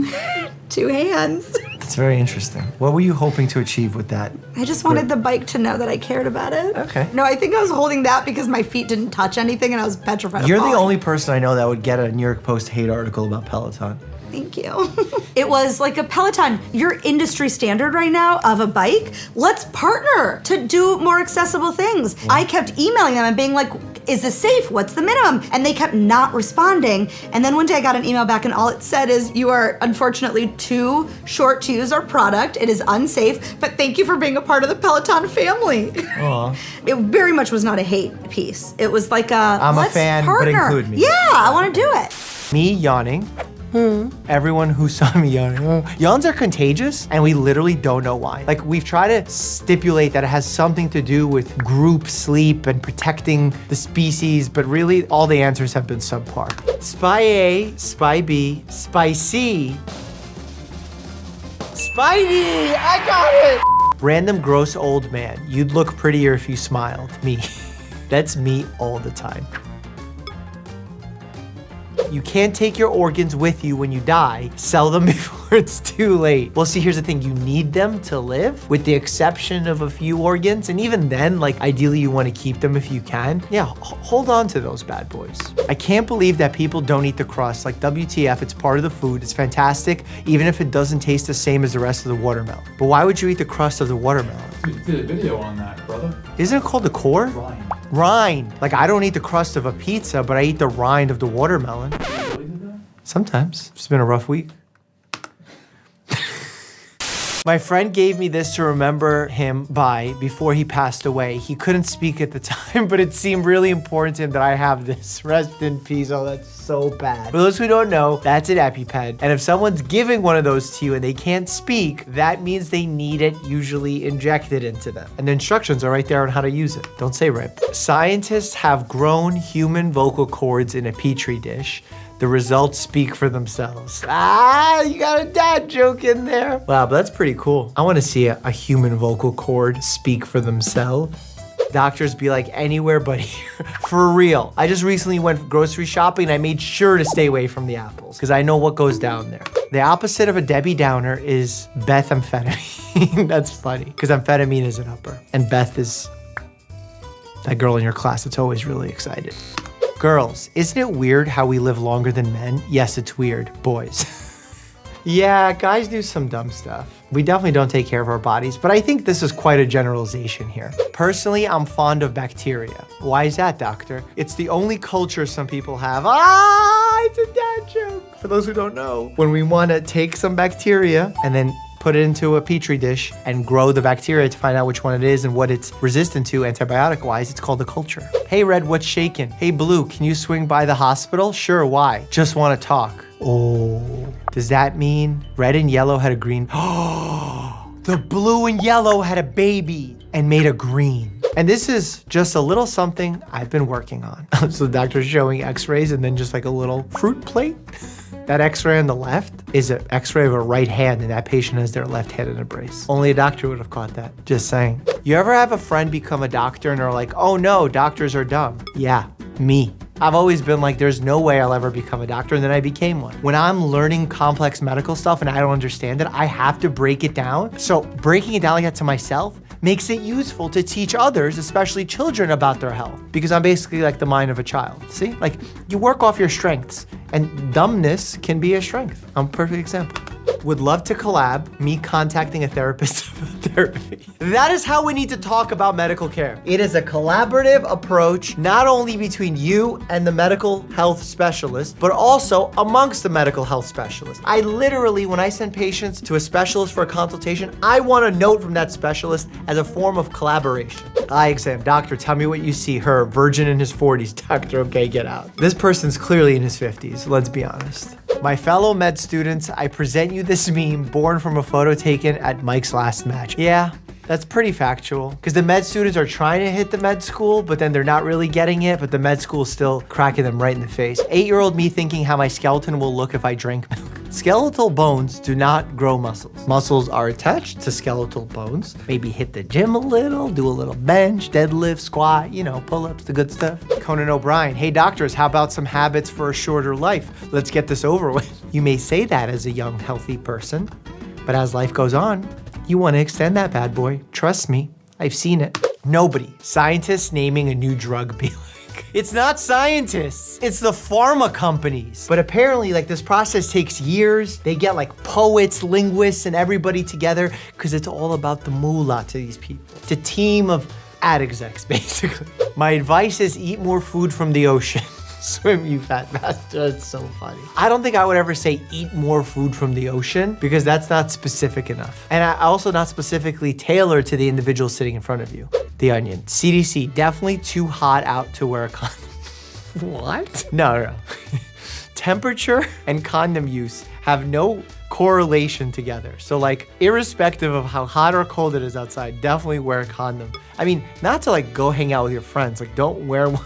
2 hands. It's very interesting. What were you hoping to achieve with that? I just wanted the bike to know that I cared about it. Okay. No, I think I was holding that because my feet didn't touch anything, and I was petrified of You're the falling. only person I know that would get a New York Post hate article about Peloton. Thank you. It was like a Peloton, your industry standard right now of a bike. Let's partner to do more accessible things. I kept emailing them and being like, is this safe? What's the minimum? And they kept not responding. And then one day I got an email back and all it said is, you are unfortunately too short to use our product. It is unsafe, but thank you for being a part of the Peloton family. Aw. It very much was not a hate piece. It was like I'm a let's fan, but partner. include me. Yeah, I want to do it. Me yawning. Everyone who saw me yawning. Yawns are contagious, and we literally don't know why. Like, we've tried to stipulate that it has something to do with group sleep and protecting the species, but really all the answers have been subpar. Spy A, Spy B, Spy C. Spidey! I got it! Random gross old man. You'd look prettier if you smiled. Me. That's me all the time. You can't take your organs with you when you die. Sell them before it's too late. Well, see, here's the thing. You need them to live, with the exception of a few organs. And even then, like, ideally you want to keep them if you can. Yeah, hold on to those bad boys. I can't believe that people don't eat the crust. Like, WTF, it's part of the food. It's fantastic, even if it doesn't taste the same as the rest of the watermelon. But why would you eat the crust of the watermelon? We did a video on that, brother. Isn't it called the core? Ryan. Rind. Like, I don't eat the crust of a pizza, but I eat the rind of the watermelon. Really did that? Sometimes. It's been a rough week. My friend gave me this to remember him by before he passed away. He couldn't speak at the time, but it seemed really important to him that I have this. Rest in peace. Oh, that's so bad. For those who don't know, that's an EpiPen. And if someone's giving one of those to you and they can't speak, that means they need it usually injected into them. And the instructions are right there on how to use it. Don't say rip. Scientists have grown human vocal cords in a petri dish. The results speak for themselves. Ah, you got a dad joke in there. Wow, but that's pretty cool. I want to see a human vocal cord speak for themselves. Doctors be like, anywhere but here. For real. I just recently went grocery shopping and I made sure to stay away from the apples because I know what goes down there. The opposite of a Debbie Downer is methamphetamine. That's funny because amphetamine is an upper and Beth is that girl in your class that's always really excited. Girls, isn't it weird how we live longer than men? Yes, it's weird. Boys. Yeah, guys do some dumb stuff. We definitely don't take care of our bodies, but I think this is quite a generalization here. Personally, I'm fond of bacteria. Why is that, doctor? It's the only culture some people have. Ah, it's a dad joke. For those who don't know, when we want to take some bacteria and then put it into a petri dish and grow the bacteria to find out which one it is and what it's resistant to antibiotic-wise, it's called a culture. Hey, Red, what's shaking? Hey, Blue, can you swing by the hospital? Sure, why? Just want to talk. Oh, does that mean red and yellow had a green? Oh, the blue and yellow had a baby and made a green. And this is just a little something I've been working on. So the doctor's showing x-rays and then just like a little fruit plate. That x-ray on the left is an x-ray of a right hand and that patient has their left hand in a brace. Only a doctor would have caught that. Just saying. You ever have a friend become a doctor and are like, oh no, doctors are dumb? Yeah, me. I've always been like, there's no way I'll ever become a doctor, and then I became one. When I'm learning complex medical stuff and I don't understand it, I have to break it down. So breaking it down like that to myself makes it useful to teach others, especially children, about their health. Because I'm basically like the mind of a child. See? Like, you work off your strengths, and dumbness can be a strength. I'm a perfect example. Would love to collab, me contacting a therapist about therapy. That is how we need to talk about medical care. It is a collaborative approach, not only between you and the medical health specialist, but also amongst the medical health specialist. I literally, when I send patients to a specialist for a consultation, I want a note from that specialist as a form of collaboration. Eye exam, doctor, tell me what you see. Her, virgin in his 40s, doctor, okay, get out. This person's clearly in his 50s, let's be honest. My fellow med students, I present you this meme born from a photo taken at Mike's last match. Yeah, that's pretty factual, because the med students are trying to hit the med school, but then they're not really getting it, but the med school's still cracking them right in the face. 8-year-old me thinking how my skeleton will look if I drank milk. Skeletal bones do not grow muscles. Muscles are attached to skeletal bones. Maybe hit the gym a little, do a little bench, deadlift, squat, you know, pull-ups, the good stuff. Conan O'Brien, hey doctors, how about some habits for a shorter life? Let's get this over with. You may say that as a young, healthy person, but as life goes on, you want to extend that bad boy. Trust me, I've seen it. Nobody. Scientists naming a new drug be like, it's not scientists, it's the pharma companies. But apparently, like, this process takes years. They get like poets, linguists, and everybody together because it's all about the moolah to these people. It's a team of ad execs, basically. My advice is eat more food from the ocean. Swim, you fat bastard. It's so funny. I don't think I would ever say eat more food from the ocean because that's not specific enough. And I also not specifically tailored to the individual sitting in front of you. The Onion. CDC, definitely too hot out to wear a condom. What? No. Temperature and condom use have no correlation together. So like, irrespective of how hot or cold it is outside, definitely wear a condom. I mean, not to like go hang out with your friends, like don't wear one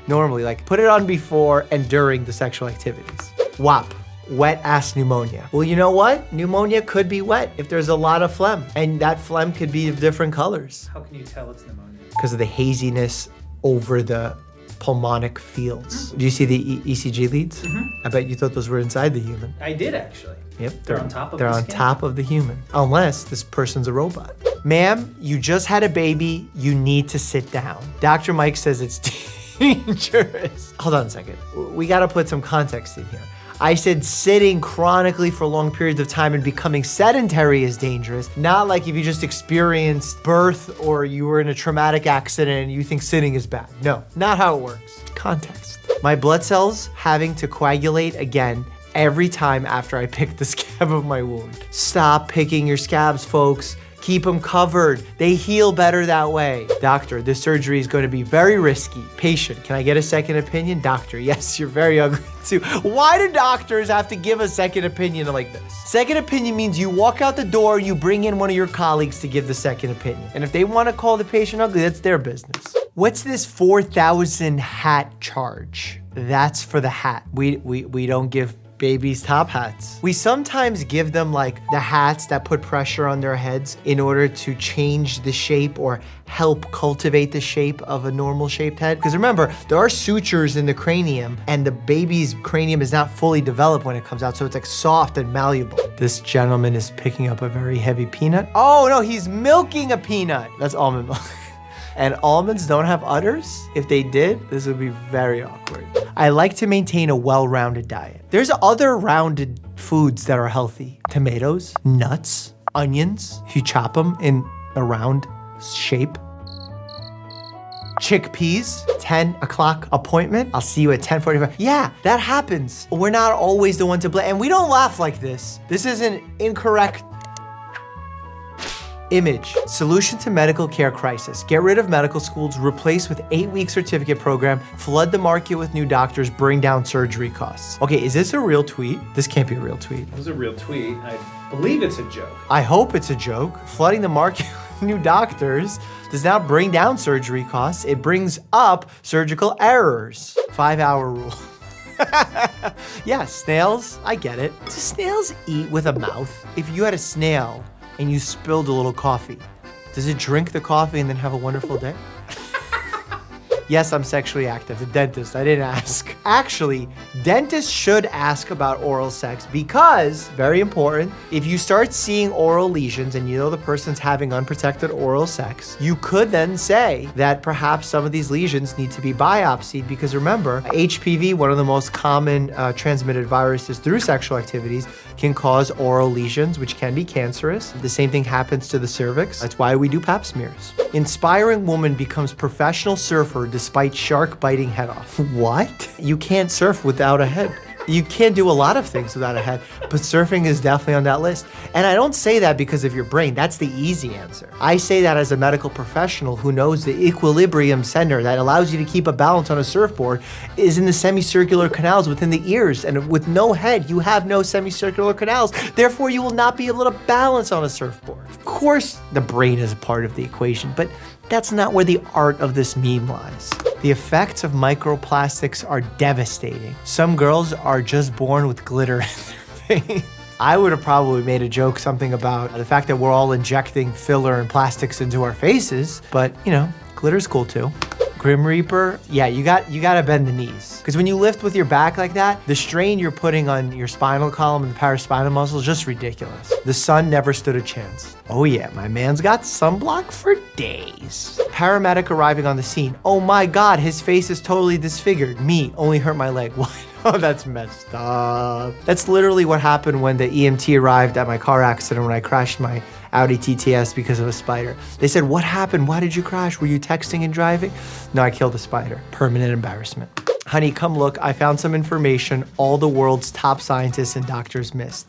normally, like put it on before and during the sexual activities. WAP, wet ass pneumonia. Well, you know what? Pneumonia could be wet if there's a lot of phlegm, and that phlegm could be of different colors. How can you tell it's pneumonia? Because of the haziness over the pulmonic fields. Do you see the ECG leads? I bet you thought those were inside the human. I did actually. Yep, They're on top of They're the on skin. top of the human, unless this person's a robot. Ma'am, you just had a baby. You need to sit down. Dr. Mike says it's dangerous. Hold on a second. We gotta put some context in here. I said sitting chronically for long periods of time and becoming sedentary is dangerous. Not like if you just experienced birth or you were in a traumatic accident and you think sitting is bad. No, not how it works. Context. My blood cells having to coagulate again every time after I pick the scab of my wound. Stop picking your scabs, folks. Keep them covered. They heal better that way. Doctor, this surgery is going to be very risky. Patient, can I get a second opinion? Doctor, yes, you're very ugly too. Why do doctors have to give a second opinion like this? Second opinion means you walk out the door and you bring in one of your colleagues to give the second opinion. And if they want to call the patient ugly, that's their business. What's this 4,000 hat charge? That's for the hat. We don't give babies top hats. We sometimes give them like the hats that put pressure on their heads in order to change the shape or help cultivate the shape of a normal shaped head. Because remember, there are sutures in the cranium and the baby's cranium is not fully developed when it comes out, so it's like soft and malleable. This gentleman is picking up a very heavy peanut. Oh no, he's milking a peanut. That's almond milk. And almonds don't have udders? If they did, this would be very awkward. I like to maintain a well-rounded diet. There's other rounded foods that are healthy. Tomatoes, nuts, onions, if you chop them in a round shape. Chickpeas, 10 o'clock appointment. I'll see you at 10:45. Yeah, that happens. We're not always the one to blame. And we don't laugh like this. This is an incorrect image. Solution to medical care crisis. Get rid of medical schools, replace with 8-week certificate program, flood the market with new doctors, bring down surgery costs. Okay, is this a real tweet? This can't be a real tweet. It was a real tweet. I believe it's a joke. I hope it's a joke. Flooding the market with new doctors does not bring down surgery costs. It brings up surgical errors. 5-hour rule. Yeah, snails, I get it. Do snails eat with a mouth? If you had a snail and you spilled a little coffee, does it drink the coffee and then have a wonderful day? Yes, I'm sexually active. The dentist, I didn't ask. Actually, dentists should ask about oral sex because, very important, if you start seeing oral lesions and you know the person's having unprotected oral sex, you could then say that perhaps some of these lesions need to be biopsied because remember, HPV, one of the most common transmitted viruses through sexual activities, can cause oral lesions, which can be cancerous. The same thing happens to the cervix. That's why we do pap smears. Inspiring woman becomes professional surfer despite shark biting head off. What? You can't surf without a head. You can't do a lot of things without a head, but surfing is definitely on that list. And I don't say that because of your brain. That's the easy answer. I say that as a medical professional who knows the equilibrium center that allows you to keep a balance on a surfboard is in the semicircular canals within the ears. And with no head, you have no semicircular canals. Therefore, you will not be able to balance on a surfboard. Of course, the brain is a part of the equation, but that's not where the art of this meme lies. The effects of microplastics are devastating. Some girls are just born with glitter in their face. I would have probably made a joke, something about the fact that we're all injecting filler and plastics into our faces, but you know, glitter's cool too. Grim Reaper, yeah, you gotta bend the knees. Because when you lift with your back like that, the strain you're putting on your spinal column and the paraspinal muscle is just ridiculous. The sun never stood a chance. Oh yeah, my man's got sunblock for days. Paramedic arriving on the scene. Oh my God, his face is totally disfigured. Me, only hurt my leg. What? Oh, that's messed up. That's literally what happened when the EMT arrived at my car accident when I crashed my Audi TTS because of a spider. They said, what happened? Why did you crash? Were you texting and driving? No, I killed a spider. Permanent embarrassment. Honey, come look, I found some information all the world's top scientists and doctors missed.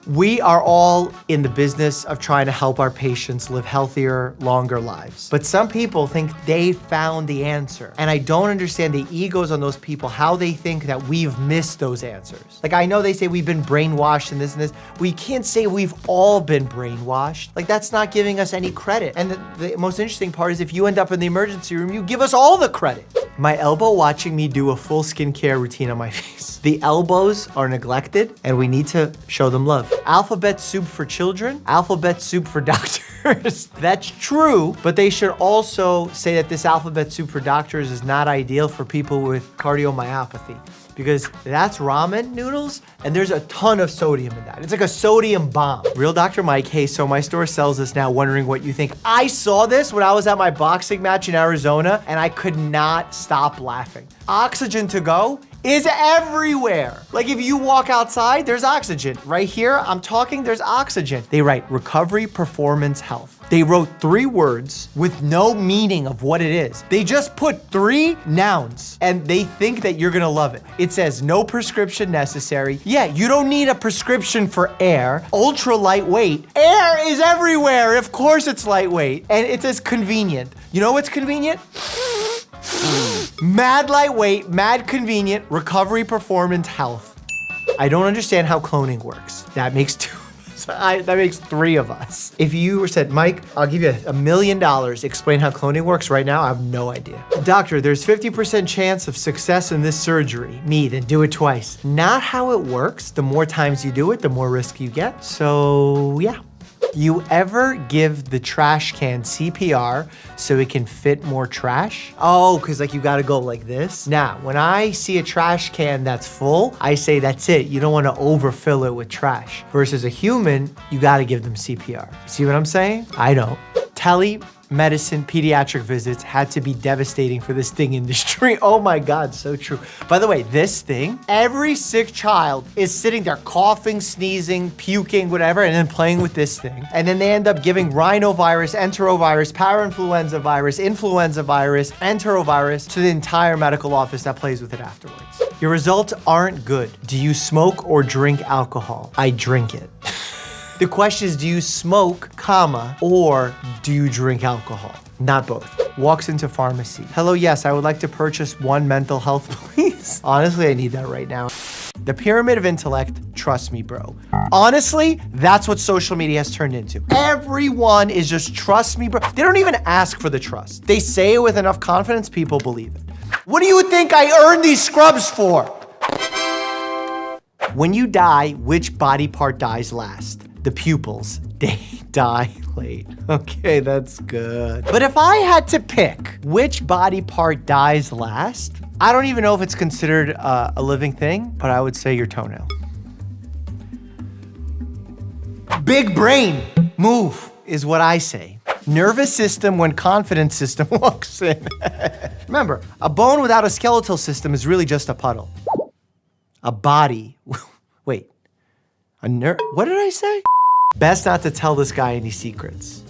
We are all in the business of trying to help our patients live healthier, longer lives. But some people think they found the answer. And I don't understand the egos on those people, how they think that we've missed those answers. Like I know they say we've been brainwashed and this. We can't say we've all been brainwashed. Like that's not giving us any credit. And the most interesting part is if you end up in the emergency room, you give us all the credit. My elbow watching me do a full skincare routine on my face. The elbows are neglected and we need to show them love. Alphabet soup for children, alphabet soup for doctors. That's true, but they should also say that this alphabet soup for doctors is not ideal for people with cardiomyopathy because that's ramen noodles and there's a ton of sodium in that. It's like a sodium bomb. Real Dr. Mike, hey, so my store sells this now, wondering what you think. I saw this when I was at my boxing match in Arizona and I could not stop laughing. Oxygen to go is everywhere. Like if you walk outside, there's oxygen. Right here, I'm talking, there's oxygen. They write recovery, performance, health. They wrote 3 words with no meaning of what it is. They just put 3 nouns and they think that you're gonna love it. It says no prescription necessary. Yeah, you don't need a prescription for air. Ultra lightweight. Air is everywhere. Of course it's lightweight. And it says convenient. You know what's convenient? Mad lightweight, mad convenient, recovery, performance, health. I don't understand how cloning works. That makes 2 of us. That makes 3 of us. If you said, Mike, I'll give you $1 million, explain how cloning works right now, I have no idea. Doctor, there's 50% chance of success in this surgery. Me, then do it twice. Not how it works. The more times you do it, the more risk you get. So yeah. You ever give the trash can CPR so it can fit more trash? Oh, because like you gotta go like this? Now, when I see a trash can that's full, I say that's it. You don't wanna overfill it with trash. Versus a human, you gotta give them CPR. See what I'm saying? I don't. Telemedicine pediatric visits had to be devastating for this thing industry. Oh my God, so true. By the way, this thing, every sick child is sitting there coughing, sneezing, puking, whatever, and then playing with this thing. And then they end up giving rhinovirus, enterovirus, parainfluenza virus, influenza virus, enterovirus to the entire medical office that plays with it afterwards. Your results aren't good. Do you smoke or drink alcohol? I drink it. The question is, do you smoke, or do you drink alcohol? Not both. Walks into pharmacy. Hello, yes, I would like to purchase 1 mental health, please. Honestly, I need that right now. The pyramid of intellect, trust me, bro. Honestly, that's what social media has turned into. Everyone is just trust me, bro. They don't even ask for the trust. They say it with enough confidence, people believe it. What do you think I earned these scrubs for? When you die, which body part dies last? The pupils, they die plate. Okay, that's good. But if I had to pick which body part dies last, I don't even know if it's considered a living thing, but I would say your toenail. Big brain move is what I say. Nervous system when confidence system walks in. Remember, a bone without a skeletal system is really just a puddle. A body, wait, what did I say? Best not to tell this guy any secrets.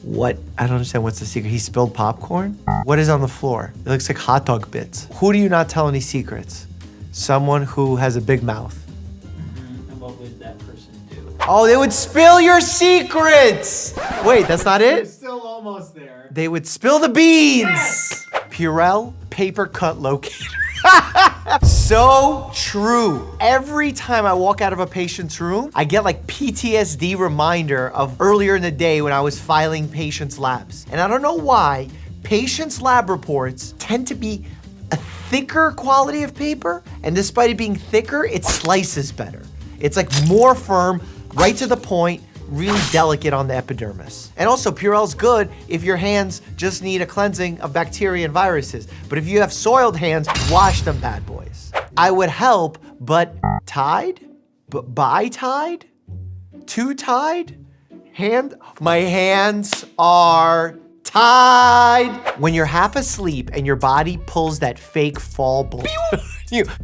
What? I don't understand, what's the secret? He spilled popcorn? What is on the floor? It looks like hot dog bits. Who do you not tell any secrets? Someone who has a big mouth. And what would that person do? Oh, they would spill your secrets! Wait, that's not it? Still almost there. They would spill the beans! Yes! Purell paper cut locator. So true. Every time I walk out of a patient's room, I get like PTSD reminder of earlier in the day when I was filing patients' labs. And I don't know why, patients' lab reports tend to be a thicker quality of paper, and despite it being thicker, it slices better. It's like more firm, right to the point, really delicate on the epidermis. And also, Purell's good if your hands just need a cleansing of bacteria and viruses. But if you have soiled hands, wash them bad boys. I would help, but Tide? Buy Tide? Two Tide? My hands are tied. When you're half asleep and your body pulls that fake fall blow,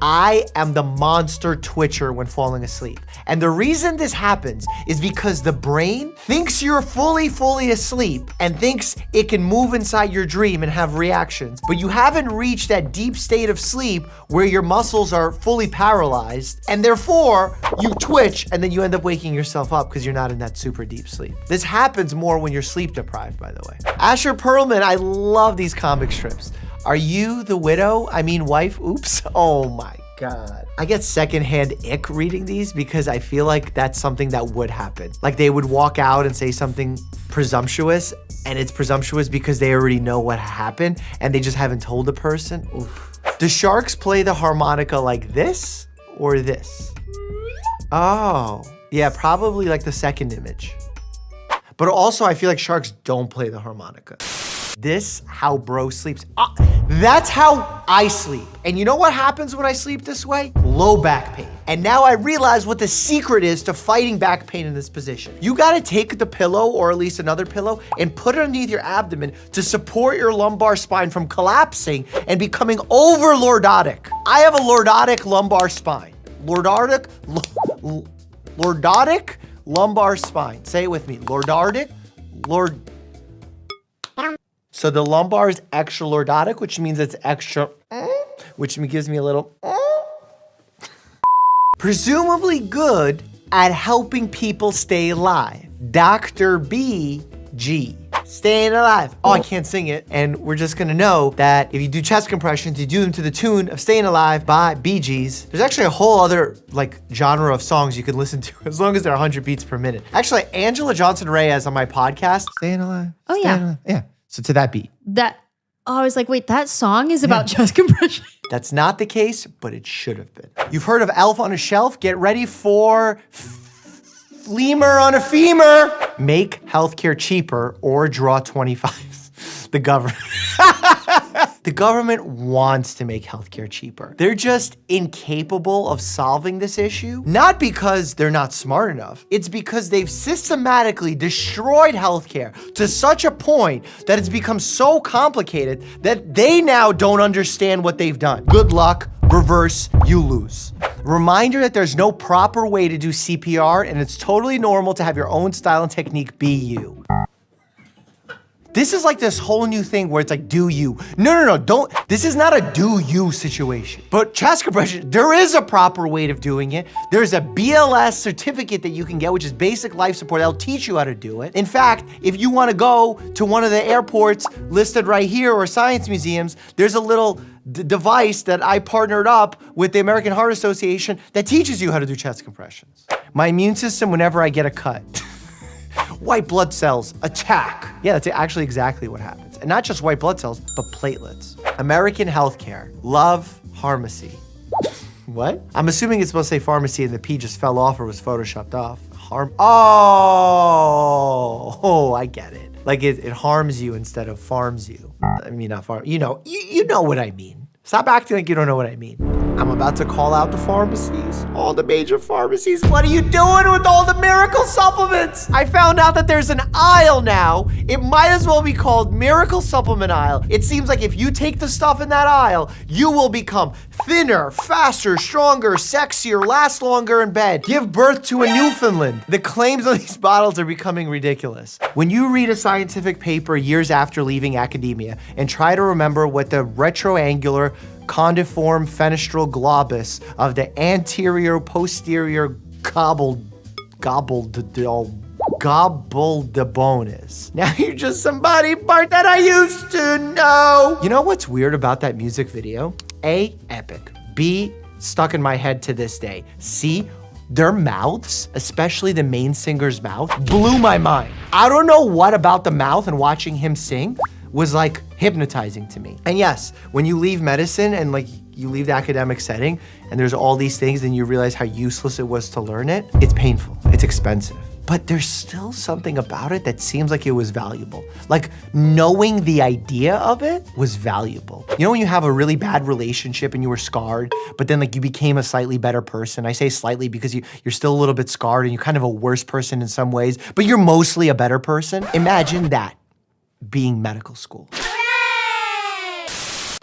I am the monster twitcher when falling asleep. And the reason this happens is because the brain thinks you're fully asleep and thinks it can move inside your dream and have reactions. But you haven't reached that deep state of sleep where your muscles are fully paralyzed, and therefore you twitch and then you end up waking yourself up because you're not in that super deep sleep. This happens more when you're sleep deprived, by the way. Asher Perlman, I love these comic strips. Are you the widow? I mean wife? Oops. Oh my God. I get secondhand ick reading these because I feel like that's something that would happen. Like they would walk out and say something presumptuous, and it's presumptuous because they already know what happened and they just haven't told the person. Oof. Do sharks play the harmonica like this or this? Oh, yeah, probably like the second image. But also I feel like sharks don't play the harmonica. This how bro sleeps. That's how I sleep. And you know what happens when I sleep this way? Low back pain. And now I realize what the secret is to fighting back pain in this position. You gotta take the pillow, or at least another pillow, and put it underneath your abdomen to support your lumbar spine from collapsing and becoming over lordotic. I have a lordotic lumbar spine. Lordotic lumbar spine. Say it with me. Lordotic. So the lumbar is extra lordotic, which means it's extra, which gives me a little, presumably good at helping people stay alive. Dr. B.G. Staying alive. Oh, I can't sing it. And we're just gonna know that if you do chest compressions, you do them to the tune of Staying Alive by Bee Gees. There's actually a whole other like genre of songs you can listen to as long as they're 100 beats per minute. Actually, Angela Johnson Reyes on my podcast, Staying Alive. Oh, Staying yeah. Alive. Yeah. So to that beat. I was like, wait, that song is about chest compression? That's not the case, but it should have been. You've heard of Elf on a Shelf? Get ready for Lemur on a Femur. Make healthcare cheaper or draw 25s. The government. The government wants to make healthcare cheaper. They're just incapable of solving this issue, not because they're not smart enough. It's because they've systematically destroyed healthcare to such a point that it's become so complicated that they now don't understand what they've done. Good luck, reverse, you lose. Reminder that there's no proper way to do CPR, and it's totally normal to have your own style and technique be you. This is like this whole new thing where it's like, do you? No, don't. This is not a do you situation. But chest compression, there is a proper way of doing it. There's a BLS certificate that you can get, which is basic life support. That'll teach you how to do it. In fact, if you want to go to one of the airports listed right here or science museums, there's a little device that I partnered up with the American Heart Association that teaches you how to do chest compressions. My immune system, whenever I get a cut, white blood cells attack. Yeah, that's actually exactly what happens. And not just white blood cells, but platelets. American healthcare. Love pharmacy. What? I'm assuming it's supposed to say pharmacy and the P just fell off or was photoshopped off. Oh, I get it. Like it harms you instead of farms you. I mean, not farm. You know what I mean. Stop acting like you don't know what I mean. I'm about to call out the pharmacies, all the major pharmacies. What are you doing with all the miracle supplements? I found out that there's an aisle now. It might as well be called Miracle Supplement Aisle. It seems like if you take the stuff in that aisle, you will become thinner, faster, stronger, sexier, last longer in bed, give birth to a Newfoundland. The claims on these bottles are becoming ridiculous. When you read a scientific paper years after leaving academia and try to remember what the retroangular condiform fenestral globus of the anterior posterior gobbled the bone is. Now you're just somebody, Bart, that I used to know. You know what's weird about that music video? A, epic. B, stuck in my head to this day. C, their mouths, especially the main singer's mouth, blew my mind. I don't know what about the mouth and watching him sing was like hypnotizing to me. And yes, when you leave medicine and like you leave the academic setting and there's all these things and you realize how useless it was to learn it, it's painful, it's expensive. But there's still something about it that seems like it was valuable. Like knowing the idea of it was valuable. You know when you have a really bad relationship and you were scarred, but then like you became a slightly better person? I say slightly because you're still a little bit scarred and you're kind of a worse person in some ways, but you're mostly a better person. Imagine that being medical school.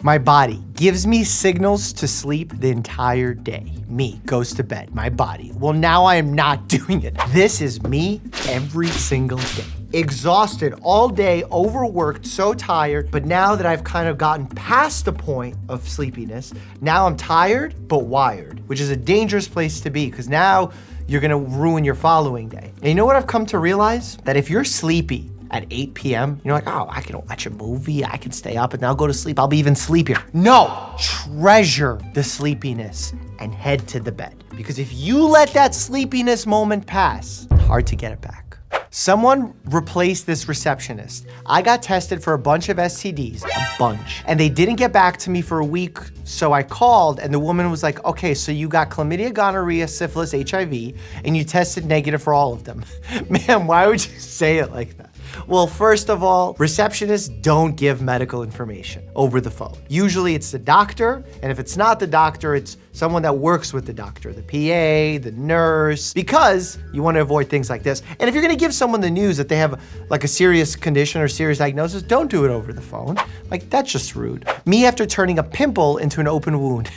My body gives me signals to sleep the entire day. Me goes to bed, my body. Well, now I am not doing it. This is me every single day. Exhausted all day, overworked, so tired, but now that I've kind of gotten past the point of sleepiness, now I'm tired, but wired, which is a dangerous place to be because now you're gonna ruin your following day. And you know what I've come to realize? That if you're sleepy at 8 p.m., you're like, oh, I can watch a movie, I can stay up and I'll go to sleep, I'll be even sleepier. No, treasure the sleepiness and head to the bed. Because if you let that sleepiness moment pass, it's hard to get it back. Someone replaced this receptionist. I got tested for a bunch of STDs, a bunch, and they didn't get back to me for a week, so I called and the woman was like, okay, so you got chlamydia, gonorrhea, syphilis, HIV, and you tested negative for all of them. Ma'am, why would you say it like that? Well, first of all, receptionists don't give medical information over the phone. Usually it's the doctor, and if it's not the doctor, it's someone that works with the doctor, the PA, the nurse, because you want to avoid things like this. And if you're gonna give someone the news that they have like a serious condition or serious diagnosis, don't do it over the phone. Like, that's just rude. Me after turning a pimple into an open wound.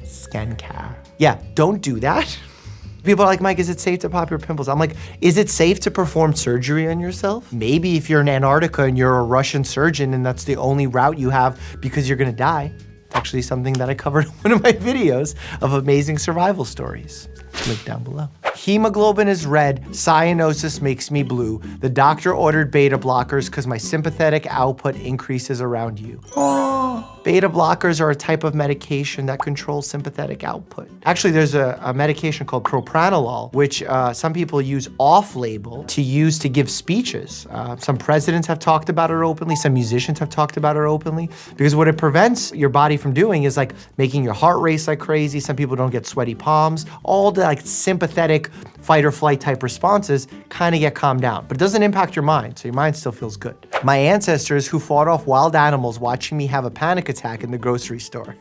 Skincare. Yeah, don't do that. People are like, Mike, is it safe to pop your pimples? I'm like, is it safe to perform surgery on yourself? Maybe if you're in Antarctica and you're a Russian surgeon and that's the only route you have because you're gonna die. It's actually something that I covered in one of my videos of amazing survival stories. Link down below. Hemoglobin is red, cyanosis makes me blue. The doctor ordered beta blockers because my sympathetic output increases around you. Beta blockers are a type of medication that controls sympathetic output. Actually, there's a medication called propranolol, which some people use off-label to use to give speeches. Some presidents have talked about it openly, some musicians have talked about it openly, because what it prevents your body from doing is like making your heart race like crazy. Some people don't get sweaty palms. All the like sympathetic fight or flight type responses kind of get calmed down, but it doesn't impact your mind, so your mind still feels good. My ancestors who fought off wild animals watching me have a panic attack in the grocery store.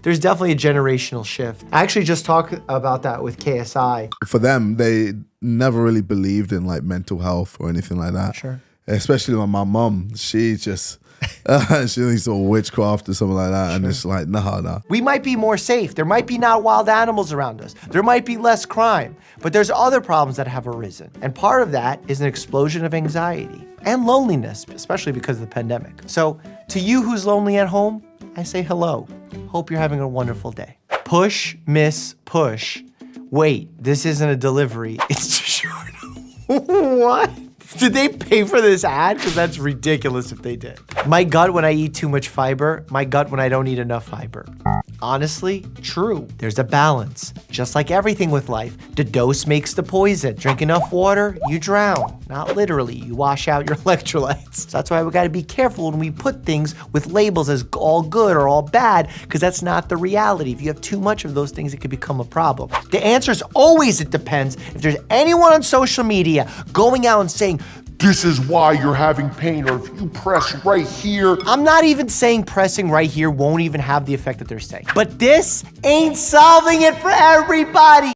There's definitely a generational shift. I actually just talked about that with KSI. For them, they never really believed in like mental health or anything like that. Sure. Especially like my mom, she just, she thinks of witchcraft or something like that. Sure. And it's like, nah. We might be more safe. There might be not wild animals around us. There might be less crime, but there's other problems that have arisen. And part of that is an explosion of anxiety and loneliness, especially because of the pandemic. So to you who's lonely at home, I say hello. Hope you're having a wonderful day. Push, miss, push. Wait, this isn't a delivery. It's too short. What? Did they pay for this ad? Because that's ridiculous if they did. My gut when I eat too much fiber, my gut when I don't eat enough fiber. Honestly, true. There's a balance. Just like everything with life, the dose makes the poison. Drink enough water, you drown. Not literally, you wash out your electrolytes. So that's why we gotta be careful when we put things with labels as all good or all bad, because that's not the reality. If you have too much of those things, it could become a problem. The answer is always it depends. If there's anyone on social media going out and saying, This is why you're having pain, or if you press right here. I'm not even saying pressing right here won't even have the effect that they're saying. But this ain't solving it for everybody.